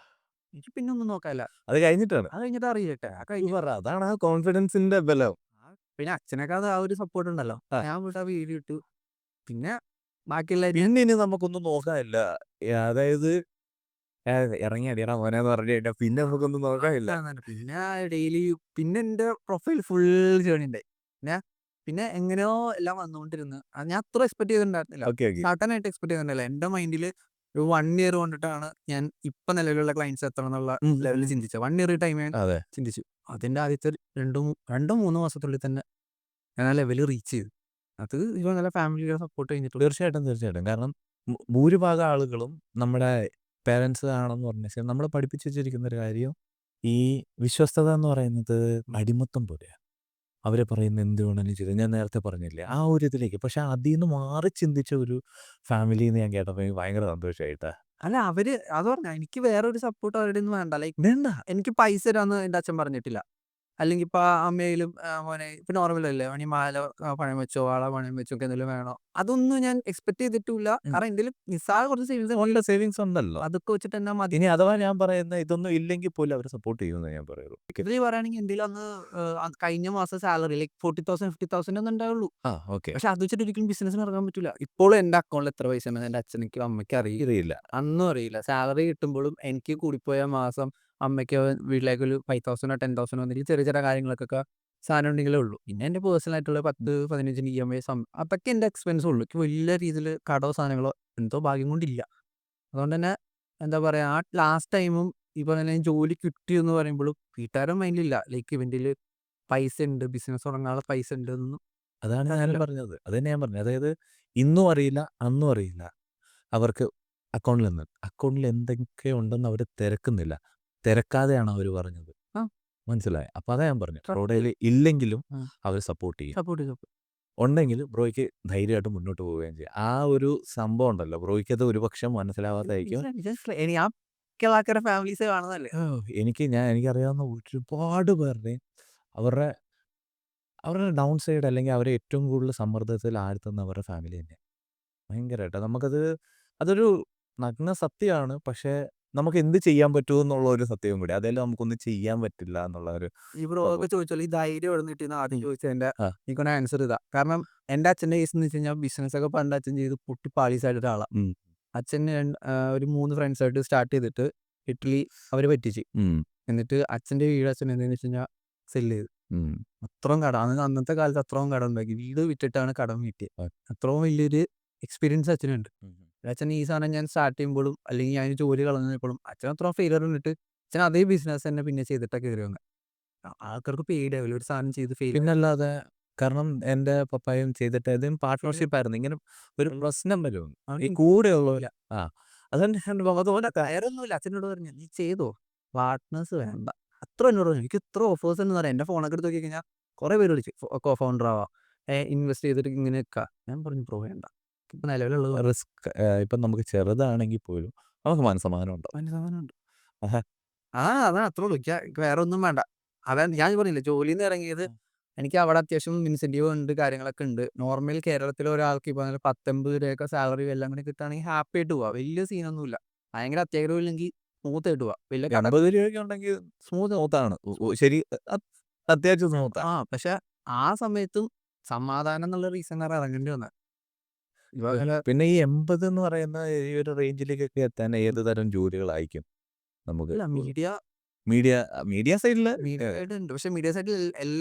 എനിക്ക് പിന്നെ ഒന്നും നോക്കാനില്ല. അത് കഴിഞ്ഞിട്ടാണ് അത് കഴിഞ്ഞിട്ട് അറിയിട്ടെ ആ കഴിഞ്ഞു. പറ അതാണ് ആ കോൺഫിഡൻസിന്റെ ബലം. പിന്നെ അച്ഛനൊക്കെ അത് ആ ഒരു സപ്പോർട്ട് ഉണ്ടല്ലോ. ആ. ഞാൻ പോയിട്ട് ആ വീഡിയോ ഇട്ടു. പിന്നെ ബാക്കിയുള്ളവര് പിന്നെ ഇനി നമുക്കൊന്നും നോക്കാനില്ല. അതായത് ഇറങ്ങി അടിയറ മോനെന്ന് പറഞ്ഞു കഴിഞ്ഞാൽ പിന്നെ നമുക്കൊന്നും നോക്കാനില്ല. പിന്നെ ഡെയിലി പിന്നെ എൻ്റെ പ്രൊഫൈൽ ഫുൾ ജേണി ഉണ്ടായി. പിന്നെ പിന്നെ എങ്ങനെയോ എല്ലാം വന്നുകൊണ്ടിരുന്നു. അത് ഞാൻ അത്ര എക്സ്പെക്ട് ചെയ്തിട്ടുണ്ടായിരുന്നില്ല. Okay, okay. സഡൻ ആയിട്ട് എക്സ്പെക്ട് ചെയ്തിട്ടുണ്ടായില്ല. എൻ്റെ മൈൻഡിൽ ഒരു 1 ഇയർ കൊണ്ടിട്ടാണ് ഞാൻ ഇപ്പൊ നിലവിലുള്ള ക്ലയൻറ്റ്സ് എത്തണം എന്നുള്ള ലെവലിൽ ചിന്തിച്ചത്. 1 ഇയർ ടൈം ഞാൻ അതെ. ചിന്തിച്ചു. അതിന്റെ ആദ്യത്തെ 2-3 മാസത്തിനുള്ളിൽ തന്നെ ഞാൻ ആ ലെവൽ റീച്ച് ചെയ്തു. അത് ഇപ്പൊ നല്ല ഫാമിലിയുടെ സപ്പോർട്ട് കഴിഞ്ഞിട്ടുള്ളൂ. തീർച്ചയായിട്ടും, തീർച്ചയായിട്ടും. കാരണം ഭൂരിഭാഗം ആളുകളും നമ്മുടെ പേരൻറ്സ് ആണെന്ന് പറഞ്ഞാൽ ശരി, നമ്മളെ പഠിപ്പിച്ച് വെച്ചിരിക്കുന്ന ഒരു കാര്യം ഈ വിശ്വസ്തത എന്ന് പറയുന്നത് അടിമത്തം പോലെയാണ്. അവര് പറയുന്ന എന്ത് വേണമെങ്കിലും ചെയ്തു. ഞാൻ നേരത്തെ പറഞ്ഞില്ലേ, ആ ഒരു ഇതിലേക്ക്. പക്ഷെ അതീന്ന് മാറി ചിന്തിച്ച ഒരു ഫാമിലീന്ന് ഞാൻ കേട്ടപ്പോൾ എനിക്ക് ഭയങ്കര സന്തോഷമായിട്ടാ. അല്ല അവര് അത് പറഞ്ഞ എനിക്ക് വേറെ ഒരു സപ്പോർട്ട് അവരുടെ ഒന്നും വേണ്ട. ലൈക്ക് വേണ്ട. എനിക്ക് പൈസ തരാന്ന് എന്റെ അച്ഛൻ പറഞ്ഞിട്ടില്ല. അല്ലെങ്കിൽ ഇപ്പൊ അമ്മയിലും മോനെ ഇപ്പൊ നോർമലല്ലേ വേണേ മാല പണയം വെച്ചോ വള പണയം വെച്ചോ ഒക്കെ എന്തെങ്കിലും വേണോ, അതൊന്നും ഞാൻ എക്സ്പെക്ട് ചെയ്തിട്ടില്ല. കാരണം എന്തെങ്കിലും നിസ്സാര കുറച്ച് സേവിങ്സ് ഉള്ള സേവിങ്സ് ഉണ്ടല്ലോ. അതൊക്കെ വെച്ചിട്ട് തന്നെ മതി. ഇനി അഥവാ ഞാൻ പറയുന്ന ഇതൊന്നും ഇല്ലെങ്കിൽ പോലും അവരെ സപ്പോർട്ട് ചെയ്യുമെന്ന് ഞാൻ പറയുള്ളൂ. ഇതിൽ പറയുകയാണെങ്കിൽ എന്തെങ്കിലും അന്ന് കഴിഞ്ഞ മാസം സാലറി ലൈക്ക് 40,000 50,000 ഒന്നും ഉണ്ടാവുള്ളൂ. ആ, ഓക്കെ. പക്ഷെ അത് വെച്ചിട്ട് ഒരിക്കലും ബിസിനസ്സിന് ഇറങ്ങാൻ പറ്റില്ല. ഇപ്പോഴും എന്റെ അക്കൗണ്ടിൽ എത്ര പൈസ ഉണ്ടെന്ന് എന്റെ അച്ഛനിക്കും അമ്മയ്ക്കും അറിയില്ല. അറിയില്ല. അന്നും അറിയില്ല. സാലറി കിട്ടുമ്പോഴും എനിക്ക് കൂടിപ്പോയ മാസം അമ്മയ്ക്കോ വീട്ടിലേക്ക് ഒരു 5,000 10,000 വന്നിട്ട് ചെറിയ ചെറിയ കാര്യങ്ങൾക്കൊക്കെ സാധനം ഉണ്ടെങ്കിലേ ഉള്ളൂ. പിന്നെ എൻ്റെ പേഴ്സണൽ ആയിട്ടുള്ള 10-15 EMI അതൊക്കെ എൻ്റെ എക്സ്പെൻസ് ഉള്ളൂ. എനിക്ക് വലിയ രീതിയിൽ കടോ സാധനങ്ങളോ എന്തോ ഭാഗ്യം കൊണ്ടില്ല. അതുകൊണ്ട് തന്നെ എന്താ പറയാ ആ ലാസ്റ്റ് ടൈമും ഈ പറഞ്ഞ ജോലി കിട്ടി എന്ന് പറയുമ്പോഴും വീട്ടുകാരും മൈൻഡിലില്ല. ലൈക്ക് ഇവൻ്റെ പൈസ ഉണ്ട്, ബിസിനസ് തുടങ്ങാനുള്ള പൈസ ഉണ്ട് എന്നൊന്നും അതാണ് ഞാനും അറിയില്ല. പറഞ്ഞത്. അതന്നെ ഞാൻ പറഞ്ഞത്. അതായത് ഇന്നും അറിയില്ല, അന്നും അറിയില്ല. അവർക്ക് അക്കൗണ്ടിൽ എന്തൊക്കെ ഉണ്ടെന്ന് അവര് തിരക്കുന്നില്ല. തിരക്കാതെയാണ് അവര് പറഞ്ഞത്. ആ മനസ്സിലായോ? അപ്പൊ അതാ ഞാൻ പറഞ്ഞത്. സത്യം. ബ്രോയുടെ ഇല്ലെങ്കിലും ആ അവര് സപ്പോർട്ട് ചെയ്യും. സപ്പോർട്ട് ചെയ്തു. ഉണ്ടെങ്കിൽ ബ്രോയ്ക്ക് ധൈര്യമായിട്ട് മുന്നോട്ട് പോവുകയും ചെയ്യും. ആ ഒരു സംഭവം ഉണ്ടല്ലോ, ബ്രോയ്ക്കത് ഒരുപക്ഷെ മനസ്സിലാവാത്തതായിരിക്കും. ഞാൻ ആൾക്കാരുടെ ഫാമിലീസ് കാണുന്നതല്ലേ. എനിക്കറിയാവുന്ന ഒരുപാട് പേരുടെയും അവരുടെ അവരുടെ ഡൗൺ സൈഡ് അല്ലെങ്കിൽ അവരെ ഏറ്റവും കൂടുതൽ സമ്മർദ്ദത്തിൽ ആഴ്ത്തുന്ന അവരുടെ ഫാമിലി തന്നെയാണ്. ഭയങ്കരമായിട്ട് അതൊരു നഗ്ന സത്യമാണ്. പക്ഷേ നമുക്ക് എന്ത് ചെയ്യാൻ പറ്റുമെന്നുള്ള ഒരു സത്യവും കൂടി. അതേലും നമുക്കൊന്നും ചെയ്യാൻ പറ്റില്ല എന്നുള്ള ഒരു ഈ ബ്രോ ഒക്കെ സംഭവം. ചോദിച്ചോളൂ ഈ ധൈര്യം എവിടെ നിന്ന് കിട്ടിയെന്ന് ആദ്യം ചോദിച്ചതിന്റെ ആ. എനിക്കൊരു ആൻസർ ഇതാ. കാരണം എന്റെ അച്ഛന്റെ കേസ് എന്ന് വെച്ച് കഴിഞ്ഞാൽ ബിസിനസ് ഒക്കെ പണ്ട് അച്ഛൻ ചെയ്ത് പൊട്ടി പാളീസായിട്ട് ഒരാളാണ്. ഉം. അച്ഛൻ ഒരു 3 ഫ്രണ്ട്സ് ആയിട്ട് സ്റ്റാർട്ട് ചെയ്തിട്ട് ഇറ്റലി അവര് പറ്റിച്ച്. ഉം. എന്നിട്ട് അച്ഛന്റെ വീട് അച്ഛൻ എന്താണെന്ന് വെച്ച് കഴിഞ്ഞാൽ സെല്ല് ചെയ്തു. ഉം. അത്രയും കടം അന്നത്തെ കാലത്ത് അത്രയും കടം ഉണ്ടാക്കി. വീട് വിറ്റിട്ടാണ് കടം വീട്ടിയത്. അത്രയും വലിയൊരു എക്സ്പീരിയൻസ് അച്ഛനുണ്ട്. ഉം. അച്ഛൻ ഈ സാധനം ഞാൻ സ്റ്റാർട്ട് ചെയ്യുമ്പോഴും അല്ലെങ്കിൽ ഞാൻ ജോലി കളഞ്ഞപ്പോഴും അച്ഛൻ അത്രയും ഫെയിലിയർ കണ്ടിട്ട് അച്ഛൻ അതേ ബിസിനസ് തന്നെ പിന്നെ ചെയ്തിട്ടാണ് കയറി വന്നത്. ആൾക്കാർക്ക് പേടിയാവില്ല ഒരു സാധനം ചെയ്ത് ഫെയിൽ. പിന്നല്ലാതെ കാരണം എൻ്റെ പപ്പായും ചെയ്തിട്ട് ഇതും പാർട്ട്ണർഷിപ്പ് ആയിരുന്നു. ഇങ്ങനെ ഒരു പ്രശ്നം വരും. ഈ കൂടെയുള്ളവര് ആ അതെന്നെ അതുപോലെ കയറൊന്നുമില്ല. അച്ഛനോട് പറഞ്ഞു നീ ചെയ്തോ പാർട്ട്നേഴ്സ് വേണ്ട. അത്ര എന്നോട് പറഞ്ഞു. എനിക്ക് ഇത്ര ഓഫേഴ്സ് എന്ന് പറയാം. എൻ്റെ ഫോണൊക്കെ എടുത്ത് നോക്കി കഴിഞ്ഞാൽ കുറെ പേര് വിളിച്ചു കോ ഫൗണ്ടർ ആവാം, ഇൻവെസ്റ്റ് ചെയ്തിട്ട് ഇങ്ങനെ നിൽക്കുക. ഞാൻ പറഞ്ഞു ബ്രോ വേണ്ട. ഇപ്പൊ നിലവിലുള്ളത് റിസ്ക് ഇപ്പം നമുക്ക് ചെറുതാണെങ്കിൽ പോലും നമുക്ക് മനസ്സമാധാനം ഉണ്ടാവും. മനസ്സമാനമുണ്ട്. ആഹാ. അതാ അത്രേ ഉള്ളൂ. എനിക്ക് വേറെ ഒന്നും വേണ്ട. അതാണ് ഞാൻ പറഞ്ഞില്ലേ ജോലിയിൽ നിന്ന് ഇറങ്ങിയത്. എനിക്ക് അവിടെ അത്യാവശ്യം ഇൻസെന്റീവ് ഉണ്ട് കാര്യങ്ങളൊക്കെ ഉണ്ട്. നോർമൽ കേരളത്തിലെ ഒരാൾക്ക് ഇപ്പോൾ 19 രൂപയൊക്കെ സാലറി എല്ലാം കൂടി കിട്ടുകയാണെങ്കിൽ ഹാപ്പി ആയിട്ട് പോവാം. വലിയ സീനൊന്നുമില്ല. ഭയങ്കര അത്യാഗ്രഹം ഇല്ലെങ്കിൽ സ്മൂത്ത് ആയിട്ട് പോവാം. വലിയ കട 80 രൂപയൊക്കെ ഉണ്ടെങ്കിൽ സ്മൂത്താണ്. ശരി. അത്യാവശ്യം സ്മൂത്താ. പക്ഷെ ആ സമയത്തും സമാധാനം എന്നുള്ള റീസൺ കാരണം ഇറങ്ങേണ്ടി വന്നത്. ഇവ പിന്നെ ഈ 80 എന്ന് പറയുന്ന ഈ ഒരു റേഞ്ചിലേക്കൊക്കെ എത്താൻ ഏത് തരം ജോലികളായിരിക്കും നമുക്ക്? അല്ല മീഡിയ മീഡിയ മീഡിയ സൈഡില് മീഡിയ സൈഡ് ഉണ്ട്. പക്ഷെ മീഡിയ സൈഡിൽ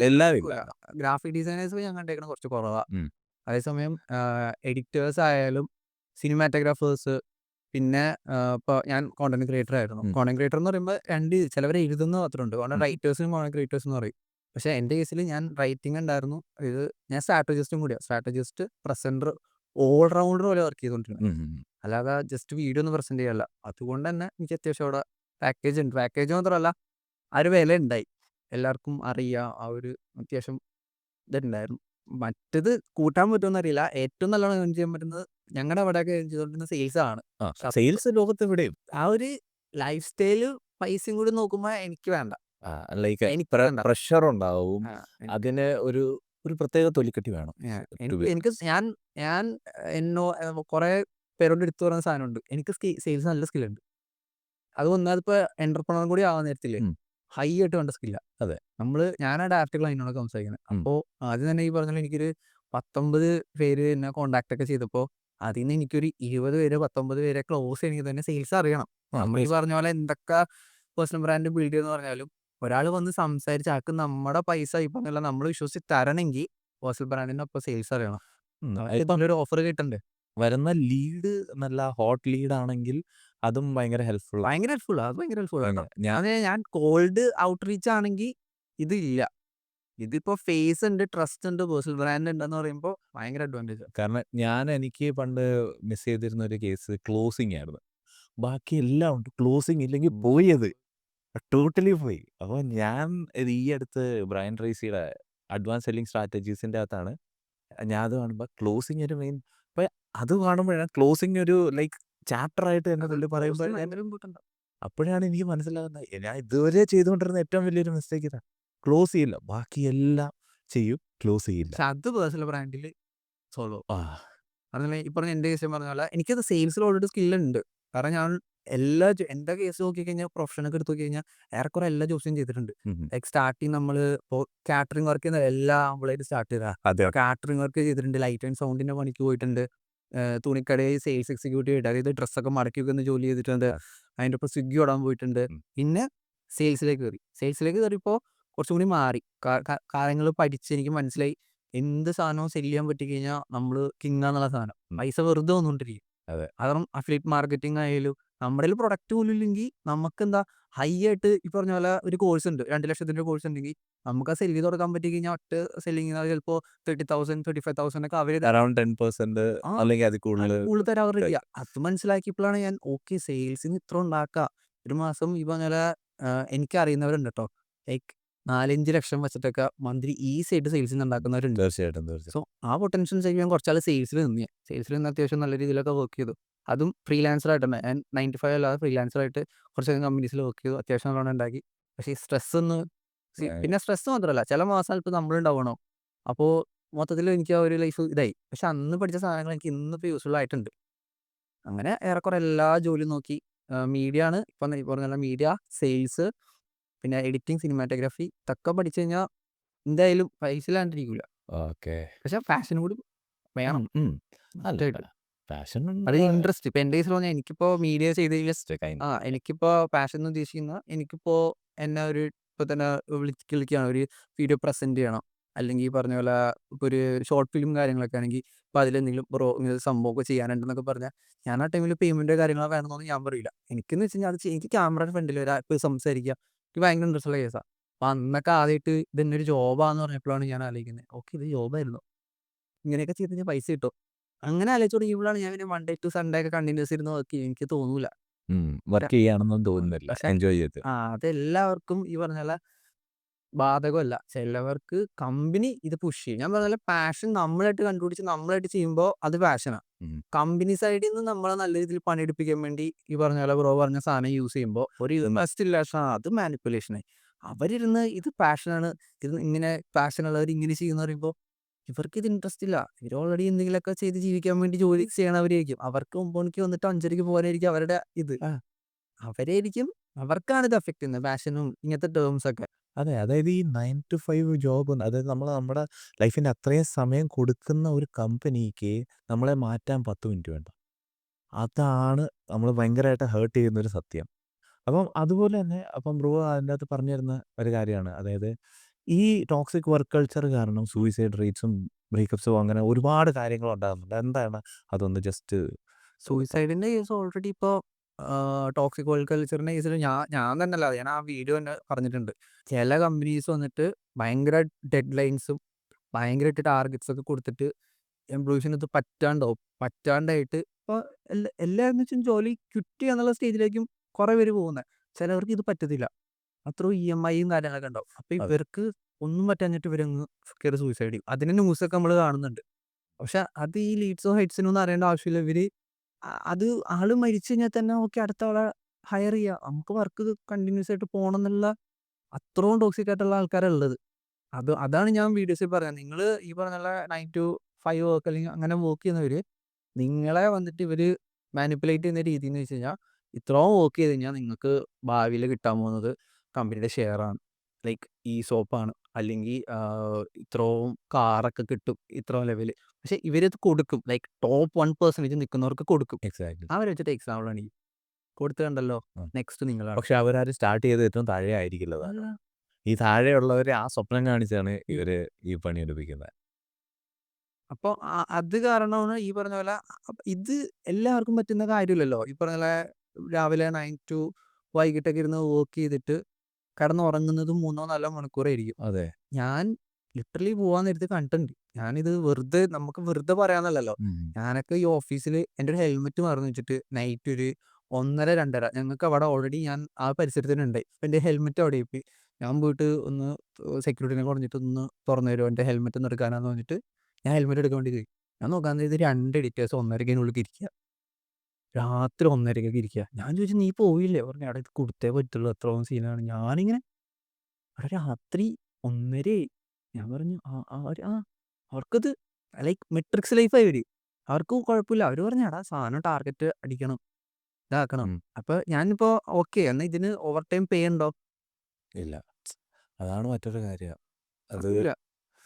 എല്ലാവരും ഇല്ല. ഗ്രാഫിക് ഡിസൈനേഴ്സ് ഞാൻ കണ്ടേക്കണ കുറച്ച് കുറവാ. ഉം. അതേസമയം എഡിറ്റേഴ്സ് ആയാലും സിനിമാറ്റോഗ്രാഫേഴ്സ് പിന്നെ ഇപ്പോൾ ഞാൻ കോണ്ടന്റ് ക്രിയേറ്റർ ആയിരുന്നു. കോണ്ടന്റ് ക്രിയേറ്റർ എന്ന് പറയുമ്പോൾ ചിലവർ എഴുതുന്ന മാത്രമുണ്ട്. കോണ്ടന്റ് റൈറ്റേഴ്സും കോണ്ടന്റ് ക്രിയേറ്റേഴ്സ് എന്ന് പറയും. പക്ഷെ എൻ്റെ കേസിൽ ഞാൻ റൈറ്റിംഗ് ഉണ്ടായിരുന്നു. ഞാൻ സ്ട്രാറ്റജിസ്റ്റും കൂടിയാണ്. സ്ട്രാറ്റജിസ്റ്റ് പ്രസൻറ്റർ ഓൾ റൗണ്ടർ പോലെ വർക്ക് ചെയ്തുകൊണ്ടിരുന്നത്. അല്ലാതെ ജസ്റ്റ് വീഡിയോ ഒന്നും പ്രസന്റ് ചെയ്യല്ല. അതുകൊണ്ട് തന്നെ എനിക്ക് അത്യാവശ്യം അവിടെ പാക്കേജ് ഉണ്ട്. പാക്കേജ് മാത്രമല്ല ആ ഒരു വില ഉണ്ടായി. എല്ലാവർക്കും അറിയാം. ആ ഒരു അത്യാവശ്യം ഇതുണ്ടായിരുന്നു. മറ്റത് കൂട്ടാൻ പറ്റുമെന്ന് അറിയില്ല. ഏറ്റവും നല്ലോണം ഏൺ ചെയ്യാൻ പറ്റുന്നത് ഞങ്ങളുടെ അവിടെയൊക്കെ ഏൺ ചെയ്തുകൊണ്ടിരുന്ന സെയിൽസ് ആണ്. സെയിൽസ് ലോകത്ത് എവിടെയും ആ ഒരു ലൈഫ് സ്റ്റൈല് പൈസയും കൂടി നോക്കുമ്പോൾ എനിക്ക് വേണ്ട. ലൈക്ക് എനിക്ക് വേണ്ട. പ്രഷർ ഉണ്ടാവും. ആ, അതിന് ഒരു ഒരു പ്രത്യേക തൊലിക്കെട്ടി വേണം. എനിക്ക് ഞാൻ കുറെ പേരോട് എടുത്തു പറയുന്ന സാധനമുണ്ട്. എനിക്ക് സെയിൽസ് നല്ല സ്കില്ലുണ്ട്. അത് ഒന്നാമതിപ്പോ എന്റർപ്രണർ കൂടി ആവാൻ നേരത്തില്ലേ ഹൈ ആയിട്ട് വേണ്ട സ്കില്ല. അതെ. ഞാനാ ഡയറക്റ്റ് ക്ലൈന്റിനോട് സംസാരിക്കുന്നത്. അപ്പോൾ ആദ്യം തന്നെ ഈ പറഞ്ഞ എനിക്കൊരു 19 പേര് എന്നെ കോണ്ടാക്ട് ഒക്കെ ചെയ്തപ്പോൾ അതിൽ നിന്ന് എനിക്കൊരു 20 പേര് 19 പേരെ ക്ലോസ് ചെയ്യണമെങ്കിൽ തന്നെ സെയിൽസ് അറിയണം. നമ്മൾ ഈ പറഞ്ഞ പോലെ എന്തൊക്കെ പേഴ്സണൽ ബ്രാൻഡ് ബിൽഡ് ചെയ്യുന്ന പറഞ്ഞാലും ഒരാൾ വന്ന് സംസാരിച്ച് ആൾക്ക് നമ്മുടെ പൈസ ഈ പറഞ്ഞ നമ്മൾ വിശ്വസിച്ച് തരണമെങ്കിൽ പേഴ്സണൽ ബ്രാൻഡിനൊപ്പം സെയിൽസ് അറിയണം. അവർക്ക് ഇപ്പം നല്ലൊരു ഓഫർ കിട്ടണ്ടേ. വരുന്ന ലീഡ് നല്ല ഹോട്ട് ലീഡാണെങ്കിൽ അതും ഭയങ്കര ഹെൽപ്ഫുള്ളാ. ഭയങ്കര ഹെൽപ്ഫുള്ളാ. അത് ഭയങ്കര ഹെൽപ്ഫുള്ളാ കേട്ടോ. ഞാൻ അതെ ഞാൻ കോൾഡ് ഔട്ട്റീച്ച് ആണെങ്കി ഇതില്ല. ഇതിപ്പോ ഫേസ് ഉണ്ട്, ട്രസ്റ്റ് ഉണ്ട്, പേഴ്സണൽ ബ്രാൻഡ് ഉണ്ടെന്ന് പറയുമ്പോ ഭയങ്കര അഡ്വാൻറ്റേജാ. കാരണം എനിക്ക് പണ്ട് മിസ് ചെയ്തിരുന്ന ഒരു കേസ് ക്ലോസിംഗ് ആയിരുന്നു. ബാക്കി എല്ലാം ഉണ്ട്. ക്ലോസിംഗ് ഇല്ലെങ്കിൽ പോയി അത്. ടോട്ടലി പോയി. അപ്പോൾ ഞാൻ ഈ അടുത്ത് ബ്രയൻ ട്രേസിയുടെ അഡ്വാൻസ് സെല്ലിംഗ് സ്ട്രാറ്റജീസിൻ്റെ അകത്താണ് ഞാൻ അത് കാണുമ്പോൾ ക്ലോസിംഗ് ഒരു മെയിൻ അപ്പോൾ അത് കാണുമ്പോഴാണ് ക്ലോസിംഗ് ഒരു ലൈക്ക് ചാപ്റ്റർ ആയിട്ട് തന്നെ പുള്ളി പറയുമ്പോൾ Closing ഭയങ്കര ഇമ്പോർട്ടന്റാ. അപ്പോഴാണ് എനിക്ക് മനസ്സിലാകുന്നത് ഞാൻ ഇതുവരെ ചെയ്തുകൊണ്ടിരുന്ന ഏറ്റവും വലിയൊരു മിസ്റ്റേക്ക് ഇതാണ്. ക്ലോസ് ചെയ്യില്ല. ബാക്കിയെല്ലാം ചെയ്യും. ക്ലോസ് ചെയ്യില്ല. പക്ഷെ അത് പേഴ്സണൽ ബ്രാൻഡില് സോൾവ് ആവും. ആ. പറഞ്ഞില്ലേ ഈ പറഞ്ഞ എൻ്റെ കേസ് പറഞ്ഞ പോലെ എനിക്കത് സെയിൽസിൽ ഓൾറെഡി സ്കില്ലുണ്ട്. കാരണം ഞാൻ എല്ലാ എൻ്റെ കേസ് നോക്കിക്കഴിഞ്ഞാൽ പ്രൊഫഷനൊക്കെ എടുത്ത് നോക്കിക്കഴിഞ്ഞാൽ ഏറെക്കുറെ എല്ലാ ജോബ്സും ചെയ്തിട്ടുണ്ട്. ലൈക്ക് സ്റ്റാർട്ടിങ് നമ്മൾ ഇപ്പോൾ കാറ്ററിംഗ് വർക്ക് ചെയ്യുന്ന എല്ലാ ആമ്പിളായിട്ട് സ്റ്റാർട്ട് ചെയ്തതാണ്. അതെ. കാറ്ററിംഗ് വർക്ക് ചെയ്തിട്ടുണ്ട്, ലൈറ്റ് ആൻഡ് സൗണ്ടിൻ്റെ പണിക്ക് പോയിട്ടുണ്ട്, തുണിക്കടയിൽ സെയിൽസ് എക്സിക്യൂട്ടീവ് ആയിട്ട് അതായത് ഡ്രസ്സൊക്കെ മടക്കി വെക്കുന്ന ജോലി ചെയ്തിട്ടുണ്ട്, അതിൻ്റെ ഒപ്പം സ്വിഗ്ഗി ഓടാൻ പോയിട്ടുണ്ട്. പിന്നെ സെയിൽസിലേക്ക് കയറി. സെയിൽസിലേക്ക് കയറിയപ്പോൾ കുറച്ചും കൂടി മാറി. കാര്യങ്ങൾ പഠിച്ച് എനിക്ക് മനസ്സിലായി എന്ത് സാധനവും സെല് ചെയ്യാൻ പറ്റിക്കഴിഞ്ഞാൽ നമ്മൾ കിങ്ങാന്നുള്ള സാധനം. പൈസ വെറുതെ വന്നുകൊണ്ടിരിക്കും. അതെ. കാരണം അഫിലിയേറ്റ് മാർക്കറ്റിംഗ് ആയാലും നമ്മുടെ കയ്യിൽ പ്രൊഡക്റ്റ് പോലും ഇല്ലെങ്കിൽ നമുക്കെന്താ ഹൈ ആയിട്ട് ഈ പറഞ്ഞ പോലെ ഒരു കോഴ്സ് ഉണ്ട്, 2,00,000 കോഴ്സ് ഉണ്ടെങ്കിൽ നമുക്ക് ആ സെല് ചെയ്ത് കൊടുക്കാൻ പറ്റി കഴിഞ്ഞാൽ ഒറ്റ സെല്ലിങ് ചിലപ്പോൾ 30,000 35,000 ഒക്കെ അവർ അറൗണ്ട് 10% ആ അല്ലെങ്കിൽ അതിൽ കൂടുതൽ കൂടുതൽ തരാൻ റെഡിയാ. അത് മനസ്സിലാക്കിയപ്പോഴാണ് ഞാൻ ഓക്കെ സെയിൽസിന് ഇത്ര ഉണ്ടാക്കാം. ഒരു മാസം ഈ പറഞ്ഞ പോലെ എനിക്ക് അറിയുന്നവരുണ്ട് കേട്ടോ. ലൈക്ക് 4-5 ലക്ഷം വെച്ചിട്ടൊക്കെ മന്ത്ലി ഈസി ആയിട്ട് സെയിൽസിന് ഉണ്ടാക്കുന്നവരുണ്ട്. തീർച്ചയായിട്ടും സോ ആ പൊട്ടൻഷ്യൽ സേവ് ചെയ്യാൻ കുറച്ചാൾ സെയിൽസിൽ നിന്ന് ഞാൻ സെയിൽസിൽ നിന്ന് അത്യാവശ്യം നല്ല രീതിയിലൊക്കെ വർക്ക് ചെയ്തു. അതും ഫ്രീലാൻസർ ആയിട്ട് ഞാൻ 9 to 5 അല്ലാതെ ഫ്രീലാൻസർ ആയിട്ട് കുറച്ചധികം കമ്പനീസിൽ വർക്ക് ചെയ്തു. അത്യാവശ്യം നല്ലോണം ഉണ്ടാക്കി. പക്ഷേ ഈ സ്ട്രെസ് ഒന്ന് പിന്നെ സ്ട്രെസ് മാത്രമല്ല ചില മാസം ഇപ്പോൾ നമ്മളുണ്ടാവണം. അപ്പോൾ മൊത്തത്തിൽ എനിക്ക് ആ ഒരു ലൈഫ് ഇതായി. പക്ഷെ അന്ന് പഠിച്ച സാധനങ്ങൾ എനിക്ക് ഇന്നിപ്പോൾ യൂസ്ഫുൾ ആയിട്ടുണ്ട്. അങ്ങനെ ഏറെക്കുറെ എല്ലാ ജോലിയും നോക്കി. മീഡിയ ആണ് ഇപ്പം ഈ പറഞ്ഞ മീഡിയ, സെയിൽസ്, പിന്നെ എഡിറ്റിംഗ്, സിനിമാറ്റോഗ്രാഫി ഇതൊക്കെ പഠിച്ചു കഴിഞ്ഞാൽ എന്തായാലും പൈസ ഇല്ലാണ്ടിരിക്കില്ല. ഓക്കെ. പക്ഷെ പാഷൻ കൂടി വേണം. അല്ല ഫാഷൻ അത് ഇൻട്രസ്റ്റ് ഇപ്പൊ എൻ്റെ കേസിൽ പറഞ്ഞാൽ എനിക്കിപ്പോ മീഡിയ ചെയ്ത് എനിക്കിപ്പോ പാഷൻ എന്ന് ഉദ്ദേശിക്കുന്ന എനിക്കിപ്പോ എന്നെ ഒരു ഇപ്പൊ തന്നെ വിളിക്കുകയാണ് ഒരു വീഡിയോ പ്രസന്റ് ചെയ്യണം, അല്ലെങ്കിൽ ഈ പറഞ്ഞ പോലെ ഇപ്പൊ ഒരു ഷോർട്ട് ഫിലിം കാര്യങ്ങളൊക്കെ ആണെങ്കിൽ ഇപ്പൊ അതിലെന്തെങ്കിലും ബ്രോ ഇങ്ങനെ സംഭവമൊക്കെ ചെയ്യാനുണ്ടെന്നൊക്കെ പറഞ്ഞാൽ ഞാൻ ആ ടൈമിൽ പേയ്മെന്റ് കാര്യങ്ങളോ വേണമെന്നൊന്നും ഞാൻ പറയില്ല. എനിക്കെന്ന് വെച്ച് കഴിഞ്ഞാൽ എനിക്ക് ക്യാമറയുടെ ഫ്രണ്ടിൽ വരാം ഇപ്പൊ സംസാരിക്കുക എനിക്ക് ഭയങ്കര ഇൻട്രസ്റ്റ് ഉള്ള കേസാണ്. അപ്പൊ അന്നൊക്കെ ആദ്യമായിട്ട് ഇതെന്നെ ഒരു ജോബാന്ന് പറഞ്ഞപ്പോഴാണ് ഞാൻ ആലോചിക്കുന്നത് ഓക്കെ ഇത് ജോബായിരുന്നു, ഇങ്ങനെയൊക്കെ ചെയ്ത് കഴിഞ്ഞാൽ പൈസ കിട്ടും. അങ്ങനെ ആലോചിച്ച് തുടങ്ങിയപ്പോഴാണ് ഞാൻ പിന്നെ മൺഡേ ടു സൺഡേ ഒക്കെ കണ്ടിന്യൂസ് ഇരുന്ന് വർക്ക് ചെയ്യും. എനിക്ക് തോന്നൂല. വർക്ക് ചെയ്യാണെന്നും തോന്നുന്നില്ല. പക്ഷെ എൻജോയ് ചെയ്ത്. അതെല്ലാവർക്കും ഈ പറഞ്ഞ പോലെ ബാധകമല്ല. ചിലവർക്ക് കമ്പനി ഇത് പുഷ് ചെയ്യും. ഞാൻ പറഞ്ഞ പോലെ പാഷൻ നമ്മളായിട്ട് കണ്ടുപിടിച്ച് നമ്മളായിട്ട് ചെയ്യുമ്പോൾ അത് പാഷനാ. കമ്പനി സൈഡിൽ നിന്ന് നമ്മളെ നല്ല രീതിയിൽ പണിയെടുപ്പിക്കാൻ വേണ്ടി ഈ പറഞ്ഞ പോലെ ബ്രോ പറഞ്ഞ സാധനം യൂസ് ചെയ്യുമ്പോൾ ഒരു ഇല്ല അത് മാനിപ്പുലേഷനായി. അവരിരുന്ന് ഇത് പാഷനാണ്, ഇത് ഇങ്ങനെ പാഷനുള്ളവർ ഇങ്ങനെ ചെയ്യുന്ന പറയുമ്പോൾ ഇവർക്ക് ഇത് ഇൻട്രസ്റ്റ് ഇല്ല. ഇവർ ഓൾറെഡി എന്തെങ്കിലുമൊക്കെ ചെയ്ത് ജീവിക്കാൻ വേണ്ടി ജോലി ചെയ്യണവരായിരിക്കും. അവർക്ക് 9 മണിക്ക് വന്നിട്ട് 5:30 പോകാനായിരിക്കും അവരുടെ ഇത്. അവരായിരിക്കും അവർക്കാണ് ഇത് അഫക്ട് ചെയ്യുന്നത് പാഷനും ഇങ്ങനത്തെ ടേംസ് ഒക്കെ. അതെ. അതായത് ഈ 9 to 5 ജോബ് അതായത് നമ്മൾ നമ്മുടെ ലൈഫിൻ്റെ അത്രയും സമയം കൊടുക്കുന്ന ഒരു കമ്പനിക്ക് നമ്മളെ മാറ്റാൻ 10 മിനിറ്റ് വേണ്ട. അതാണ് നമ്മൾ ഭയങ്കരമായിട്ട് ഹേർട്ട് ചെയ്യുന്നൊരു സത്യം. അപ്പം അതുപോലെ തന്നെ അപ്പം ബ്രോ അതിൻ്റെ അകത്ത് പറഞ്ഞു തരുന്ന ഒരു കാര്യമാണ്. അതായത് ഈ ടോക്സിക് വർക്ക് കൾച്ചർ കാരണം സൂയിസൈഡ് റേറ്റ്സും ബ്രേക്കപ്സും അങ്ങനെ ഒരുപാട് കാര്യങ്ങൾ ഉണ്ടാകുന്നുണ്ട്. എന്താണ് അതൊന്ന് ജസ്റ്റ് സൂയിസൈഡിന്റെ കേസ് ഓൾറെഡി ഇപ്പോൾ ടോക്സിക് വർക്ക് കൾച്ചറിന്റെ കേസിൽ ഞാൻ തന്നെ അല്ല ഞാൻ ആ വീഡിയോ തന്നെ പറഞ്ഞിട്ടുണ്ട്. ചില കമ്പനീസ് വന്നിട്ട് ഭയങ്കര ഡെഡ് ലൈൻസും ഭയങ്കരമായിട്ട് ടാർഗറ്റ്സ് ഒക്കെ കൊടുത്തിട്ട് എംപ്ലോയീസിന് ഇത് പറ്റാണ്ടായിട്ട് ഇപ്പോൾ എല്ലാവരും വെച്ചും ജോലി ക്വിറ്റ് ചെയ്യാന്നുള്ള സ്റ്റേജിലേക്കും കുറേ പേര് പോകുന്നത്. ചിലവർക്ക് ഇത് പറ്റത്തില്ല. അത്ര EMIയും കാര്യങ്ങളൊക്കെ ഉണ്ടാവും. അപ്പോൾ ഇവർക്ക് ഒന്നും പറ്റാഞ്ഞിട്ട് ഇവരങ്ങ് കയറി സൂയിസൈഡ് ചെയ്യും. അതിന് ന്യൂസൊക്കെ നമ്മൾ കാണുന്നുണ്ട്. പക്ഷെ അത് ഈ ലീഡ്സോ ഹെഡ്സിനോ ഒന്നും അറിയേണ്ട ആവശ്യമില്ല. ഇവര് അത് ആള് മരിച്ചു കഴിഞ്ഞാൽ തന്നെ ഓക്കെ അടുത്ത ആളെ ഹയർ ചെയ്യുക. നമുക്ക് വർക്ക് കണ്ടിന്യൂസ് ആയിട്ട് പോകണം എന്നുള്ള അത്രയും ടോക്സിക് ആയിട്ടുള്ള ആൾക്കാരാണ് ഉള്ളത്. അതാണ് ഞാൻ വീഡിയോസിൽ പറയുന്നത്. നിങ്ങൾ ഈ പറഞ്ഞ 9 to 5 വർക്ക് അല്ലെങ്കിൽ അങ്ങനെ വർക്ക് ചെയ്യുന്നവര് നിങ്ങളെ വന്നിട്ട് ഇവര് മാനിപ്പുലേറ്റ് ചെയ്യുന്ന രീതി എന്ന് വെച്ച് കഴിഞ്ഞാൽ ഇത്രയും വർക്ക് ചെയ്ത് കഴിഞ്ഞാൽ നിങ്ങൾക്ക് ഭാവിയിൽ കിട്ടാൻ പോകുന്നത് കമ്പനിയുടെ ഷെയറാണ്, ലൈക്ക് ഈ സോപ്പാണ്, അല്ലെങ്കിൽ ഇത്രയും കാറൊക്കെ കിട്ടും ഇത്രയും ലെവല്. പക്ഷെ ഇവരത് കൊടുക്കും, ലൈക്ക് ടോപ്പ് 1% നിൽക്കുന്നവർക്ക് കൊടുക്കും. എക്സാക്ട്ലി. അവർ വെച്ചിട്ട് എക്സാമ്പിളാണ് ഈ കൊടുത്തു കണ്ടല്ലോ നെക്സ്റ്റ് നിങ്ങളാണ്. പക്ഷെ അവരാരും സ്റ്റാർട്ട് ചെയ്ത് ഏറ്റവും താഴെ ആയിരിക്കില്ല. ഈ താഴെയുള്ളവരെ ആ സ്വപ്നം കാണിച്ചാണ് ഇവര് ഈ പണിയെടുപ്പിക്കുന്നത്. അപ്പോൾ അത് കാരണമാണ് ഈ പറഞ്ഞ പോലെ ഇത് എല്ലാവർക്കും പറ്റുന്ന കാര്യമില്ലല്ലോ. ഈ പറഞ്ഞ പോലെ രാവിലെ 9 ടു വൈകിട്ടൊക്കെ ഇരുന്ന് വർക്ക് ചെയ്തിട്ട് കിടന്നുറങ്ങുന്നതും 3 4 മണിക്കൂറായിരിക്കും. അതെ. ഞാൻ ലിറ്ററലി പോവാൻ നേരത്ത് കണ്ടിട്ടുണ്ട്. ഞാനിത് വെറുതെ നമുക്ക് വെറുതെ പറയാന്നല്ലല്ലോ. ഉം. ഞാനൊക്കെ ഈ ഓഫീസിൽ എൻ്റെ ഒരു ഹെൽമെറ്റ് മറന്നു വെച്ചിട്ട് നൈറ്റ് ഒരു 1:30 2:30 ഞങ്ങൾക്ക് അവിടെ ഓൾറെഡി ഞാൻ ആ പരിസരത്ത് തന്നെ ഉണ്ടായി. അപ്പോൾ എൻ്റെ ഹെൽമെറ്റ് അവിടെ ഇട്ട് ഞാൻ പോയിട്ട് ഒന്ന് സെക്യൂരിറ്റിനെ പറഞ്ഞിട്ട് ഒന്ന് തുറന്നു തരുമോ എൻ്റെ ഹെൽമെറ്റ് ഒന്ന് എടുക്കാനാന്ന് പറഞ്ഞിട്ട് ഞാൻ ഹെൽമെറ്റ് എടുക്കാൻ വേണ്ടി പോയി. ഞാൻ നോക്കാൻ നേരത്ത് 2 എഡിറ്റേഴ്സ് 1:30 ഇരിക്കുക. രാത്രി 1:30 ഇരിക്കുക. ഞാൻ ചോദിച്ചു നീ പോയില്ലേ? പറഞ്ഞു എടാ ഇത് കൊടുത്തേ പറ്റുള്ളൂ അത്രോളം സീനാണ്. ഞാനിങ്ങനെ എടാ രാത്രി 1:30 ഞാൻ പറഞ്ഞു അവർക്കത് ലൈക്ക് മെട്രിക്സ് ലൈഫായി അവര്. അവർക്ക് കുഴപ്പമില്ല. അവര് പറഞ്ഞു എടാ സാധനം ടാർഗറ്റ് അടിക്കണം, ഇതാക്കണം. ഉം. അപ്പൊ ഞാനിപ്പോ ഓക്കെ എന്നാ ഇതിന് ഓവർ ടൈം പേ ഉണ്ടോ? ഇല്ല. അതാണ് മറ്റൊരു കാര്യം. അത് അതുമില്ല.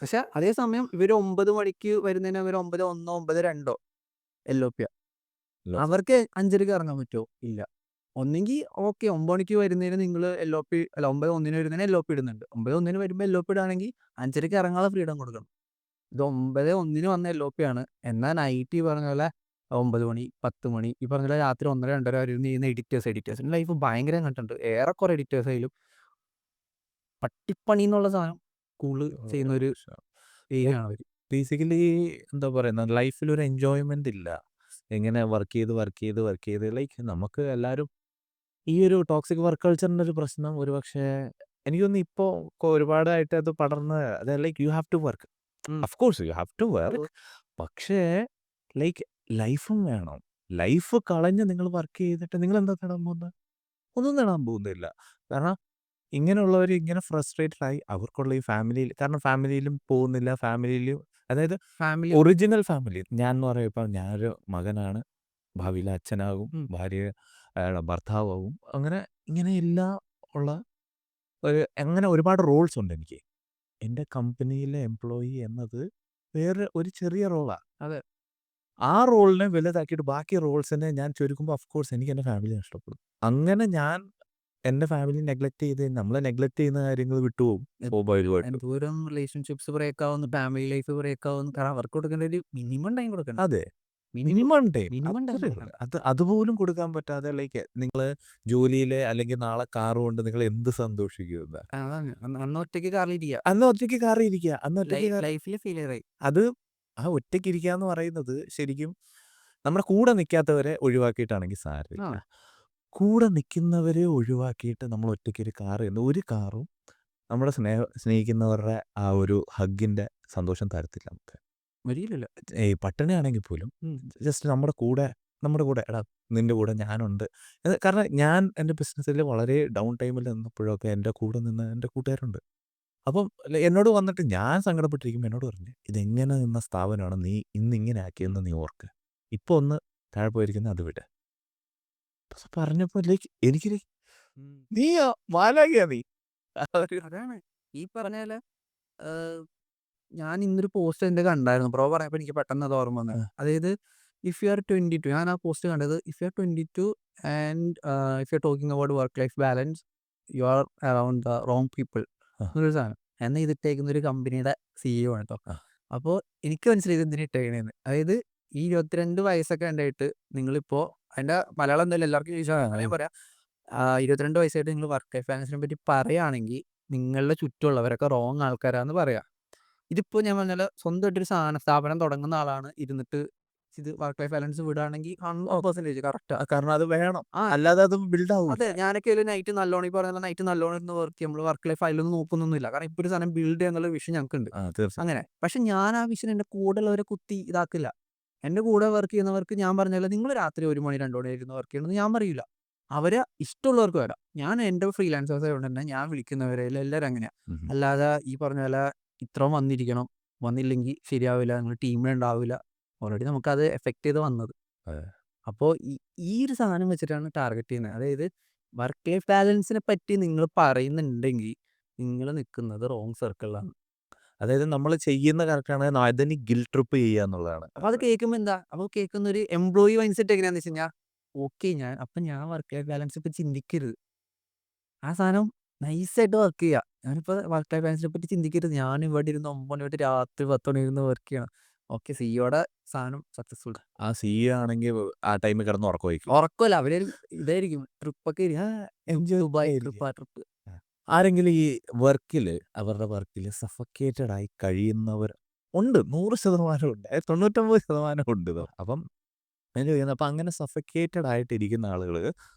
പക്ഷെ അതേ സമയം ഇവര് 9 മണിക്ക് വരുന്നതിന് അവര് 9:01 9:02 LOP. ലോ അവർക്ക് 5:30 ഇറങ്ങാൻ പറ്റുമോ? ഇല്ല. ഒന്നെങ്കിൽ ഓക്കെ 9 മണിക്ക് വരുന്നതിന് നിങ്ങൾ LOP അല്ല 9:01 വരുന്നതിന് LOP ഇടുന്നുണ്ട്. 9:01 വരുമ്പോൾ LOP ഇടുകയാണെങ്കിൽ 5:30 ഇറങ്ങാനുള്ള ഫ്രീഡം കൊടുക്കണം. ഇത് 9:01 വന്ന LOP ആണ്. എന്നാൽ നൈറ്റ് ഈ പറഞ്ഞ പോലെ 9 മണി 10 മണി ഈ പറഞ്ഞ പോലെ രാത്രി 1:30 2:30 വരെ ഇരുന്ന് ചെയ്യുന്ന എഡിറ്റേഴ്സിൻ്റെ ലൈഫ് ഭയങ്കര കണ്ടിട്ടുണ്ട്. ഏറെക്കുറെ എഡിറ്റേഴ്സ് ആയാലും പട്ടിപ്പണി എന്നുള്ള സാധനം കൂടുതൽ ചെയ്യുന്ന ഒരു ലൈക്ക് ഏരിയയാണ് അവര്. ബേസിക്കലി എന്താ പറയുന്നത് ലൈഫിലൊരു എൻജോയ്മെന്റ് ഇല്ല. ഇങ്ങനെ വർക്ക് ചെയ്ത് ലൈക്ക് നമുക്ക് എല്ലാവരും ഈ ഒരു ടോക്സിക് വർക്ക് കൾച്ചറിന്റെ ഒരു പ്രശ്നം ഒരുപക്ഷെ എനിക്ക് തോന്നുന്നു ഇപ്പോൾ ഒരുപാടായിട്ട് അത് പടർന്ന് അതായത് like you have to work. ഉം. Of course you have to work. പക്ഷേ ലൈക്ക് ലൈഫും വേണം. ലൈഫ് കളഞ്ഞ് നിങ്ങൾ വർക്ക് ചെയ്തിട്ട് നിങ്ങൾ എന്താ നേടാൻ പോകുന്നത്? ഒന്നും നേടാൻ പോകുന്നില്ല. കാരണം ഇങ്ങനെയുള്ളവർ ഇങ്ങനെ ഫ്രസ്ട്രേറ്റഡ് ആയി അവർക്കുള്ള ഈ ഫാമിലിയിൽ കാരണം ഫാമിലിയിലും പോകുന്നില്ല. ഫാമിലിയിലും അതായത് ഫാമിലി ഒറിജിനൽ ഫാമിലി ഞാൻ എന്ന് പറയുമ്പോൾ ഇപ്പം ഞാനൊരു മകനാണ്. ഭാവിയിൽ അച്ഛനാകും. ഭാര്യ ഭർത്താവാകും. അങ്ങനെ ഇങ്ങനെ എല്ലാം ഉള്ള അങ്ങനെ ഒരുപാട് റോൾസ് ഉണ്ട് എനിക്ക്. എൻ്റെ കമ്പനിയിലെ എംപ്ലോയി എന്നത് വേറെ ഒരു ചെറിയ റോളാ. അതെ. ആ റോളിനെ വലുതാക്കിയിട്ട് ബാക്കി റോൾസിനെ ഞാൻ ചുരുക്കുമ്പോൾ ഓഫ് കോഴ്സ് എനിക്ക് എൻ്റെ ഫാമിലി നഷ്ടപ്പെടും. അങ്ങനെ ഞാൻ എൻ്റെ ഫാമിലി നെഗ്ലക്റ്റ് ചെയ്ത് നമ്മളെ നെഗ്ലക്റ്റ് ചെയ്യുന്ന കാര്യങ്ങൾ വിട്ടുപോകും സ്വാഭാവികമായിട്ടും. എന്തോരം റിലേഷൻഷിപ്സ് ബ്രേക്ക് ആവുന്നു, ഫാമിലി ലൈഫ് ബ്രേക്ക് ആവുന്നു. കാരണം അവർക്ക് കൊടുക്കേണ്ട ഒരു മിനിമം ടൈം കൊടുക്കണം. അതെ. Minimum minimum time minimum time അത്രേ ഉള്ളൂ. കൊടുക്കണം. അതുപോലും കൊടുക്കാൻ പറ്റാതെ ലൈക്ക് നിങ്ങൾ ജോലിയിലെ അല്ലെങ്കിൽ നാളെ കാർ കൊണ്ട് നിങ്ങൾ എന്ത് സന്തോഷിക്കും എന്നാ? അതാണ് അന്ന് ഒറ്റയ്ക്ക് കാറിലിരിക്കുക. അന്ന് ഒറ്റയ്ക്ക് കാറിൽ ഇരിക്കുക. അന്ന് ഒറ്റയ്ക്ക് ലൈഫിൽ ഫെയിലിയർ ആയി. അത് ആ ഒറ്റയ്ക്കിരിക്കുക എന്ന് പറയുന്നത് ശരിക്കും നമ്മുടെ കൂടെ നിൽക്കാത്തവരെ ഒഴിവാക്കിയിട്ടാണെങ്കിൽ സാരമില്ല. ആ. കൂടെ നിൽക്കുന്നവരെ ഒഴിവാക്കിയിട്ട് നമ്മൾ ഒറ്റയ്ക്ക് ഒരു കാർ ഒരു കാറും നമ്മുടെ സ്നേഹിക്കുന്നവരുടെ ആ ഒരു ഹഗ്ഗിൻ്റെ സന്തോഷം തരത്തില്ല നമുക്ക്. ഒരിക്കലുമില്ല. ഈ പട്ടിണിയാണെങ്കിൽ പോലും ജസ്റ്റ് നമ്മുടെ കൂടെ എടാ നിൻ്റെ കൂടെ ഞാനുണ്ട്. കാരണം ഞാൻ എൻ്റെ ബിസിനസ്സിൽ വളരെ ഡൗൺ ടൈമിൽ നിന്നപ്പോഴൊക്കെ എൻ്റെ കൂടെ നിന്ന് എൻ്റെ കൂട്ടുകാരുണ്ട്. അപ്പം എന്നോട് വന്നിട്ട് ഞാൻ സങ്കടപ്പെട്ടിരിക്കുമ്പോൾ എന്നോട് പറഞ്ഞു ഇതെങ്ങനെ നിന്ന സ്ഥാപനമാണ് നീ ഇന്നിങ്ങനെ ആക്കിയെന്ന് നീ ഓർക്ക്. ഇപ്പോൾ ഒന്ന് താഴെ പോയിരിക്കുന്നത് അത് വിട്. പറഞ്ഞപ്പോൾ ലൈക്ക് എനിക്ക് നീയാ മാലാഖയാ നീ. അതാണ് ഈ പറഞ്ഞ പോലെ ഞാൻ ഇന്നൊരു പോസ്റ്റ് എൻ്റെ കണ്ടായിരുന്നു. ബ്രോ പറഞ്ഞപ്പോൾ എനിക്ക് പെട്ടെന്ന് അത് ഓർമ്മ വന്നത്. അതായത് ഇഫ് യു ആർ 22 ഞാൻ ആ പോസ്റ്റ് കണ്ടത് if you are 22 and if you are talking about work life balance you are around the wrong people എന്നൊരു സാധനം. എന്നാൽ ഇതിട്ടേക്കുന്ന ഒരു കമ്പനിയുടെ CEO ആണ് കേട്ടോ. അപ്പോൾ എനിക്ക് മനസ്സിലായത് എന്തിനാ ഇട്ടേക്കണേന്ന്. അതായത് ഈ 22 വയസ്സൊക്കെ ഉണ്ടായിട്ട് നിങ്ങളിപ്പോൾ അതിൻ്റെ മലയാളം എന്തായാലും എല്ലാവർക്കും ചോദിച്ചാൽ ഞാൻ പറയാം 22 വയസ്സായിട്ട് നിങ്ങൾ വർക്ക് ലൈഫ് ബാലൻസിനെ പറ്റി പറയുകയാണെങ്കിൽ നിങ്ങളുടെ ചുറ്റുമുള്ളവരൊക്കെ റോങ് ആൾക്കാരാന്ന് പറയാം. ഇതിപ്പോൾ ഞാൻ പറഞ്ഞാൽ സ്വന്തമായിട്ടൊരു സ്ഥാപനം തുടങ്ങുന്ന ആളാണ് ഇരുന്നിട്ട് ഇത് വർക്ക് ലൈഫ് ബാലൻസ് വിടുകയാണെങ്കിൽ 100% കറക്റ്റാണ്. കാരണം അത് വേണം. അല്ലാതെ അത് ബിൽഡ് ആവും. അതെ ഞാനൊക്കെ ഒരു നൈറ്റ് നല്ലോണം ഈ പറഞ്ഞ നൈറ്റ് നല്ലോണം ഇരുന്ന് വർക്ക് ചെയ്യും. നമ്മൾ വർക്ക് ലൈഫ് അതിലൊന്നും നോക്കുന്നൊന്നുമില്ല. കാരണം ഇപ്പോൾ ഒരു സാധനം ബിൽഡ് ചെയ്യാന്നുള്ള വിഷൻ ഞങ്ങൾക്കുണ്ട്. തീർച്ചയായും. അങ്ങനെ പക്ഷെ ഞാൻ ആ വിഷൻ എൻ്റെ കൂടെയുള്ളവരെ കുത്തി ഇതാക്കില്ല. എൻ്റെ കൂടെ വർക്ക് ചെയ്യുന്നവർക്ക് ഞാൻ പറഞ്ഞാൽ നിങ്ങൾ രാത്രി 1 മണി 2 മണി ഇരുന്ന് വർക്ക് ചെയ്യണമെന്ന് ഞാൻ പറയില്ല. അവരെ ഇഷ്ടമുള്ളവർക്ക് വരാം. ഞാൻ എൻ്റെ ഫ്രീലാൻസേഴ്സ് ആയതുകൊണ്ട് തന്നെ ഞാൻ വിളിക്കുന്നവരെ എല്ലാവരും അങ്ങനെയാണ്. അല്ലാതെ ഈ പറഞ്ഞ പോലെ ഇത്രയും വന്നിരിക്കണം, വന്നില്ലെങ്കിൽ ശരിയാവില്ല, നിങ്ങൾ ടീമിലുണ്ടാവില്ല. ഓൾറെഡി നമുക്കത് എഫക്റ്റ് ചെയ്ത് വന്നത്. അപ്പോൾ ഈ ഒരു സാധനം വെച്ചിട്ടാണ് ടാർഗറ്റ് ചെയ്യുന്നത്. അതായത് വർക്ക് ലൈഫ് ബാലൻസിനെ പറ്റി നിങ്ങൾ പറയുന്നുണ്ടെങ്കിൽ നിങ്ങൾ നിൽക്കുന്നത് റോങ് സർക്കിളിലാണ്. അതായത് നമ്മൾ ചെയ്യുന്ന കറക്റ്റാണ് അതിന് ഗിൽറ്റ് ട്രിപ്പ് ചെയ്യുക എന്നുള്ളതാണ്. അപ്പോൾ അത് കേൾക്കുമ്പോൾ എന്താ? അപ്പോൾ കേൾക്കുന്ന ഒരു എംപ്ലോയി മൈൻഡ് സെറ്റ് എങ്ങനെയാണെന്ന് വെച്ച് കഴിഞ്ഞാൽ ഓക്കെ ഞാൻ വർക്ക് ലൈഫ് ബാലൻസ് ഇപ്പോൾ ചിന്തിക്കരുത്. ആ സാധനം നൈസായിട്ട് വർക്ക് ചെയ്യുക. ഞാനിപ്പോൾ വർക്ക് ലൈഫ് ബാലൻസിനെ പറ്റി ചിന്തിക്കരുത്. ഞാൻ ഇവിടെ ഇരുന്ന് 9 മണി തൊട്ട് രാത്രി 10 മണി ഇരുന്ന് വർക്ക് ചെയ്യണം. ഓക്കെ സിഇഒയുടെ സാധനം സക്സസ്ഫുൾ. ആ സിഇഒ ആണെങ്കിൽ ആ ടൈമിൽ കിടന്ന് ഉറക്കമായിരിക്കും. ഉറക്കമല്ല അവര് ഇതായിരിക്കും ട്രിപ്പൊക്കെ എൻജോയ് ദുബായ് ആയിരിക്കും. ട്രിപ്പ് ആ ട്രിപ്പ്. ആരെങ്കിലും ഈ അവരുടെ വർക്കിൽ സഫക്കേറ്റഡ് ആയി കഴിയുന്നവർ ഉണ്ട്. 100% ഉണ്ട്. 99% ഉണ്ട് ഇത്. അപ്പം ഞാൻ ചോദിക്കുന്നത് അപ്പം അങ്ങനെ സഫക്കേറ്റഡ് ആയിട്ട് ഇരിക്കുന്ന ആളുകൾ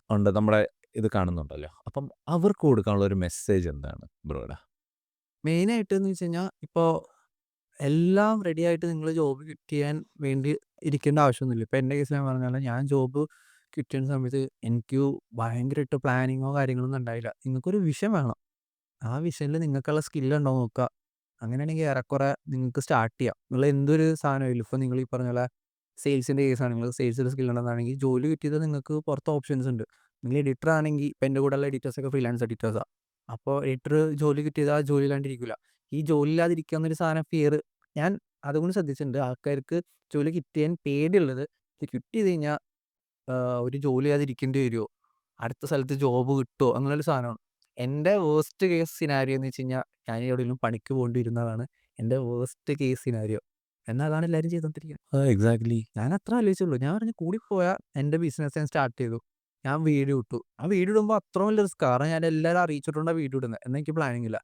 ഉണ്ട്. നമ്മുടെ ഇത് കാണുന്നുണ്ടല്ലോ. അപ്പം അവർക്ക് കൊടുക്കാനുള്ള ഒരു മെസ്സേജ് എന്താണ് ബ്രോയുടെ? മെയിനായിട്ട് എന്ന് വെച്ച് കഴിഞ്ഞാൽ ഇപ്പോൾ എല്ലാം റെഡി ആയിട്ട് നിങ്ങൾ ജോബ് ക്വിറ്റ് ചെയ്യാൻ വേണ്ടി ഇരിക്കേണ്ട ആവശ്യമൊന്നുമില്ല. ഇപ്പോൾ എൻ്റെ കേസിൽ ഞാൻ പറഞ്ഞാൽ ഞാൻ ജോബ് ക്വിറ്റ് ചെയ്യുന്ന സമയത്ത് എനിക്ക് ഭയങ്കരമായിട്ട് പ്ലാനിങ്ങോ കാര്യങ്ങളൊന്നും ഉണ്ടായില്ല. നിങ്ങൾക്കൊരു വിഷൻ വേണം. ആ വിഷനിൽ നിങ്ങൾക്കുള്ള സ്കില്ലുണ്ടോ നോക്കുക. അങ്ങനെയാണെങ്കിൽ ഏറെക്കുറെ നിങ്ങൾക്ക് സ്റ്റാർട്ട് ചെയ്യാം. നിങ്ങൾ എന്തൊരു സാധനമായാലും ഇപ്പോൾ നിങ്ങൾ ഈ പറഞ്ഞ പോലെ സെയിൽസിൻ്റെ കേസാണ്. നിങ്ങൾ സെയിൽസിൽ സ്കിൽ ഉണ്ടെന്നാണെങ്കിൽ ജോലി കിട്ടിയത് നിങ്ങൾക്ക് പുറത്ത് ഓപ്ഷൻസ് ഉണ്ട്. നിങ്ങൾ എഡിറ്റർ ആണെങ്കിൽ ഇപ്പോൾ എൻ്റെ കൂടെയുള്ള എഡിറ്റേഴ്സൊക്കെ ഫ്രീലാൻസ് എഡിറ്റേഴ്സാണ്. അപ്പോൾ എഡിറ്റർ ജോലി കിട്ടിയത് ആ ജോലി ഇല്ലാണ്ടിരിക്കില്ല. ഈ ജോലി ഇല്ലാതിരിക്കുക എന്നൊരു സാധനം ഫിയർ ഞാൻ അതുകൊണ്ട് ശ്രദ്ധിച്ചിട്ടുണ്ട്. ആൾക്കാർക്ക് ജോലി കിട്ടിയാൻ ചെയ്യാൻ പേടിയുള്ളത് ഇത് ക്വിറ്റ് ചെയ്ത് കഴിഞ്ഞാൽ ഒരു ജോലി ചെയ്യാതിരിക്കേണ്ടി വരുമോ? അടുത്ത സ്ഥലത്ത് ജോബ് കിട്ടുമോ? അങ്ങനെയൊരു സാധനമാണ്. എൻ്റെ വേർസ്റ്റ് കേസ് സിനാരിയോ എന്ന് വെച്ച് കഴിഞ്ഞാൽ ഞാൻ എവിടെയെങ്കിലും പണിക്ക് പോകേണ്ടി വരുന്നതാണ് എൻ്റെ വേർസ്റ്റ് കേസ് സിനാരിയോ. എന്നാൽ അതാണ് എല്ലാവരും ചെയ്തുകൊണ്ടിരിക്കുന്നത്. എക്സാക്ട്ലി. ഞാൻ അത്ര ആലോചിച്ചുള്ളൂ. ഞാൻ പറഞ്ഞു കൂടിപ്പോയാൽ എൻ്റെ ബിസിനസ് ഞാൻ സ്റ്റാർട്ട് ചെയ്തു. ഞാൻ വീഡിയോ ഇട്ടു. ആ വീഡിയോ ഇടുമ്പോൾ അത്ര വലിയ റിസ്ക്കാ. കാരണം ഞാൻ എല്ലാവരും അറിയിച്ചിട്ടുണ്ടാ വീഡിയോ ഇടുന്നത്. എന്നാൽ എനിക്ക് പ്ലാനിങ് ഇല്ല.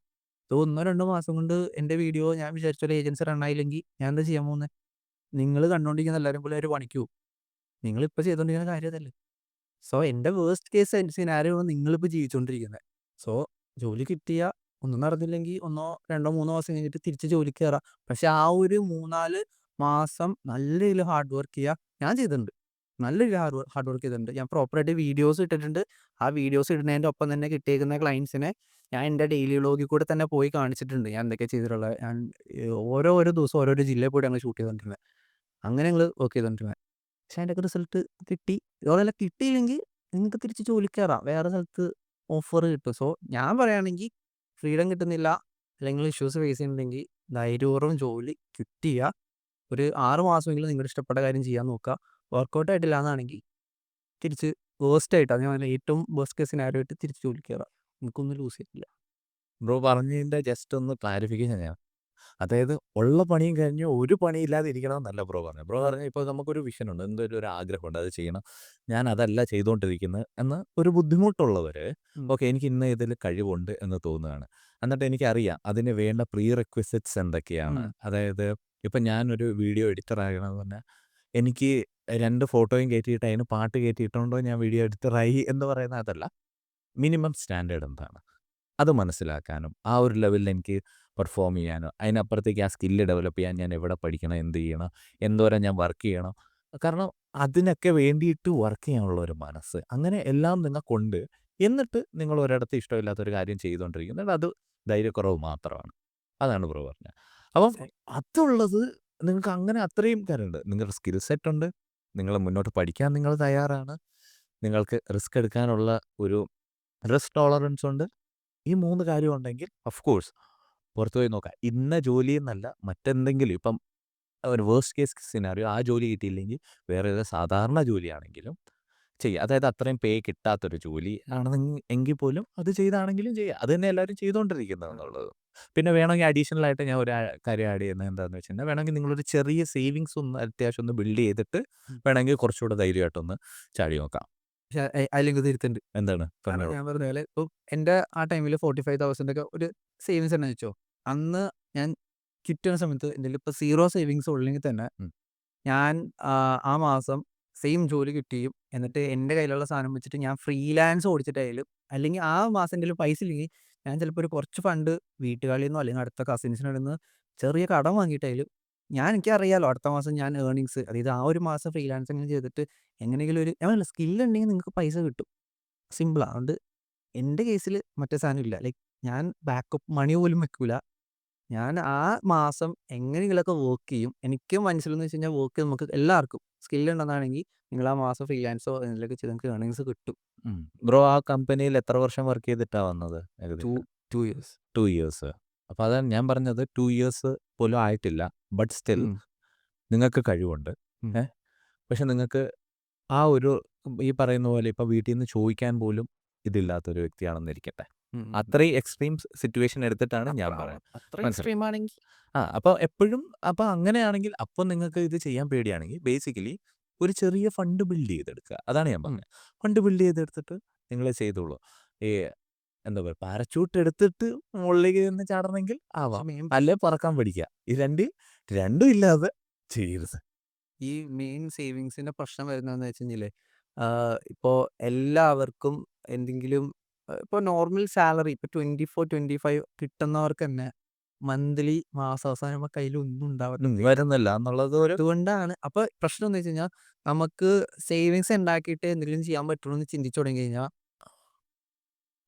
ഇത് 1 2 മാസം കൊണ്ട് എൻ്റെ വീഡിയോ ഞാൻ വിചാരിച്ച പോലെ ഏജൻസി റൺ ആയില്ലെങ്കിൽ ഞാൻ എന്താ ചെയ്യാൻ പോകുന്നത്? നിങ്ങൾ കണ്ടുകൊണ്ടിരിക്കുന്ന എല്ലാവരും പോലെ ഒരു പണിക്ക് പോകും. നിങ്ങളിപ്പോൾ ചെയ്തുകൊണ്ടിരിക്കുന്ന കാര്യം അതല്ലേ. സോ എൻ്റെ വേർസ്റ്റ് കേസ് സിനാരിയോ ആണ് നിങ്ങളിപ്പോൾ ജീവിച്ചുകൊണ്ടിരിക്കുന്നത്. സോ ജോലി കിട്ടിയ ഒന്നും നടന്നില്ലെങ്കിൽ 1 2 3 മാസം കഴിഞ്ഞിട്ട് തിരിച്ച് ജോലിക്ക് കയറാം. പക്ഷെ ആ ഒരു 3 4 മാസം നല്ല രീതിയിൽ ഹാർഡ് വർക്ക് ചെയ്യുക. ഞാൻ ചെയ്തിട്ടുണ്ട്. നല്ല രീതിയിൽ ഹാർഡ് വർക്ക് ചെയ്തിട്ടുണ്ട്. ഞാൻ പ്രോപ്പറായിട്ട് വീഡിയോസ് ഇട്ടിട്ടുണ്ട്. ആ വീഡിയോസ് ഇടുന്നതിൻ്റെ ഒപ്പം തന്നെ കിട്ടിയേക്കുന്ന ക്ലയൻറ്റ്സിനെ ഞാൻ എൻ്റെ ഡെയിലി വ്ലോഗിൽ കൂടെ തന്നെ പോയി കാണിച്ചിട്ടുണ്ട്. ഞാൻ എന്തൊക്കെയാണ് ചെയ്തിട്ടുള്ളത്. ഞാൻ ഓരോ ദിവസം ഓരോരോ ജില്ലയിൽ പോയിട്ട് ഞങ്ങൾ ഷൂട്ട് ചെയ്തുകൊണ്ടിരുന്നത്. അങ്ങനെ ഞങ്ങൾ വർക്ക് ചെയ്തുകൊണ്ടിരുന്നത്. പക്ഷേ അതിൻ്റെയൊക്കെ റിസൾട്ട് കിട്ടി. ഇതുപോലെല്ലാം കിട്ടിയില്ലെങ്കിൽ നിങ്ങൾക്ക് തിരിച്ച് ജോലിക്ക് കയറാം. വേറെ സ്ഥലത്ത് ഓഫർ കിട്ടും. സോ ഞാൻ പറയുകയാണെങ്കിൽ ഫ്രീഡം കിട്ടുന്നില്ല അല്ലെങ്കിൽ ഇഷ്യൂസ് ഫേസ് ചെയ്യുന്നുണ്ടെങ്കിൽ ധൈര്യപൂർവ്വം ജോലി ക്വിറ്റ് ചെയ്യുക. ഒരു 6 മാസമെങ്കിലും നിങ്ങളുടെ ഇഷ്ടപ്പെട്ട കാര്യം ചെയ്യാൻ നോക്കുക. വർക്കൗട്ട് ആയിട്ടില്ല എന്നാണെങ്കിൽ തിരിച്ച് വേഴ്സ്റ്റ് ആയിട്ട് അത് ഞാൻ പറഞ്ഞില്ലേ ഏറ്റവും വേഴ്സ്റ്റ് കേസ് സിനാരിയോ ആയിട്ട് തിരിച്ച് ജോലിക്ക് കയറാം. നിങ്ങൾക്കൊന്നും ലൂസ് ചെയ്യില്ല. ബ്രോ പറഞ്ഞതിൻ്റെ ജസ്റ്റ് ഒന്ന് ക്ലാരിഫിക്കേഷൻ ചെയ്യാം. അതായത് ഉള്ള പണിയും കഴിഞ്ഞ് ഒരു പണിയില്ലാതെ ഇരിക്കണമെന്നല്ല ബ്രോ പറഞ്ഞത്. ബ്രോ പറഞ്ഞത് ഇപ്പോൾ നമുക്കൊരു വിഷനുണ്ട്. എന്തൊരു ഒരു ആഗ്രഹമുണ്ട്. അത് ചെയ്യണം. ഞാൻ അതല്ല ചെയ്തുകൊണ്ടിരിക്കുന്നത് എന്ന് ഒരു ബുദ്ധിമുട്ടുള്ളവർ ഓക്കെ എനിക്ക് ഇന്ന ഇതിൽ കഴിവുണ്ട് എന്ന് തോന്നുകയാണ്. എന്നിട്ട് എനിക്കറിയാം അതിന് വേണ്ട പ്രീ റിക്വിസിറ്റ്സ് എന്തൊക്കെയാണ്. അതായത് ഇപ്പം ഞാനൊരു വീഡിയോ എഡിറ്റർ ആകണമെന്ന് പറഞ്ഞാൽ എനിക്ക് 2 ഫോട്ടോയും കയറ്റിയിട്ട് അതിന് പാട്ട് കയറ്റിയിട്ടുണ്ടോ ഞാൻ വീഡിയോ എഡിറ്ററായി എന്ന് പറയുന്നത് അതല്ല. മിനിമം സ്റ്റാൻഡേർഡ് എന്താണ്? അത് മനസ്സിലാക്കാനും ആ ഒരു ലെവലിൽ എനിക്ക് പെർഫോം ചെയ്യാനോ അതിനപ്പുറത്തേക്ക് ആ സ്കില്ല് ഡെവലപ്പ് ചെയ്യാൻ ഞാൻ എവിടെ പഠിക്കണം, എന്ത് ചെയ്യണം, എന്തോരം ഞാൻ വർക്ക് ചെയ്യണം. കാരണം അതിനൊക്കെ വേണ്ടിയിട്ട് വർക്ക് ചെയ്യാനുള്ള ഒരു മനസ്സ് അങ്ങനെ എല്ലാം നിങ്ങൾക്കുണ്ട്. എന്നിട്ട് നിങ്ങൾ ഒരിടത്ത് ഇഷ്ടമില്ലാത്തൊരു കാര്യം ചെയ്തുകൊണ്ടിരിക്കുന്നത് അത് ധൈര്യക്കുറവ് മാത്രമാണ്. അതാണ് ബ്രോ പറഞ്ഞത്. അപ്പം അതുള്ളത് നിങ്ങൾക്ക് അങ്ങനെ അത്രയും കാര്യമുണ്ട്. നിങ്ങളുടെ സ്കിൽ സെറ്റ് ഉണ്ട്. നിങ്ങൾ മുന്നോട്ട് പഠിക്കാൻ നിങ്ങൾ തയ്യാറാണ്. നിങ്ങൾക്ക് റിസ്ക് എടുക്കാനുള്ള ഒരു റിസ്ക് ടോളറൻസ് ഉണ്ട്. ഈ 3 കാര്യം ഉണ്ടെങ്കിൽ ഓഫ് കോഴ്സ് പുറത്ത് പോയി നോക്കാം. ഇന്ന ജോലി എന്നല്ല മറ്റെന്തെങ്കിലും ഇപ്പം ഒരു വേഴ്സ്റ്റ് കേസ് സിനാറിയോ ആ ജോലി കിട്ടിയില്ലെങ്കിൽ വേറെ ഏത് സാധാരണ ജോലിയാണെങ്കിലും ചെയ്യുക. അതായത് അത്രയും പേ കിട്ടാത്തൊരു ജോലി എങ്കിൽ പോലും അത് ചെയ്താണെങ്കിലും ചെയ്യുക. അത് തന്നെ എല്ലാവരും ചെയ്തുകൊണ്ടിരിക്കുന്നതെന്നുള്ളത്. പിന്നെ വേണമെങ്കിൽ അഡീഷണൽ ആയിട്ട് ഞാൻ ഒരു കാര്യം ആഡ് ചെയ്യുന്നത് എന്താണെന്ന് വെച്ച് കഴിഞ്ഞാൽ വേണമെങ്കിൽ നിങ്ങളൊരു ചെറിയ സേവിങ്സ് ഒന്ന് അത്യാവശ്യം ഒന്ന് ബിൽഡ് ചെയ്തിട്ട് വേണമെങ്കിൽ കുറച്ചുകൂടെ ധൈര്യമായിട്ടൊന്ന് ചാടി നോക്കാം. പക്ഷേ അതിലെനിക്ക് തിരുത്തുണ്ട്. എന്താണ് കാരണം പറഞ്ഞോളൂ. ഞാൻ പറഞ്ഞ പോലെ ഇപ്പം എൻ്റെ ആ ടൈമിൽ 45,000 ഒക്കെ ഒരു സേവിങ്സ് ഉണ്ടെന്ന് വെച്ചോ. അന്ന് ഞാൻ ക്വിറ്റ് ചെയ്യുന്ന സമയത്ത് എൻ്റെ കയ്യിൽ ഇപ്പോൾ 0 സേവിങ്സ് ഉള്ളെങ്കിൽ തന്നെ ഉം. ഞാൻ ആ മാസം സെയിം ജോലി കിട്ടിയും എന്നിട്ട് എൻ്റെ കയ്യിലുള്ള സാധനം വെച്ചിട്ട് ഞാൻ ഫ്രീലാൻസ് ഓടിച്ചിട്ടായാലും അല്ലെങ്കിൽ ആ മാസം എൻ്റെ കയ്യിൽ പൈസ ഇല്ലെങ്കിൽ ഞാൻ ചിലപ്പോൾ ഒരു കുറച്ച് ഫണ്ട് വീട്ടുകാരിൽ നിന്നോ അല്ലെങ്കിൽ അടുത്ത കസിൻസിൻ്റെ നിന്ന് ചെറിയ കടം വാങ്ങിയിട്ടായാലും എനിക്കറിയാലോ അടുത്ത മാസം ഞാൻ ഏർണിങ്സ് അതായത് ആ ഒരു മാസം ഫ്രീലാൻസിങ് ചെയ്തിട്ട് എങ്ങനെയെങ്കിലും ഒരു ഞാൻ പറഞ്ഞില്ലേ സ്കില്ലുണ്ടെങ്കിൽ നിങ്ങൾക്ക് പൈസ കിട്ടും. സിമ്പിളാ. അതുകൊണ്ട് എൻ്റെ കേസിൽ മറ്റേ സാധനം ഇല്ല. ലൈക്ക് ഞാൻ ബാക്കപ്പ് മണി പോലും വെക്കൂല. ഞാൻ ആ മാസം എങ്ങനെയെങ്കിലുമൊക്കെ വർക്ക് ചെയ്യും. എനിക്ക് മനസ്സിലെന്ന് വെച്ച് കഴിഞ്ഞാൽ വർക്ക് നമുക്ക് എല്ലാവർക്കും സ്കില്ലുണ്ടെന്നാണെങ്കിൽ നിങ്ങൾ ആ മാസം ഫ്രീലാൻസോ എന്തെങ്കിലുമൊക്കെ ചെയ്ത് നിങ്ങൾക്ക് ഏർണിങ്സ് കിട്ടും. ബ്രോ ആ കമ്പനിയിൽ എത്ര വർഷം വർക്ക് ചെയ്തിട്ടാ വന്നത്? 2 ഏകദേശം 2 ഇയേഴ്സ്. 2 ഇയേഴ്സ്. അപ്പോൾ അതാണ് ഞാൻ പറഞ്ഞത് 2 ഇയേഴ്സ് പോലും ആയിട്ടില്ല. ബട്ട് സ്റ്റിൽ ഉം. നിങ്ങൾക്ക് കഴിവുണ്ട്. ഉം. ഏഹ്. പക്ഷെ നിങ്ങൾക്ക് ആ ഒരു ഈ പറയുന്ന പോലെ ഇപ്പോൾ വീട്ടിൽ നിന്ന് ചോദിക്കാൻ പോലും ഇതില്ലാത്തൊരു വ്യക്തിയാണെന്നിരിക്കട്ടെ. അത്രയും എക്സ്ട്രീം സിറ്റുവേഷൻ എടുത്തിട്ടാണ് ഞാൻ പറയുന്നത്. അത്ര മനസ്സിലായോ? എക്സ്ട്രീം ആണെങ്കിൽ അപ്പോൾ എപ്പോഴും അപ്പോൾ അങ്ങനെയാണെങ്കിൽ അപ്പോൾ നിങ്ങൾക്ക് ഇത് ചെയ്യാൻ പേടിയാണെങ്കിൽ ബേസിക്കലി ഒരു ചെറിയ ഫണ്ട് ബിൽഡ് ചെയ്തെടുക്കുക. അതാണ് ഞാൻ പറഞ്ഞത്. ഫണ്ട് ബിൽഡ് ചെയ്തെടുത്തിട്ട് നിങ്ങൾ ചെയ്തോളൂ. ഈ എന്താ പറയുക, പാരച്യൂട്ട് എടുത്തിട്ട് മുകളിലേക്ക് നിന്ന് ചാടണമെങ്കിൽ ആവാം, അല്ലെ പറക്കാൻ പഠിക്കുക. ഈ രണ്ടും ഇല്ലാതെ ചെയ്യരുത്. ഈ മെയിൻ സേവിങ്സിന്റെ പ്രശ്നം വരുന്നതെന്ന് വെച്ച് കഴിഞ്ഞാല് ഇപ്പോൾ എല്ലാവർക്കും എന്തെങ്കിലും ഇപ്പോൾ നോർമൽ സാലറി ഇപ്പോൾ 24-25 കിട്ടുന്നവർക്ക് തന്നെ മന്ത്ലി മാസാവസാനം കയ്യിൽ ഒന്നും ഉണ്ടാവില്ല. വരുന്നില്ല എന്നുള്ളത് ഒരു അതുകൊണ്ടാണ് അപ്പോൾ പ്രശ്നം എന്ന് വെച്ച് കഴിഞ്ഞാൽ നമുക്ക് സേവിങ്സ് ഉണ്ടാക്കിയിട്ട് എന്തെങ്കിലും ചെയ്യാൻ പറ്റുള്ളൂ എന്ന് ചിന്തിച്ചു തുടങ്ങി കഴിഞ്ഞാൽ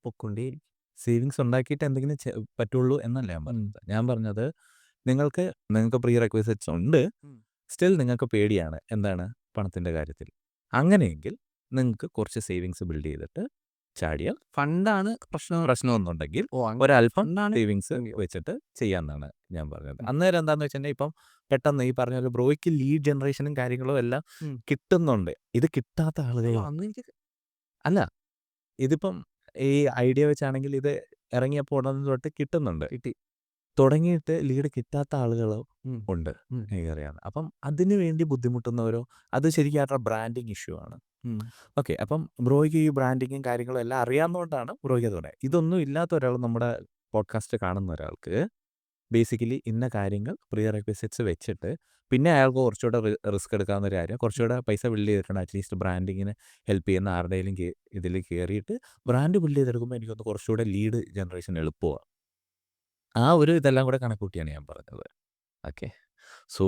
പൊക്കൊണ്ടേയിരിക്കും. സേവിങ്സ് ഉണ്ടാക്കിയിട്ട് എന്തെങ്കിലും പറ്റുള്ളൂ എന്നല്ല ഞാൻ പറഞ്ഞത്. ഞാൻ പറഞ്ഞത് നിങ്ങൾക്ക് പ്രീ റെക്വിസിറ്റ്സ് ഉണ്ട്, സ്റ്റിൽ നിങ്ങൾക്ക് പേടിയാണ് എന്താണ് പണത്തിൻ്റെ കാര്യത്തിൽ. അങ്ങനെയെങ്കിൽ നിങ്ങൾക്ക് കുറച്ച് സേവിങ്സ് ബിൽഡ് ചെയ്തിട്ട് ചാടിയാൽ ഫണ്ടാണ് പ്രശ്നമൊന്നുണ്ടെങ്കിൽ അങ്ങനെ ഒരല്പം ഫണ്ടാണ് സേവിങ്സ് വെച്ചിട്ട് ചെയ്യാമെന്നാണ് ഞാൻ പറഞ്ഞത്. അന്നേരം എന്താണെന്ന് വെച്ചിട്ടുണ്ടെങ്കിൽ ഇപ്പം പെട്ടെന്ന് ഈ പറഞ്ഞ പോലെ ബ്രോയ്ക്ക് ലീഡ് ജനറേഷനും കാര്യങ്ങളും എല്ലാം കിട്ടുന്നുണ്ട്. ഇത് കിട്ടാത്ത ആളുകളോ അന്ന് എനിക്ക് അല്ല, ഇതിപ്പം ഈ ഐഡിയ വെച്ചാണെങ്കിൽ ഇത് ഇറങ്ങിയപ്പോൾ ഉടനെ തൊട്ട് കിട്ടുന്നുണ്ട്. തുടങ്ങിയിട്ട് ലീഡ് കിട്ടാത്ത ആളുകളോ ഉണ്ട്, എനിക്കറിയാം. അപ്പം അതിനു വേണ്ടി ബുദ്ധിമുട്ടുന്നവരോ, അത് ശരിക്കും അവരുടെ ബ്രാൻഡിങ് ഇഷ്യൂ ആണ്. ഓക്കെ, അപ്പം ബ്രോയ്ക്ക് ഈ ബ്രാൻഡിങ്ങും കാര്യങ്ങളും എല്ലാം അറിയാവുന്നതുകൊണ്ടാണ് ബ്രോയ്ക്ക് അത് പറയാം. ഇതൊന്നും ഇല്ലാത്ത ഒരാൾ നമ്മുടെ പോഡ്കാസ്റ്റ് കാണുന്ന ഒരാൾക്ക് ബേസിക്കലി ഇന്ന കാര്യങ്ങൾ പ്രീ റെക്വിസിറ്റ്സ് വെച്ചിട്ട് പിന്നെ അയാൾക്ക് കുറച്ചുകൂടെ റിസ്ക് എടുക്കാവുന്ന ഒരു കാര്യം, കുറച്ചുകൂടെ പൈസ ബിൽഡ് ചെയ്തിട്ടുണ്ട് അറ്റ്ലീസ്റ്റ് ബ്രാൻഡിങ്ങിന് ഹെൽപ്പ് ചെയ്യുന്ന ആരുടെയും ഇതിൽ കയറിയിട്ട് ബ്രാൻഡ് ബിൽഡ് ചെയ്തെടുക്കുമ്പോൾ എനിക്കൊന്ന് കുറച്ചുകൂടെ ലീഡ് ജനറേഷൻ എളുപ്പമാണ്. ആ ഒരു ഇതെല്ലാം കൂടെ കണക്കൂട്ടിയാണ് ഞാൻ പറഞ്ഞത്. Okay, so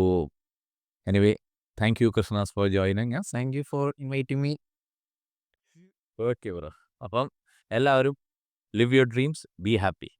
anyway, thank you Krishna's for joining us. Thank you for inviting me. Okay bro, അപ്പം എല്ലാവരും live your dreams, be happy.